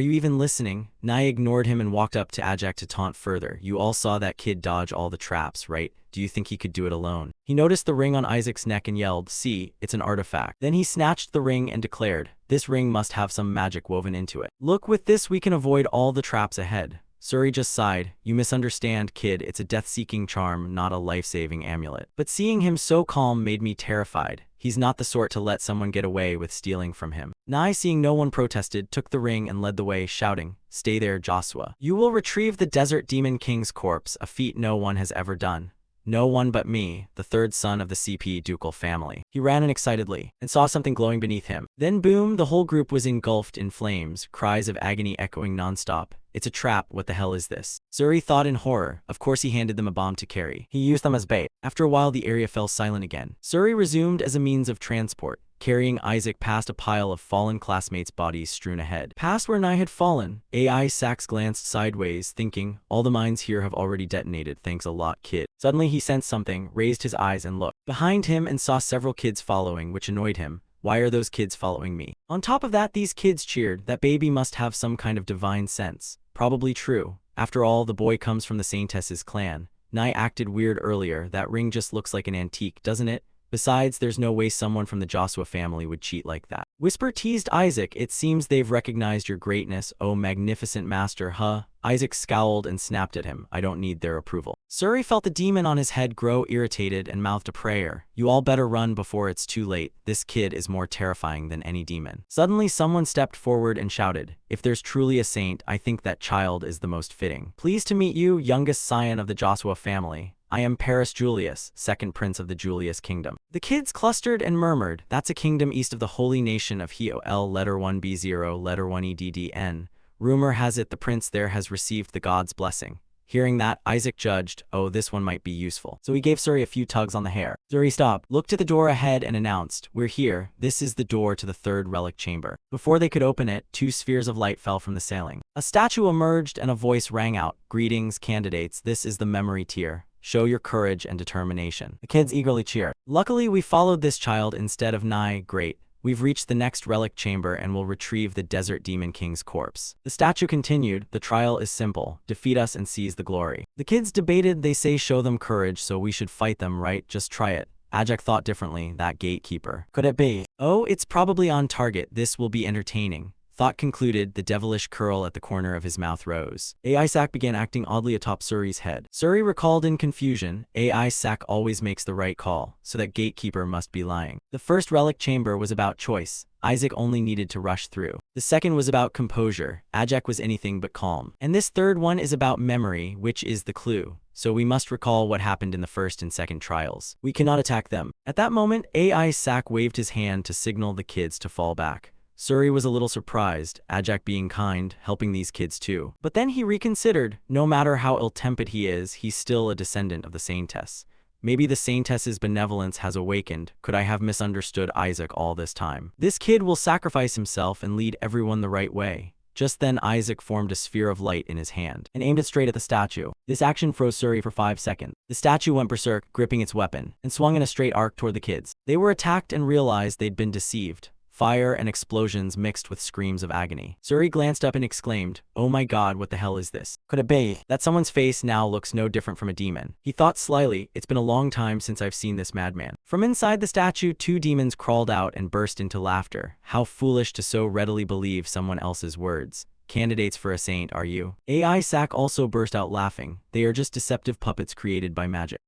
you even listening? Nai ignored him and walked up to Ajak to taunt further. You all saw that kid dodge all the traps, right? Do you think he could do it alone? He noticed the ring on Isaac's neck and yelled, see, it's an artifact. Then he snatched the ring and declared, this ring must have some magic woven into it. Look, with this we can avoid all the traps ahead. Suri just sighed. You misunderstand, kid. It's a death-seeking charm, not a life-saving amulet. But seeing him so calm made me terrified. He's not the sort to let someone get away with stealing from him. Nai, seeing no one protested, took the ring and led the way, shouting, stay there, Joshua. You will retrieve the Desert Demon King's corpse, a feat no one has ever done. No one but me, the third son of the CP ducal family. He ran in excitedly, and saw something glowing beneath him. Then boom, the whole group was engulfed in flames, cries of agony echoing nonstop. It's a trap, what the hell is this? Suri thought in horror. Of course he handed them a bomb to carry. He used them as bait. After a while the area fell silent again. Suri resumed as a means of transport, carrying Isaac past a pile of fallen classmates' bodies strewn ahead. Past where Nai had fallen, AI Sax glanced sideways, thinking, all the mines here have already detonated, thanks a lot, kid. Suddenly he sensed something, raised his eyes and looked behind him and saw several kids following, which annoyed him. Why are those kids following me? On top of that, these kids cheered. That baby must have some kind of divine sense. Probably true. After all, the boy comes from the Saintess's clan. Nai acted weird earlier. That ring just looks like an antique, doesn't it? Besides, there's no way someone from the Joshua family would cheat like that. Whisper teased Isaac. It seems they've recognized your greatness, oh magnificent master, huh? Isaac scowled and snapped at him. I don't need their approval. Suri felt the demon on his head grow irritated and mouthed a prayer. You all better run before it's too late. This kid is more terrifying than any demon. Suddenly someone stepped forward and shouted, if there's truly a saint, I think that child is the most fitting. Pleased to meet you, youngest scion of the Joshua family. I am Paris Julius, second prince of the Julius kingdom. The kids clustered and murmured, that's a kingdom east of the holy nation of Hol, letter 1B0, letter 1EDDN. Rumor has it the prince there has received the god's blessing. Hearing that, Isaac judged, oh, this one might be useful. So he gave Suri a few tugs on the hair. Suri stopped, looked at the door ahead and announced, we're here. This is the door to the third relic chamber. Before they could open it, 2 spheres of light fell from the ceiling. A statue emerged and a voice rang out, greetings, candidates, this is the memory tier. Show your courage and determination. The kids eagerly cheered. Luckily, we followed this child instead of Nai. Great. We've reached the next relic chamber and will retrieve the Desert Demon King's corpse. The statue continued, the trial is simple. Defeat us and seize the glory. The kids debated, they say show them courage, so we should fight them, right? Just try it. Ajak thought differently, that gatekeeper. Could it be? Oh, it's probably on target. This will be entertaining. Thought concluded, the devilish curl at the corner of his mouth rose. Isaac began acting oddly atop Suri's head. Suri recalled in confusion, Isaac always makes the right call, so that gatekeeper must be lying. The first relic chamber was about choice. Isaac only needed to rush through. The second was about composure. Ajak was anything but calm. And this third one is about memory, which is the clue. So we must recall what happened in the first and second trials. We cannot attack them. At that moment, Isaac waved his hand to signal the kids to fall back. Suri was a little surprised, Ajak being kind, helping these kids too. But then he reconsidered. No matter how ill-tempered he is, he's still a descendant of the Saintess. Maybe the Saintess's benevolence has awakened. Could I have misunderstood Isaac all this time? This kid will sacrifice himself and lead everyone the right way. Just then Isaac formed a sphere of light in his hand and aimed it straight at the statue. This action froze Suri for 5 seconds. The statue went berserk, gripping its weapon, and swung in a straight arc toward the kids. They were attacked and realized they'd been deceived. Fire and explosions mixed with screams of agony. Suri glanced up and exclaimed, oh my god, what the hell is this? Could it be that someone's face now looks no different from a demon? He thought slyly, it's been a long time since I've seen this madman. From inside the statue, 2 demons crawled out and burst into laughter. How foolish to so readily believe someone else's words. Candidates for a saint, are you? Isaac also burst out laughing. They are just deceptive puppets created by magic.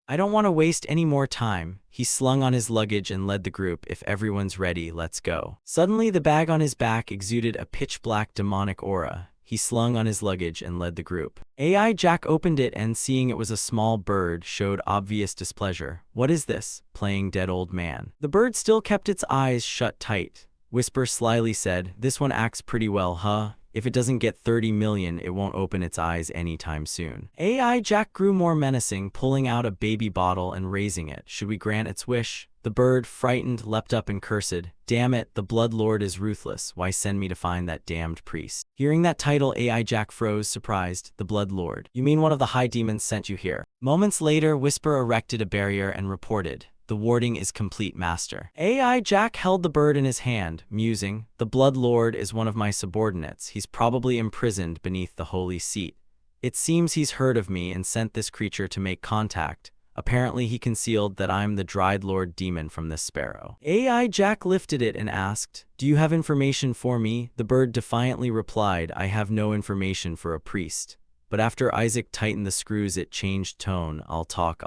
I don't want to waste any more time. He slung on his luggage and led the group. If everyone's ready, let's go. Suddenly, the bag on his back exuded a pitch-black demonic aura. He slung on his luggage and led the group. AI Jack opened it and, seeing it was a small bird, showed obvious displeasure. What is this? Playing dead old man. The bird still kept its eyes shut tight. Whisper slyly said, this one acts pretty well, huh? If it doesn't get 30 million, it won't open its eyes anytime soon. AI Jack grew more menacing, pulling out a baby bottle and raising it. Should we grant its wish? The bird, frightened, leapt up and cursed. Damn it, the Blood Lord is ruthless. Why send me to find that damned priest? Hearing that title, AI Jack froze, surprised. The Blood Lord. You mean one of the high demons sent you here? Moments later, Whisper erected a barrier and reported, the warding is complete, master. AI Jack held the bird in his hand, musing, the Blood Lord is one of my subordinates. He's probably imprisoned beneath the holy seat. It seems he's heard of me and sent this creature to make contact. Apparently he concealed that I'm the Dried Lord demon from this sparrow. AI Jack lifted it and asked, do you have information for me? The bird defiantly replied, I have no information for a priest. But after Isaac tightened the screws, it changed tone. I'll talk.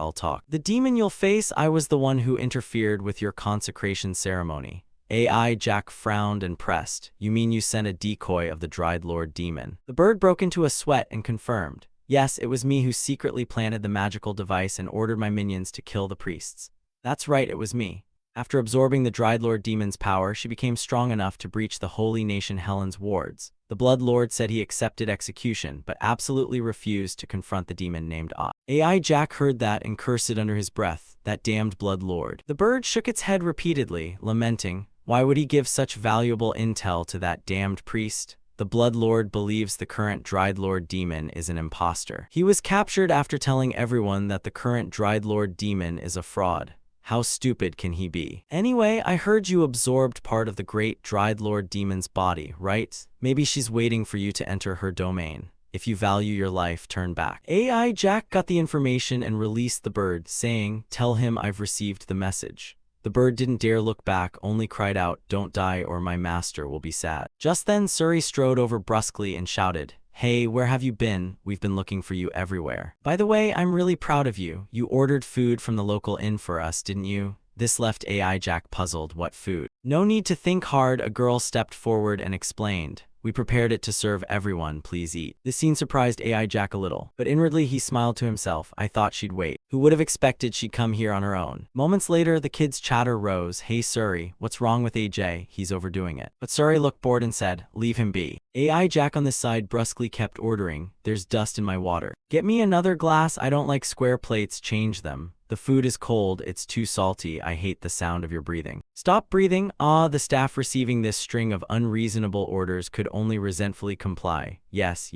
The demon you'll face, I was the one who interfered with your consecration ceremony. AI Jack frowned and pressed. You mean you sent a decoy of the Dried Lord demon? The bird broke into a sweat and confirmed. Yes, it was me who secretly planted the magical device and ordered my minions to kill the priests. That's right, it was me. After absorbing the Dried Lord demon's power, she became strong enough to breach the holy nation Helen's wards. The Blood Lord said he accepted execution, but absolutely refused to confront the demon named Ott. AI Jack heard that and cursed under his breath, that damned Blood Lord. The bird shook its head repeatedly, lamenting, why would he give such valuable intel to that damned priest? The Blood Lord believes the current Dried Lord demon is an imposter. He was captured after telling everyone that the current Dried Lord demon is a fraud. How stupid can he be? Anyway, I heard you absorbed part of the great Dried Lord demon's body, right? Maybe she's waiting for you to enter her domain. If you value your life, turn back. AI Jack got the information and released the bird, saying, tell him I've received the message. The bird didn't dare look back, only cried out, don't die or my master will be sad. Just then, Suri strode over brusquely and shouted, hey, where have you been? We've been looking for you everywhere. By the way, I'm really proud of you. You ordered food from the local inn for us, didn't you? This left AI Jack puzzled. What food? No need to think hard, a girl stepped forward and explained. We prepared it to serve everyone, please eat. This scene surprised AI Jack a little, but inwardly he smiled to himself. I thought she'd wait. Who would have expected she'd come here on her own? Moments later, the kids' chatter rose. Hey Suri, what's wrong with AJ? He's overdoing it. But Suri looked bored and said, leave him be. AI Jack on this side brusquely kept ordering, there's dust in my water. Get me another glass, I don't like square plates, change them. The food is cold, it's too salty, I hate the sound of your breathing. Stop breathing. The staff receiving this string of unreasonable orders could only resentfully comply. Yes.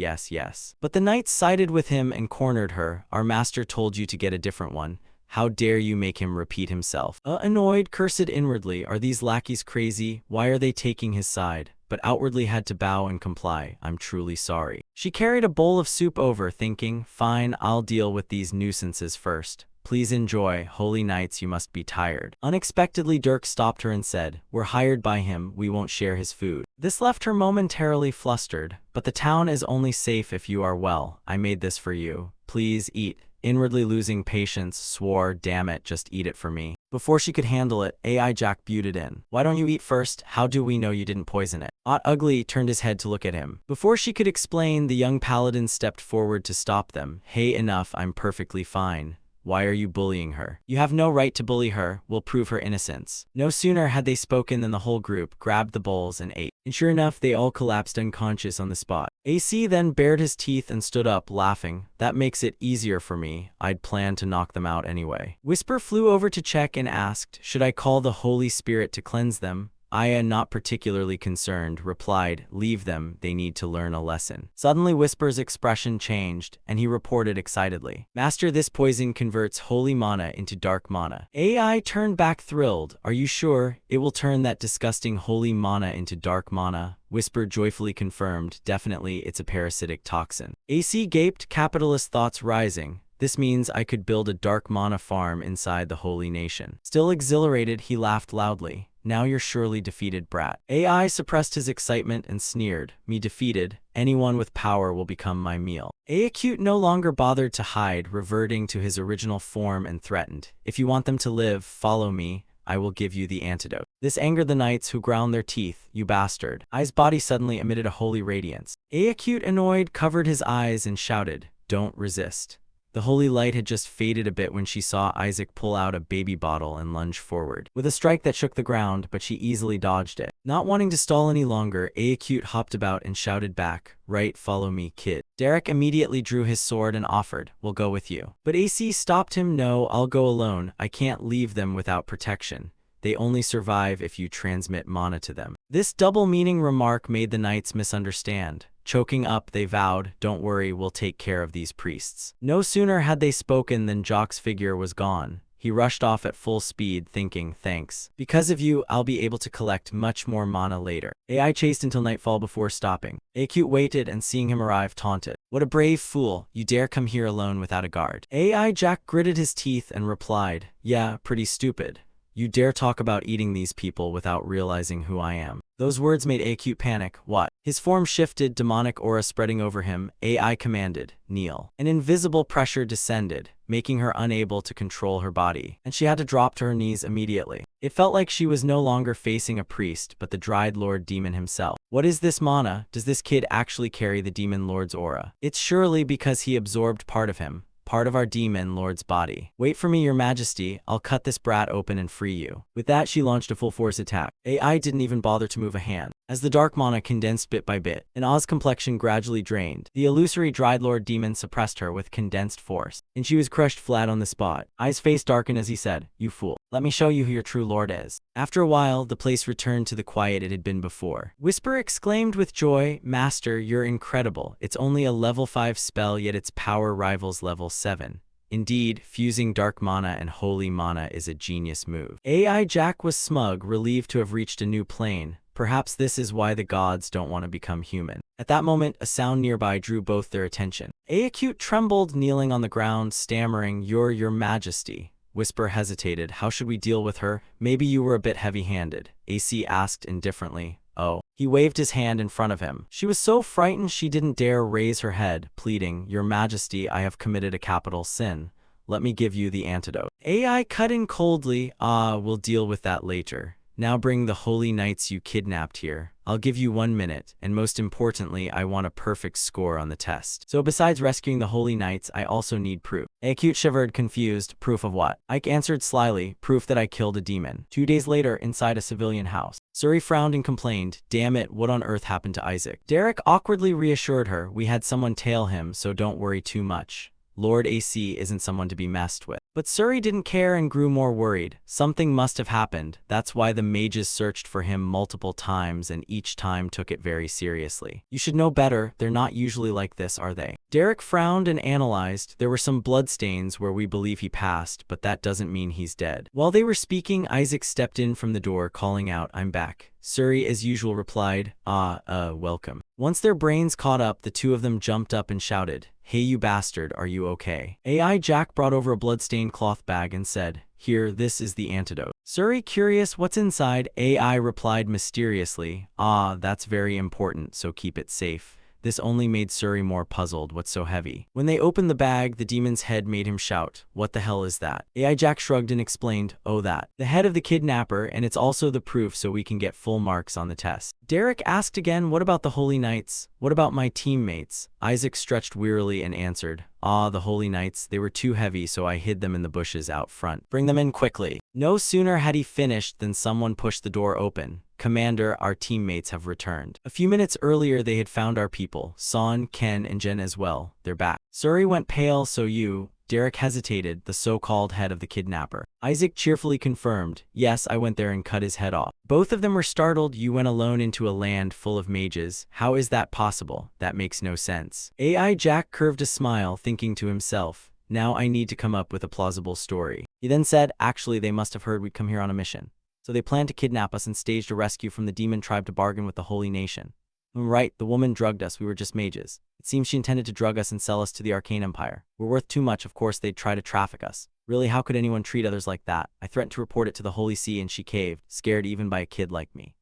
But the knights sided with him and cornered her. Our master told you to get a different one. How dare you make him repeat himself? Annoyed, cursed inwardly, are these lackeys crazy? Why are they taking his side? But outwardly had to bow and comply. I'm truly sorry. She carried a bowl of soup over, thinking, fine, I'll deal with these nuisances first. Please enjoy, holy knights, you must be tired. Unexpectedly, Dirk stopped her and said, we're hired by him, we won't share his food. This left her momentarily flustered, but the town is only safe if you are well. I made this for you. Please eat. Inwardly losing patience, swore, damn it, just eat it for me. Before she could handle it, AI Jack butted in. Why don't you eat first? How do we know you didn't poison it? Ott Ugly turned his head to look at him. Before she could explain, the young paladin stepped forward to stop them. Hey, enough, I'm perfectly fine. Why are you bullying her? You have no right to bully her. We'll prove her innocence. No sooner had they spoken than the whole group grabbed the bowls and ate. And sure enough, they all collapsed unconscious on the spot. AC then bared his teeth and stood up, laughing. That makes it easier for me. I'd planned to knock them out anyway. Whisper flew over to check and asked, should I call the Holy Spirit to cleanse them? Aya, not particularly concerned, replied, leave them, they need to learn a lesson. Suddenly Whisper's expression changed, and he reported excitedly, Master, this poison converts holy mana into dark mana. AI turned back thrilled. Are you sure? It will turn that disgusting holy mana into dark mana? Whisper joyfully confirmed, definitely, it's a parasitic toxin. AC gaped, capitalist thoughts rising. This means I could build a dark mana farm inside the holy nation. Still exhilarated, he laughed loudly. Now you're surely defeated, brat. AI suppressed his excitement and sneered. Me defeated? Anyone with power will become my meal. Acute no longer bothered to hide, reverting to his original form and threatened. If you want them to live, follow me. I will give you the antidote. This angered the knights, who ground their teeth. You bastard. Ai's body suddenly emitted a holy radiance. Acute, annoyed, covered his eyes and shouted, don't resist. The holy light had just faded a bit when she saw Isaac pull out a baby bottle and lunge forward, with a strike that shook the ground, but she easily dodged it. Not wanting to stall any longer, Acute hopped about and shouted back, right, follow me, kid. Derek immediately drew his sword and offered, we'll go with you. But AC stopped him. No, I'll go alone. I can't leave them without protection. They only survive if you transmit mana to them. This double-meaning remark made the knights misunderstand. Choking up, they vowed, don't worry, we'll take care of these priests. No sooner had they spoken than Jock's figure was gone. He rushed off at full speed, thinking, thanks. Because of you, I'll be able to collect much more mana later. AI chased until nightfall before stopping. Acute waited and seeing him arrive taunted. What a brave fool, you dare come here alone without a guard. AI Jack gritted his teeth and replied, yeah, pretty stupid. You dare talk about eating these people without realizing who I am. Those words made Acute panic. What? His form shifted, demonic aura spreading over him. AI commanded, kneel. An invisible pressure descended, making her unable to control her body, and she had to drop to her knees immediately. It felt like she was no longer facing a priest, but the Dried Lord Demon himself. What is this mana? Does this kid actually carry the Demon Lord's aura? It's surely because he absorbed part of him. Part of our demon lord's body. Wait for me, your majesty. I'll cut this brat open and free you. With that, she launched a full-force attack. AI didn't even bother to move a hand. As the dark mana condensed bit by bit, and Oz complexion gradually drained, the illusory Dried Lord demon suppressed her with condensed force, and she was crushed flat on the spot. Ai's face darkened as he said, you fool. Let me show you who your true lord is. After a while, the place returned to the quiet it had been before. Whisper exclaimed with joy, Master, you're incredible. It's only a level 5 spell, yet its power rivals level 7. Indeed, fusing dark mana and holy mana is a genius move. AI Jack was smug, relieved to have reached a new plane. Perhaps this is why the gods don't want to become human. At that moment, a sound nearby drew both their attention. Acute trembled, kneeling on the ground, stammering, your majesty. Whisper hesitated. How should we deal with her? Maybe you were a bit heavy-handed. AC asked indifferently. Oh. He waved his hand in front of him. She was so frightened she didn't dare raise her head, pleading, Your Majesty, I have committed a capital sin. Let me give you the antidote. AI cut in coldly. We'll deal with that later. Now bring the holy knights you kidnapped here. I'll give you 1 minute, and most importantly, I want a perfect score on the test. So besides rescuing the holy knights, I also need proof. Acute shivered, confused. Proof of what? Ike answered slyly, proof that I killed a demon. 2 days later, inside a civilian house. Suri frowned and complained, damn it, what on earth happened to Isaac? Derek awkwardly reassured her, we had someone tail him, so don't worry too much. Lord AC isn't someone to be messed with. But Suri didn't care and grew more worried. Something must have happened. That's why the mages searched for him multiple times and each time took it very seriously. You should know better. They're not usually like this, are they? Derek frowned and analyzed. There were some bloodstains where we believe he passed, but that doesn't mean he's dead. While they were speaking, Isaac stepped in from the door, calling out, I'm back. Suri, as usual, replied, welcome. Once their brains caught up, the two of them jumped up and shouted, Hey you bastard, are you okay? AI Jack brought over a bloodstained cloth bag and said, Here, this is the antidote. Suri, curious what's inside, AI replied mysteriously, that's very important, so keep it safe. This only made Suri more puzzled. What's so heavy? When they opened the bag, the demon's head made him shout, What the hell is that? AI Jack shrugged and explained, Oh that. The head of the kidnapper, and it's also the proof so we can get full marks on the test. Derek asked again, What about the holy knights? What about my teammates? Isaac stretched wearily and answered, The holy knights, they were too heavy so I hid them in the bushes out front. Bring them in quickly. No sooner had he finished than someone pushed the door open. Commander, our teammates have returned. A few minutes earlier they had found our people, Son, Ken, and Jen as well. They're back. Suri went pale, so you... Derek hesitated, the so-called head of the kidnapper. Isaac cheerfully confirmed, Yes, I went there and cut his head off. Both of them were startled. You went alone into a land full of mages. How is that possible? That makes no sense. AI Jack curved a smile, thinking to himself, Now I need to come up with a plausible story. He then said, Actually, they must have heard we'd come here on a mission. So they planned to kidnap us and staged a rescue from the demon tribe to bargain with the holy nation. Right, the woman drugged us, we were just mages. It seems she intended to drug us and sell us to the Arcane Empire. We're worth too much, of course they'd try to traffic us. Really, how could anyone treat others like that? I threatened to report it to the Holy See and she caved, scared even by a kid like me.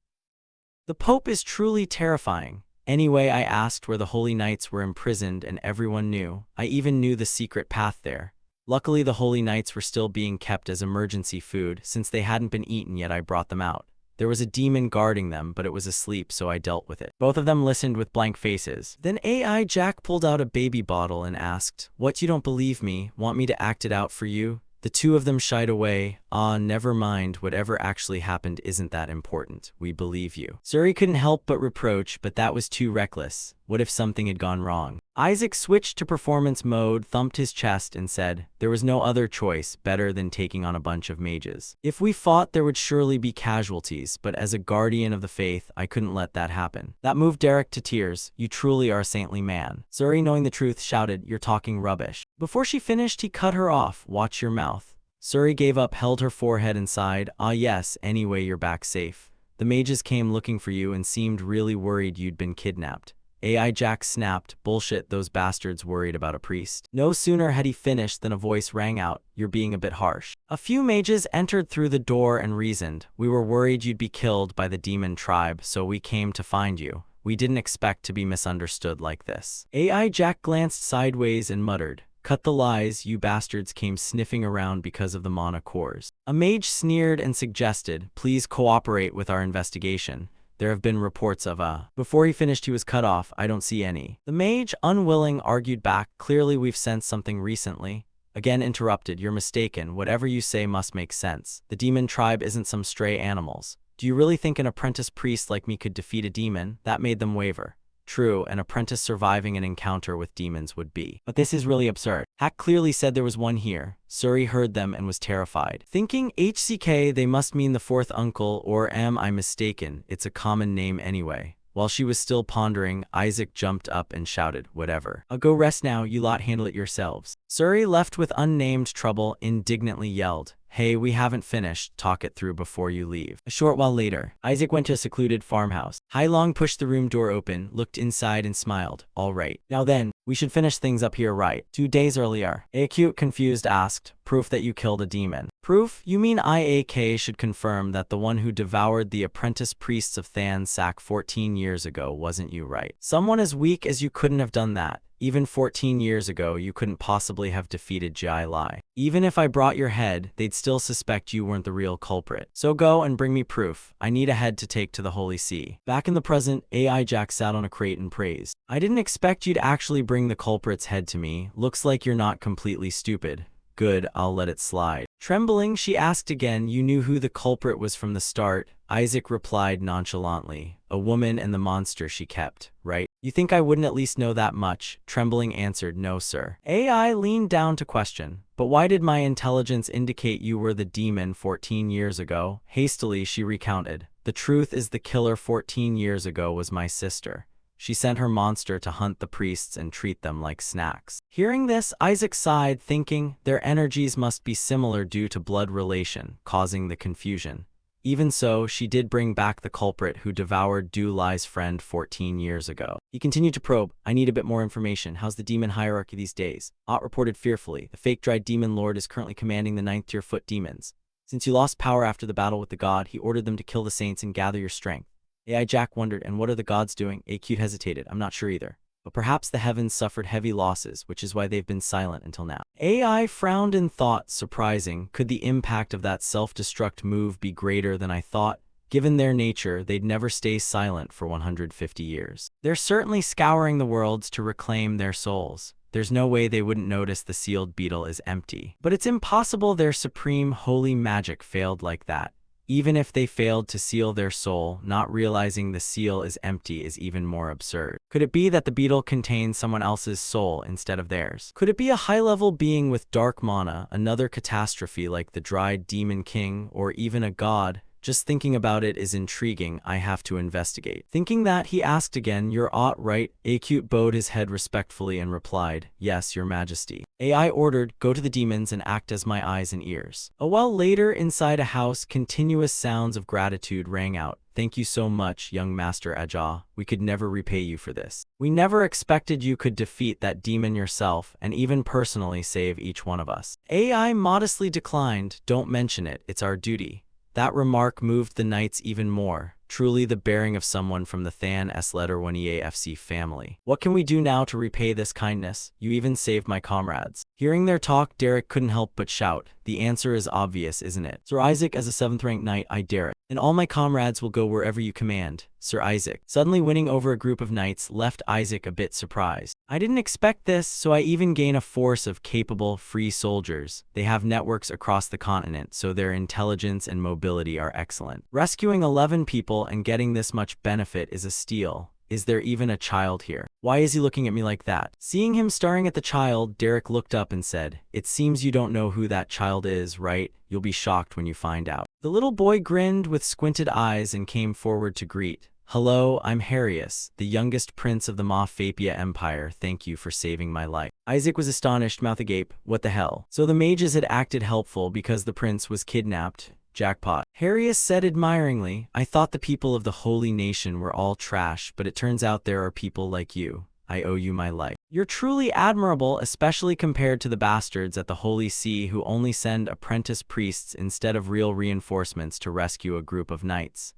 The Pope is truly terrifying. Anyway, I asked where the Holy Knights were imprisoned and everyone knew. I even knew the secret path there. Luckily, the Holy Knights were still being kept as emergency food. Since they hadn't been eaten yet, I brought them out. There was a demon guarding them, but it was asleep, so I dealt with it. Both of them listened with blank faces. Then AI Jack pulled out a baby bottle and asked, "What, you don't believe me? Want me to act it out for you?" The two of them shied away. "Ah, never mind, whatever actually happened isn't that important. We believe you." Suri couldn't help but reproach, but that was too reckless. What if something had gone wrong? Isaac switched to performance mode, thumped his chest, and said, "There was no other choice better than taking on a bunch of mages. If we fought, there would surely be casualties, but as a guardian of the faith, I couldn't let that happen." That moved Derek to tears. "You truly are a saintly man." Suri, knowing the truth, shouted, "You're talking rubbish." Before she finished, he cut her off. "Watch your mouth." Suri gave up, held her forehead, and sighed. "Ah yes, anyway you're back safe. The mages came looking for you and seemed really worried you'd been kidnapped." AI Jack snapped, "Bullshit, those bastards worried about a priest." No sooner had he finished than a voice rang out, "You're being a bit harsh." A few mages entered through the door and reasoned, "We were worried you'd be killed by the demon tribe, so we came to find you. We didn't expect to be misunderstood like this." AI Jack glanced sideways and muttered, "Cut the lies, you bastards came sniffing around because of the mana cores." A mage sneered and suggested, "Please cooperate with our investigation. There have been reports of a..." Before he finished, he was cut off. "I don't see any." The mage, unwilling, argued back, "Clearly we've sensed something recently." Again interrupted, "You're mistaken. Whatever you say must make sense. The demon tribe isn't some stray animals. Do you really think an apprentice priest like me could defeat a demon?" That made them waver. True, an apprentice surviving an encounter with demons would be. But this is really absurd. Hack clearly said there was one here. Suri heard them and was terrified. Thinking HCK, they must mean the fourth uncle, or am I mistaken? It's a common name anyway. While she was still pondering, Isaac jumped up and shouted, "Whatever. I'll go rest now, you lot handle it yourselves." Suri, left with unnamed trouble, indignantly yelled, "Hey, we haven't finished. Talk it through before you leave." A short while later, Isaac went to a secluded farmhouse. Hai Long pushed the room door open, looked inside and smiled. "All right. Now then, we should finish things up here right." 2 days earlier, Acute, confused, asked, "Proof that you killed a demon?" "Proof? You mean IAK should confirm that the one who devoured the apprentice priests of Than Sac 14 years ago wasn't you, right? Someone as weak as you couldn't have done that. Even 14 years ago, you couldn't possibly have defeated Jai Lai. Even if I brought your head, they'd still suspect you weren't the real culprit. So go and bring me proof. I need a head to take to the Holy See." Back in the present, AI Jack sat on a crate and praised. "I didn't expect you'd actually bring the culprit's head to me. Looks like you're not completely stupid. Good, I'll let it slide." Trembling, she asked again, "You knew who the culprit was from the start?" Isaac replied nonchalantly, "A woman and the monster she kept, right? You think I wouldn't at least know that much?" Trembling answered, "No, sir." AI leaned down to question, "But why did my intelligence indicate you were the demon 14 years ago?" Hastily, she recounted, "The truth is the killer 14 years ago was my sister. She sent her monster to hunt the priests and treat them like snacks." Hearing this, Isaac sighed, thinking their energies must be similar due to blood relation, causing the confusion. Even so, she did bring back the culprit who devoured Du Lai's friend 14 years ago. He continued to probe. "I need a bit more information. How's the demon hierarchy these days?" Ott reported fearfully, "The fake dried demon lord is currently commanding the 9th tier foot demons. Since you lost power after the battle with the god, he ordered them to kill the saints and gather your strength." AI Jack wondered, "And what are the gods doing?" Acute hesitated. "I'm not sure either. But perhaps the heavens suffered heavy losses, which is why they've been silent until now." AI frowned and thought, surprising, could the impact of that self-destruct move be greater than I thought? Given their nature, they'd never stay silent for 150 years. They're certainly scouring the worlds to reclaim their souls. There's no way they wouldn't notice the sealed beetle is empty. But it's impossible their supreme holy magic failed like that. Even if they failed to seal their soul, not realizing the seal is empty is even more absurd. Could it be that the beetle contains someone else's soul instead of theirs? Could it be a high-level being with dark mana, another catastrophe like the dried demon king, or even a god? Just thinking about it is intriguing. I have to investigate. Thinking that, he asked again, "You're ought right?" Acute bowed his head respectfully and replied, "Yes, your majesty." AI ordered, "Go to the demons and act as my eyes and ears." A while later, inside a house, continuous sounds of gratitude rang out. "Thank you so much, young Master Ajah. We could never repay you for this. We never expected you could defeat that demon yourself and even personally save each one of us." AI modestly declined, "Don't mention it, it's our duty." That remark moved the knights even more. Truly the bearing of someone from the Than letter 1EAFC family. "What can we do now to repay this kindness? You even saved my comrades." Hearing their talk, Derek couldn't help but shout, "The answer is obvious, isn't it? Sir Isaac, as a 7th-ranked knight, I dare it. And all my comrades will go wherever you command, Sir Isaac." Suddenly winning over a group of knights left Isaac a bit surprised. "I didn't expect this, so I even gain a force of capable, free soldiers. They have networks across the continent, so their intelligence and mobility are excellent. Rescuing 11 people and getting this much benefit is a steal. Is there even a child here? Why is he looking at me like that?" Seeing him staring at the child, Derek looked up and said, "It seems you don't know who that child is, right? You'll be shocked when you find out." The little boy grinned with squinted eyes and came forward to greet. "Hello, I'm Harius, the youngest prince of the Mafapia Empire. Thank you for saving my life." Isaac was astonished, mouth agape. What the hell? So the mages had acted helpful because the prince was kidnapped? Jackpot. Harius said admiringly, "I thought the people of the holy nation were all trash, but it turns out there are people like you. I owe you my life. You're truly admirable, especially compared to the bastards at the Holy See who only send apprentice priests instead of real reinforcements to rescue a group of knights."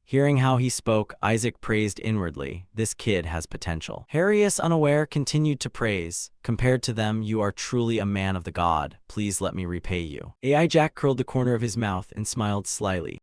Hearing how he spoke, Isaac praised inwardly. This kid has potential. Harius, unaware, continued to praise. "Compared to them, you are truly a man of the god. Please let me repay you." AI Jack curled the corner of his mouth and smiled slyly.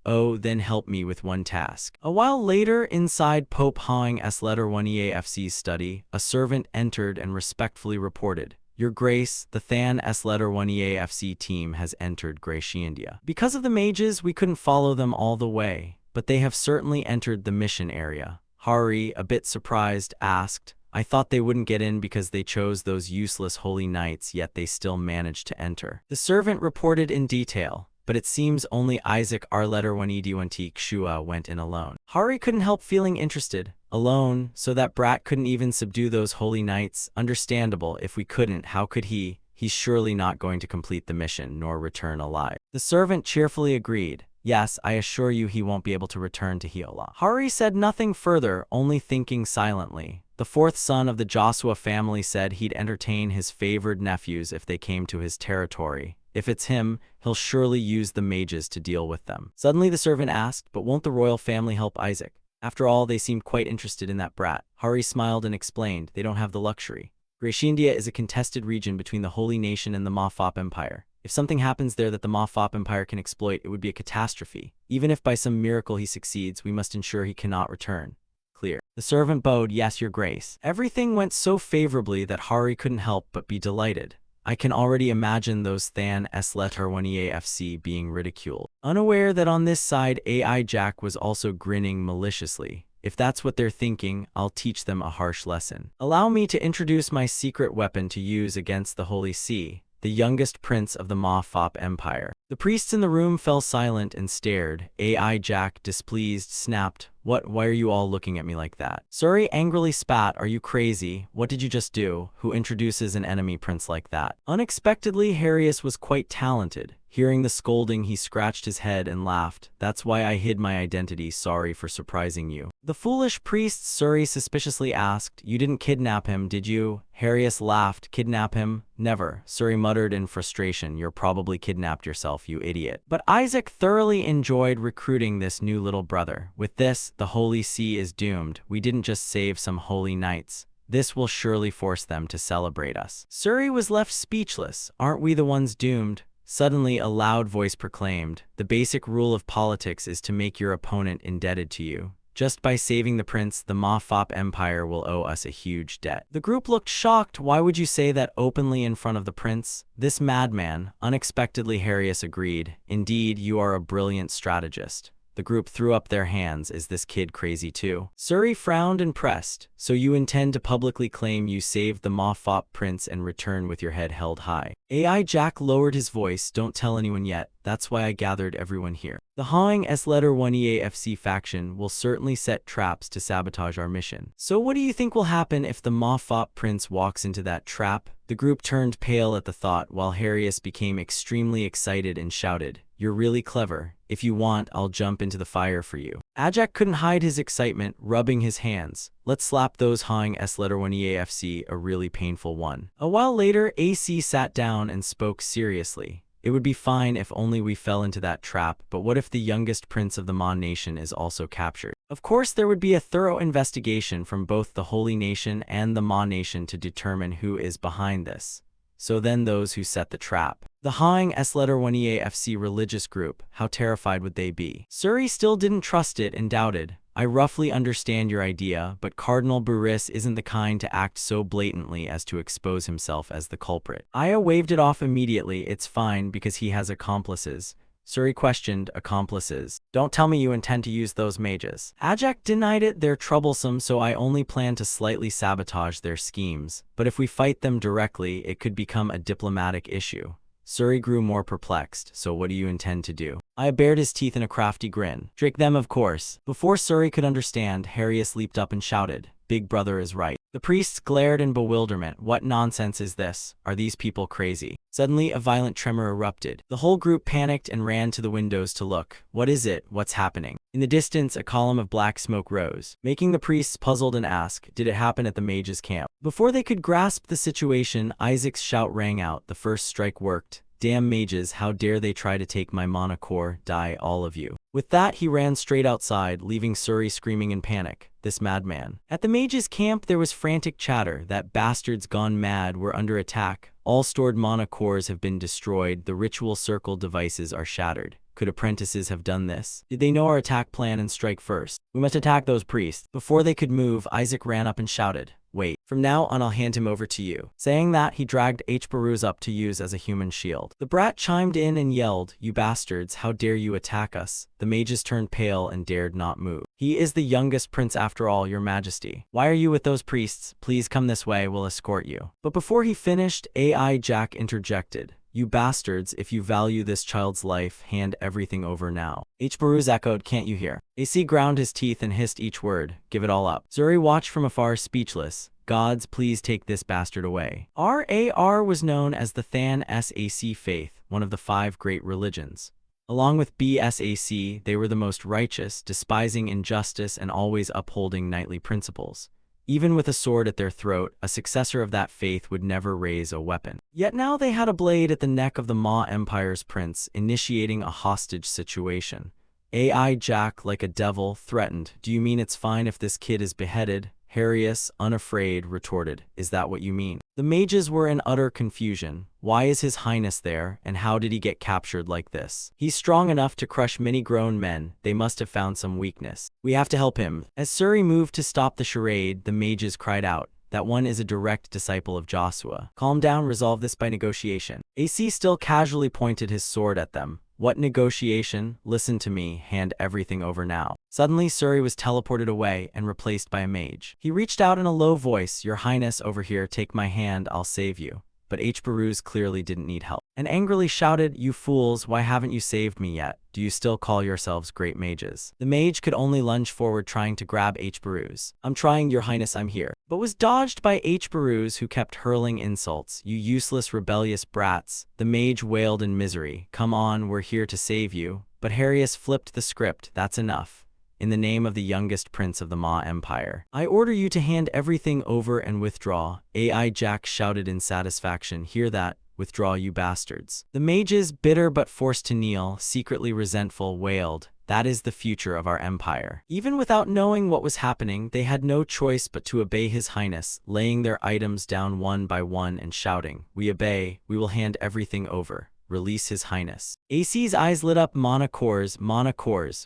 "Oh, then help me with one task." A while later, inside Pope Hawing's letter 1EAFC's study, a servant entered and respectfully reported, "Your Grace, the Than letter 1EAFC team has entered Graciandia. Because of the mages, we couldn't follow them all the way, but they have certainly entered the mission area." Hari, a bit surprised, asked, "I thought they wouldn't get in because they chose those useless holy knights, yet they still managed to enter." The servant reported in detail, "But it seems only Isaac R letter 1ED1T Kshua went in alone." Hari couldn't help feeling interested. Alone, so that brat couldn't even subdue those holy knights? Understandable, if we couldn't, how could he? He's surely not going to complete the mission, nor return alive. The servant cheerfully agreed. "Yes, I assure you he won't be able to return to Hiola." Hari said nothing further, only thinking silently. The 4th son of the Joshua family said he'd entertain his favored nephews if they came to his territory. If it's him, he'll surely use the mages to deal with them. Suddenly the servant asked, "But won't the royal family help Isaac? After all, they seem quite interested in that brat." Hari smiled and explained, "They don't have the luxury. Graciandia is a contested region between the Holy Nation and the Mafop Empire. If something happens there that the Mafop Empire can exploit, it would be a catastrophe. Even if by some miracle he succeeds, we must ensure he cannot return." Clear. The servant bowed, "Yes, your grace." Everything went so favorably that Hari couldn't help but be delighted. I can already imagine those Than letter 1EAFC being ridiculed. Unaware that on this side AI Jack was also grinning maliciously. If that's what they're thinking, I'll teach them a harsh lesson. Allow me to introduce my secret weapon to use against the Holy See, the youngest prince of the Mafop Empire. The priests in the room fell silent and stared. AI Jack, displeased, snapped, Why are you all looking at me like that?" Suri angrily spat, "Are you crazy? What did you just do? Who introduces an enemy prince like that?" Unexpectedly, Harius was quite talented. Hearing the scolding, he scratched his head and laughed. "That's why I hid my identity. Sorry for surprising you." The foolish priest, Suri suspiciously asked, "You didn't kidnap him, did you?" Harius laughed. "Kidnap him? Never." Suri muttered in frustration, "You're probably kidnapped yourself, you idiot." But Isaac thoroughly enjoyed recruiting this new little brother. "With this, the Holy See is doomed. We didn't just save some holy knights. This will surely force them to celebrate us." Suri was left speechless. "Aren't we the ones doomed?" Suddenly, a loud voice proclaimed, "The basic rule of politics is to make your opponent indebted to you. Just by saving the prince, the Mafop Empire will owe us a huge debt." The group looked shocked. "Why would you say that openly in front of the prince? This madman." Unexpectedly, Harius agreed. "Indeed, you are a brilliant strategist. The group threw up their hands. Is this kid crazy too? Suri frowned and pressed. So you intend to publicly claim you saved the Ma-Fop prince and return with your head held high? AI Jack lowered his voice. Don't tell anyone yet. That's why I gathered everyone here. The Hawing S Letter 1 EAFC faction will certainly set traps to sabotage our mission. So what do you think will happen if the Ma-Fop prince walks into that trap? The group turned pale at the thought, while Harrius became extremely excited and shouted, "You're really clever. If you want, I'll jump into the fire for you." Ajak couldn't hide his excitement, rubbing his hands. Let's slap those Hawing S Letter 1 EAFC a really painful one. A while later, AC sat down and spoke seriously. It would be fine if only we fell into that trap, but what if the youngest prince of the Ma nation is also captured? Of course, there would be a thorough investigation from both the Holy Nation and the Ma nation to determine who is behind this. So then those who set the trap. The Hawing S Letter 1 EAFC religious group, how terrified would they be? Suri still didn't trust it and doubted. I roughly understand your idea, but Cardinal Buris isn't the kind to act so blatantly as to expose himself as the culprit. Aya waved it off immediately. It's fine because he has accomplices. Suri questioned, accomplices. Don't tell me you intend to use those mages. Ajak denied it. They're troublesome, so I only plan to slightly sabotage their schemes. But if we fight them directly, it could become a diplomatic issue. Suri grew more perplexed. So what do you intend to do? Aya bared his teeth in a crafty grin. Trick them, of course. Before Suri could understand, Harrius leaped up and shouted, Big brother is right. The priests glared in bewilderment. What nonsense is this? Are these people crazy? Suddenly, a violent tremor erupted. The whole group panicked and ran to the windows to look. What is it? What's happening? In the distance, a column of black smoke rose, making the priests puzzled and ask, did it happen at the mage's camp? Before they could grasp the situation, Isaac's shout rang out. The first strike worked. Damn mages, how dare they try to take my mana core, die all of you. With that, he ran straight outside, leaving Suri screaming in panic. This madman. At the mage's camp, there was frantic chatter. That bastards gone mad were under attack. All stored mana cores have been destroyed. The ritual circle devices are shattered. Could apprentices have done this? Did they know our attack plan and strike first? We must attack those priests. Before they could move, Isaac ran up and shouted, wait, from now on I'll hand him over to you. Saying that, he dragged H. Baruz up to use as a human shield. The brat chimed in and yelled, you bastards, how dare you attack us? The mages turned pale and dared not move. He is the youngest prince after all, your majesty. Why are you with those priests? Please come this way, we'll escort you. But before he finished, AI Jack interjected. You bastards, if you value this child's life, hand everything over now. H. Baruz echoed, can't you hear? AC ground his teeth and hissed each word, give it all up. Suri watched from afar, speechless. Gods, please take this bastard away. RAR was known as the Than Sac faith, one of the 5 great religions. Along with BSAC, they were the most righteous, despising injustice and always upholding knightly principles. Even with a sword at their throat, a successor of that faith would never raise a weapon. Yet now they had a blade at the neck of the Ma Empire's prince, initiating a hostage situation. AI Jack, like a devil, threatened, do you mean it's fine if this kid is beheaded? Harrius, unafraid, retorted, is that what you mean? The mages were in utter confusion. Why is his highness there, and how did he get captured like this? He's strong enough to crush many grown men. They must have found some weakness. We have to help him. As Suri moved to stop the charade, the mages cried out, that one is a direct disciple of Joshua. Calm down, resolve this by negotiation. AC still casually pointed his sword at them. What negotiation? Listen to me, hand everything over now. Suddenly, Suri was teleported away and replaced by a mage. He reached out in a low voice, your highness, over here, take my hand, I'll save you. But H. Baruz clearly didn't need help, and angrily shouted, you fools, why haven't you saved me yet? Do you still call yourselves great mages? The mage could only lunge forward trying to grab H. Baruz. I'm trying, your highness, I'm here. But was dodged by H. Baruz, who kept hurling insults. You useless rebellious brats. The mage wailed in misery. Come on, we're here to save you. But Harrius flipped the script, that's enough. In the name of the youngest prince of the Ma Empire, I order you to hand everything over and withdraw. AI Jack shouted in satisfaction, hear that? Withdraw, you bastards. The mages, bitter but forced to kneel, secretly resentful, wailed, that is the future of our empire. Even without knowing what was happening, they had no choice but to obey his highness, laying their items down one by one and shouting, we obey, we will hand everything over. Release His Highness. AC's eyes lit up. Mana cores,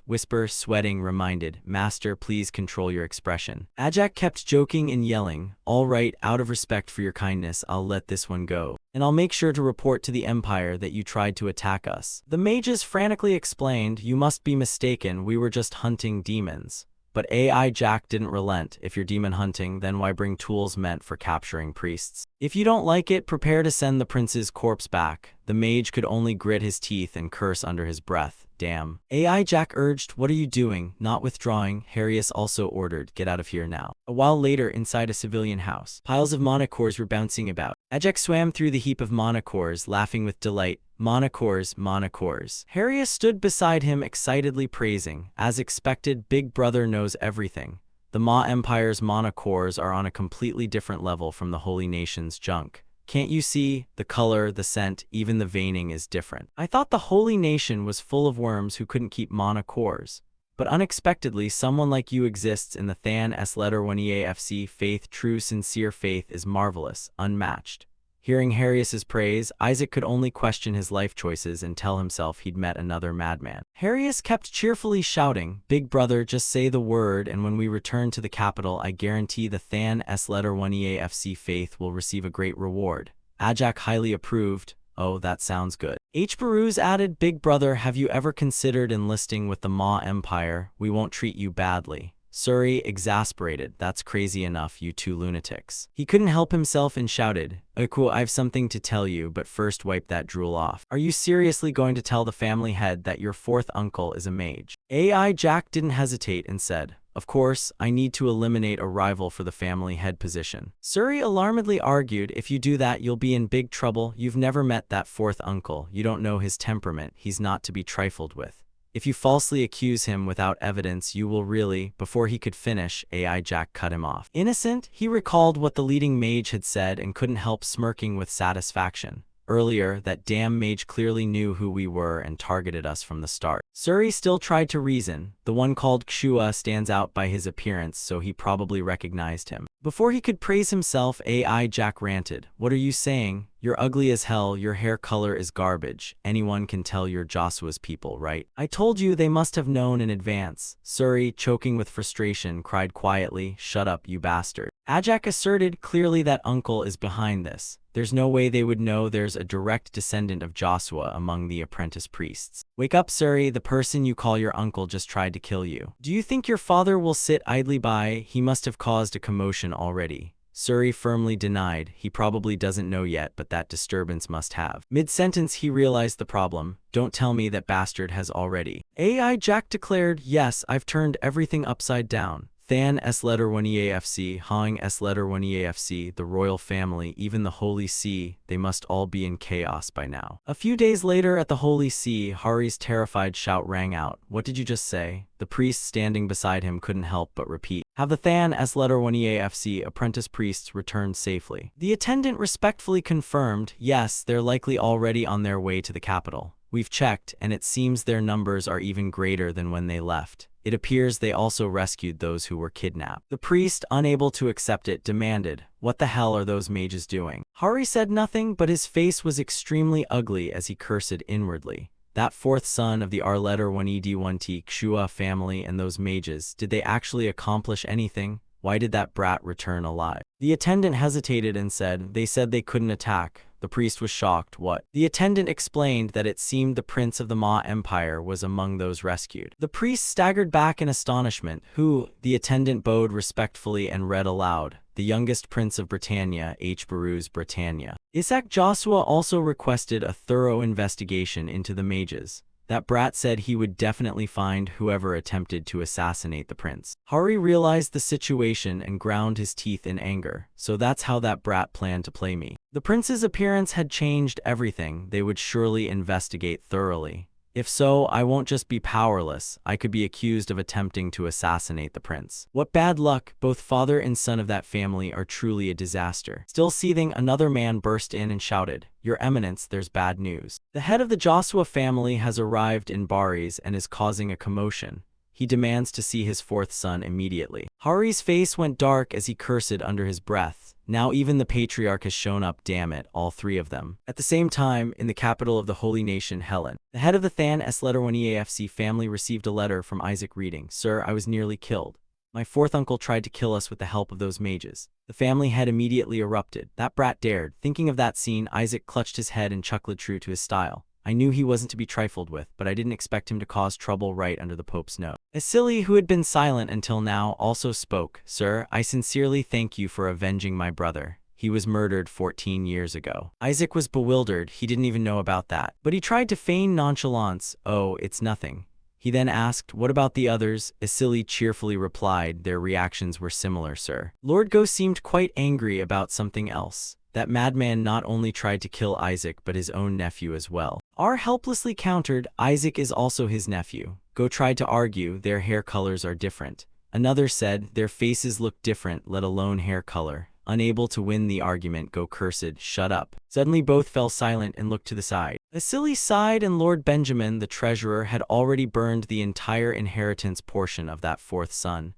whisper, sweating, reminded, Master, please control your expression. Ajak kept joking and yelling, all right, out of respect for your kindness, I'll let this one go. And I'll make sure to report to the Empire that you tried to attack us. The mages frantically explained, you must be mistaken, we were just hunting demons. But AI Jack didn't relent. If you're demon hunting, then why bring tools meant for capturing priests? If you don't like it, prepare to send the prince's corpse back. The mage could only grit his teeth and curse under his breath. Damn. AI Jack urged, what are you doing? Not withdrawing. Harius also ordered, get out of here now. A while later, inside a civilian house, piles of mana cores were bouncing about. Ajak swam through the heap of mana cores, laughing with delight. Mana cores, mana cores. Harius stood beside him, excitedly praising. As expected, Big Brother knows everything. The Ma Empire's mana cores are on a completely different level from the Holy Nation's junk. Can't you see? The color, the scent, even the veining is different. I thought the Holy Nation was full of worms who couldn't keep mana cores. But unexpectedly, someone like you exists in the Than S letter 1 EAFC. Faith, true sincere faith is marvelous, unmatched. Hearing Harius's praise, Isaac could only question his life choices and tell himself he'd met another madman. Harius kept cheerfully shouting, Big Brother, just say the word, and when we return to the capital, I guarantee the Than S letter 1 EAFC faith will receive a great reward. Ajak highly approved. Oh, that sounds good. H. Baruz added, Big Brother, have you ever considered enlisting with the Ma Empire? We won't treat you badly. Suri, exasperated, that's crazy enough, you two lunatics. He couldn't help himself and shouted, Aku, I've something to tell you, but first wipe that drool off. Are you seriously going to tell the family head that your fourth uncle is a mage? AI Jack didn't hesitate and said, of course, I need to eliminate a rival for the family head position. Suri alarmedly argued, if you do that, you'll be in big trouble. You've never met that fourth uncle. You don't know his temperament. He's not to be trifled with. If you falsely accuse him without evidence, you will really. Before he could finish, AI Jack cut him off. Innocent, he recalled what the leading mage had said and couldn't help smirking with satisfaction. Earlier, that damn mage clearly knew who we were and targeted us from the start. Suri still tried to reason. The one called Kshua stands out by his appearance, so he probably recognized him. Before he could praise himself, AI Jack ranted, what are you saying? You're ugly as hell, your hair color is garbage. Anyone can tell you're Joshua's people, right? I told you they must have known in advance. Suri, choking with frustration, cried quietly, shut up, you bastard. Ajak asserted clearly that uncle is behind this. There's no way they would know there's a direct descendant of Joshua among the apprentice priests. Wake up, Suri, the person you call your uncle just tried to kill you. Do you think your father will sit idly by? He must have caused a commotion already. Suri firmly denied. He probably doesn't know yet, but that disturbance must have. Mid-sentence, he realized the problem. Don't tell me that bastard has already. AI Jack declared, yes, I've turned everything upside down. Than S letter 1 EAFC, Hong S letter 1 EAFC, the royal family, even the Holy See, they must all be in chaos by now. A few days later at the Holy See, Hari's terrified shout rang out. What did you just say? The priest standing beside him couldn't help but repeat. Have the Than S letter 1 EAFC apprentice priests returned safely? The attendant respectfully confirmed, yes, they're likely already on their way to the capital. We've checked, and it seems their numbers are even greater than when they left. It appears they also rescued those who were kidnapped. The priest, unable to accept it, demanded, what the hell are those mages doing? Hari said nothing, but his face was extremely ugly as he cursed inwardly. That fourth son of the R letter 1 ED1T Kshua family and those mages, did they actually accomplish anything? Why did that brat return alive? The attendant hesitated and said, they said they couldn't attack. The priest was shocked. What? The attendant explained that it seemed the prince of the Ma Empire was among those rescued. The priest staggered back in astonishment. Who? The attendant bowed respectfully and read aloud. The youngest prince of Britannia, H. Baruz Britannia. Isaac Joshua also requested a thorough investigation into the mages. That brat said he would definitely find whoever attempted to assassinate the prince. Hari realized the situation and ground his teeth in anger. So that's how that brat planned to play me. The prince's appearance had changed everything. They would surely investigate thoroughly. If so, I won't just be powerless. I could be accused of attempting to assassinate the prince. What bad luck. Both father and son of that family are truly a disaster. Still seething, another man burst in and shouted, Your Eminence, there's bad news. The head of the Joshua family has arrived in Baris and is causing a commotion. He demands to see his fourth son immediately. Hari's face went dark as he cursed under his breath. Now even the patriarch has shown up, damn it, all three of them. At the same time, in the capital of the holy nation, Helen, the head of the Than S. Letter 1 EAFC family received a letter from Isaac reading, "Sir, I was nearly killed. My fourth uncle tried to kill us with the help of those mages." The family head immediately erupted. That brat dared. Thinking of that scene, Isaac clutched his head and chuckled true to his style. I knew he wasn't to be trifled with, but I didn't expect him to cause trouble right under the Pope's nose. Asili, who had been silent until now, also spoke. "Sir, I sincerely thank you for avenging my brother. He was murdered 14 years ago." Isaac was bewildered. He didn't even know about that. But he tried to feign nonchalance. "Oh, it's nothing." He then asked, "What about the others?" Asili cheerfully replied, "Their reactions were similar, sir." Lord Go seemed quite angry about something else. That madman not only tried to kill Isaac but his own nephew as well. R helplessly countered, "Isaac is also his nephew." Go tried to argue, "Their hair colors are different." Another said, "Their faces look different, let alone hair color." Unable to win the argument, Go cursed, "Shut up." Suddenly both fell silent and looked to the side. Asili sighed, and Lord Benjamin, the treasurer, had already burned the entire inheritance portion of that fourth son.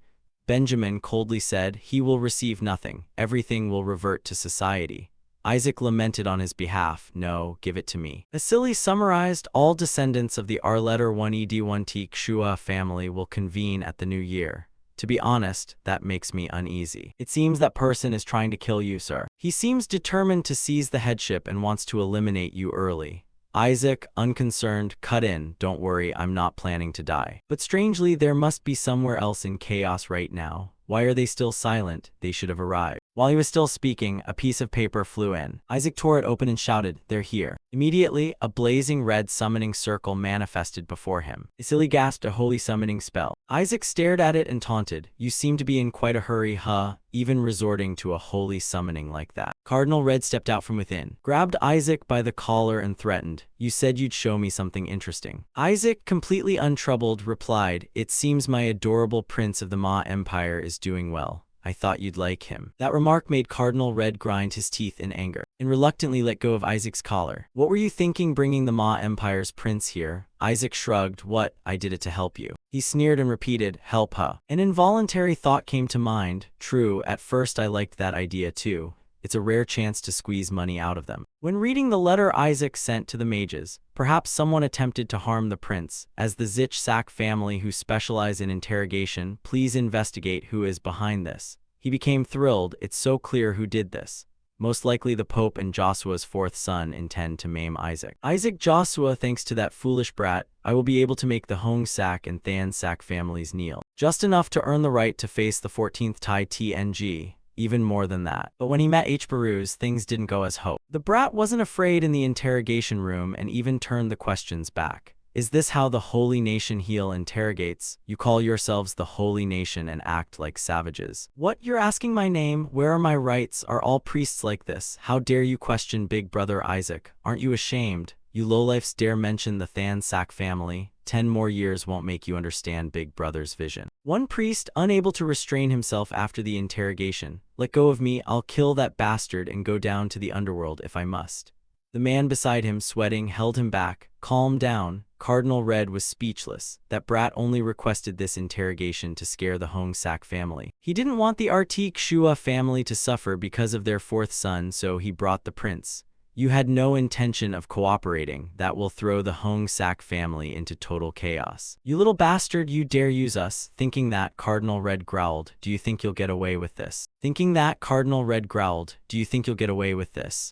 Benjamin coldly said, "He will receive nothing. Everything will revert to society." Isaac lamented on his behalf, "No, give it to me." Asili summarized, "All descendants of the Letter 1ed1t Kshua family will convene at the new year. To be honest, that makes me uneasy. It seems that person is trying to kill you, sir. He seems determined to seize the headship and wants to eliminate you early." Isaac, unconcerned, cut in, "Don't worry, I'm not planning to die. But strangely, there must be somewhere else in chaos right now. Why are they still silent? They should have arrived." While he was still speaking, a piece of paper flew in. Isaac tore it open and shouted, "They're here." Immediately, a blazing red summoning circle manifested before him. Asili gasped, "A holy summoning spell." Isaac stared at it and taunted, "You seem to be in quite a hurry, huh? Even resorting to a holy summoning like that." Cardinal Red stepped out from within, grabbed Isaac by the collar and threatened, "You said you'd show me something interesting." Isaac, completely untroubled, replied, "It seems my adorable prince of the Ma Empire is doing well. I thought you'd like him." That remark made Cardinal Red grind his teeth in anger, and reluctantly let go of Isaac's collar. "What were you thinking bringing the Ma Empire's prince here?" Isaac shrugged, "What? I did it to help you." He sneered and repeated, "Help, huh?" An involuntary thought came to mind. True, at first I liked that idea too. It's a rare chance to squeeze money out of them. When reading the letter Isaac sent to the mages, perhaps someone attempted to harm the prince. As the Zich Sak family who specialize in interrogation, please investigate who is behind this. He became thrilled. It's so clear who did this. Most likely the Pope and Joshua's fourth son intend to maim Isaac. Isaac Joshua, thanks to that foolish brat, I will be able to make the Hong Sak and Than Sak families kneel. Just enough to earn the right to face the 14th Tai TNG. Even more than that. But when he met H. Baruz, things didn't go as hoped. The brat wasn't afraid in the interrogation room and even turned the questions back. "Is this how the Holy Nation heel interrogates? You call yourselves the Holy Nation and act like savages. What, you're asking my name? Where are my rights? Are all priests like this? How dare you question Big Brother Isaac? Aren't you ashamed? You lowlifes dare mention the Than Sak family? 10 more years won't make you understand Big Brother's vision." One priest, unable to restrain himself after the interrogation, "Let go of me, I'll kill that bastard and go down to the underworld if I must." The man beside him, sweating, held him back. "Calm down." Cardinal Red was speechless. That brat only requested this interrogation to scare the Hong Sak family. He didn't want the RT Kshua family to suffer because of their fourth son, so he brought the prince. "You had no intention of cooperating. That will throw the Hong Sak family into total chaos." "You little bastard, you dare use us." Thinking that, Cardinal Red growled, "Do you think you'll get away with this?"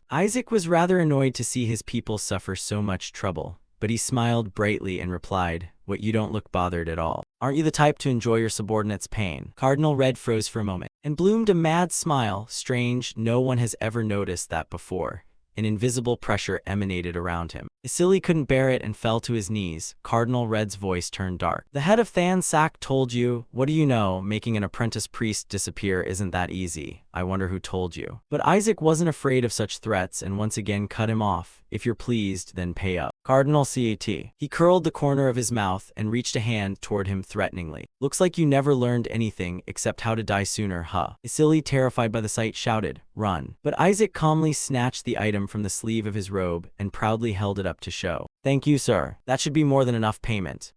Isaac was rather annoyed to see his people suffer so much trouble, but he smiled brightly and replied, "What, you don't look bothered at all? Aren't you the type to enjoy your subordinates' pain?" Cardinal Red froze for a moment, and bloomed a mad smile. Strange, no one has ever noticed that before. An invisible pressure emanated around him. Asili couldn't bear it and fell to his knees. Cardinal Red's voice turned dark. "The head of Than Sak told you. What do you know? Making an apprentice priest disappear isn't that easy. I wonder who told you." But Isaac wasn't afraid of such threats and once again cut him off. "If you're pleased, then pay up." Cardinal Cat. He curled the corner of his mouth and reached a hand toward him threateningly. "Looks like you never learned anything except how to die sooner, huh?" Asili, terrified by the sight, shouted, "Run." But Isaac calmly snatched the item from the sleeve of his robe and proudly held it up to show. "Thank you, sir. That should be more than enough payment."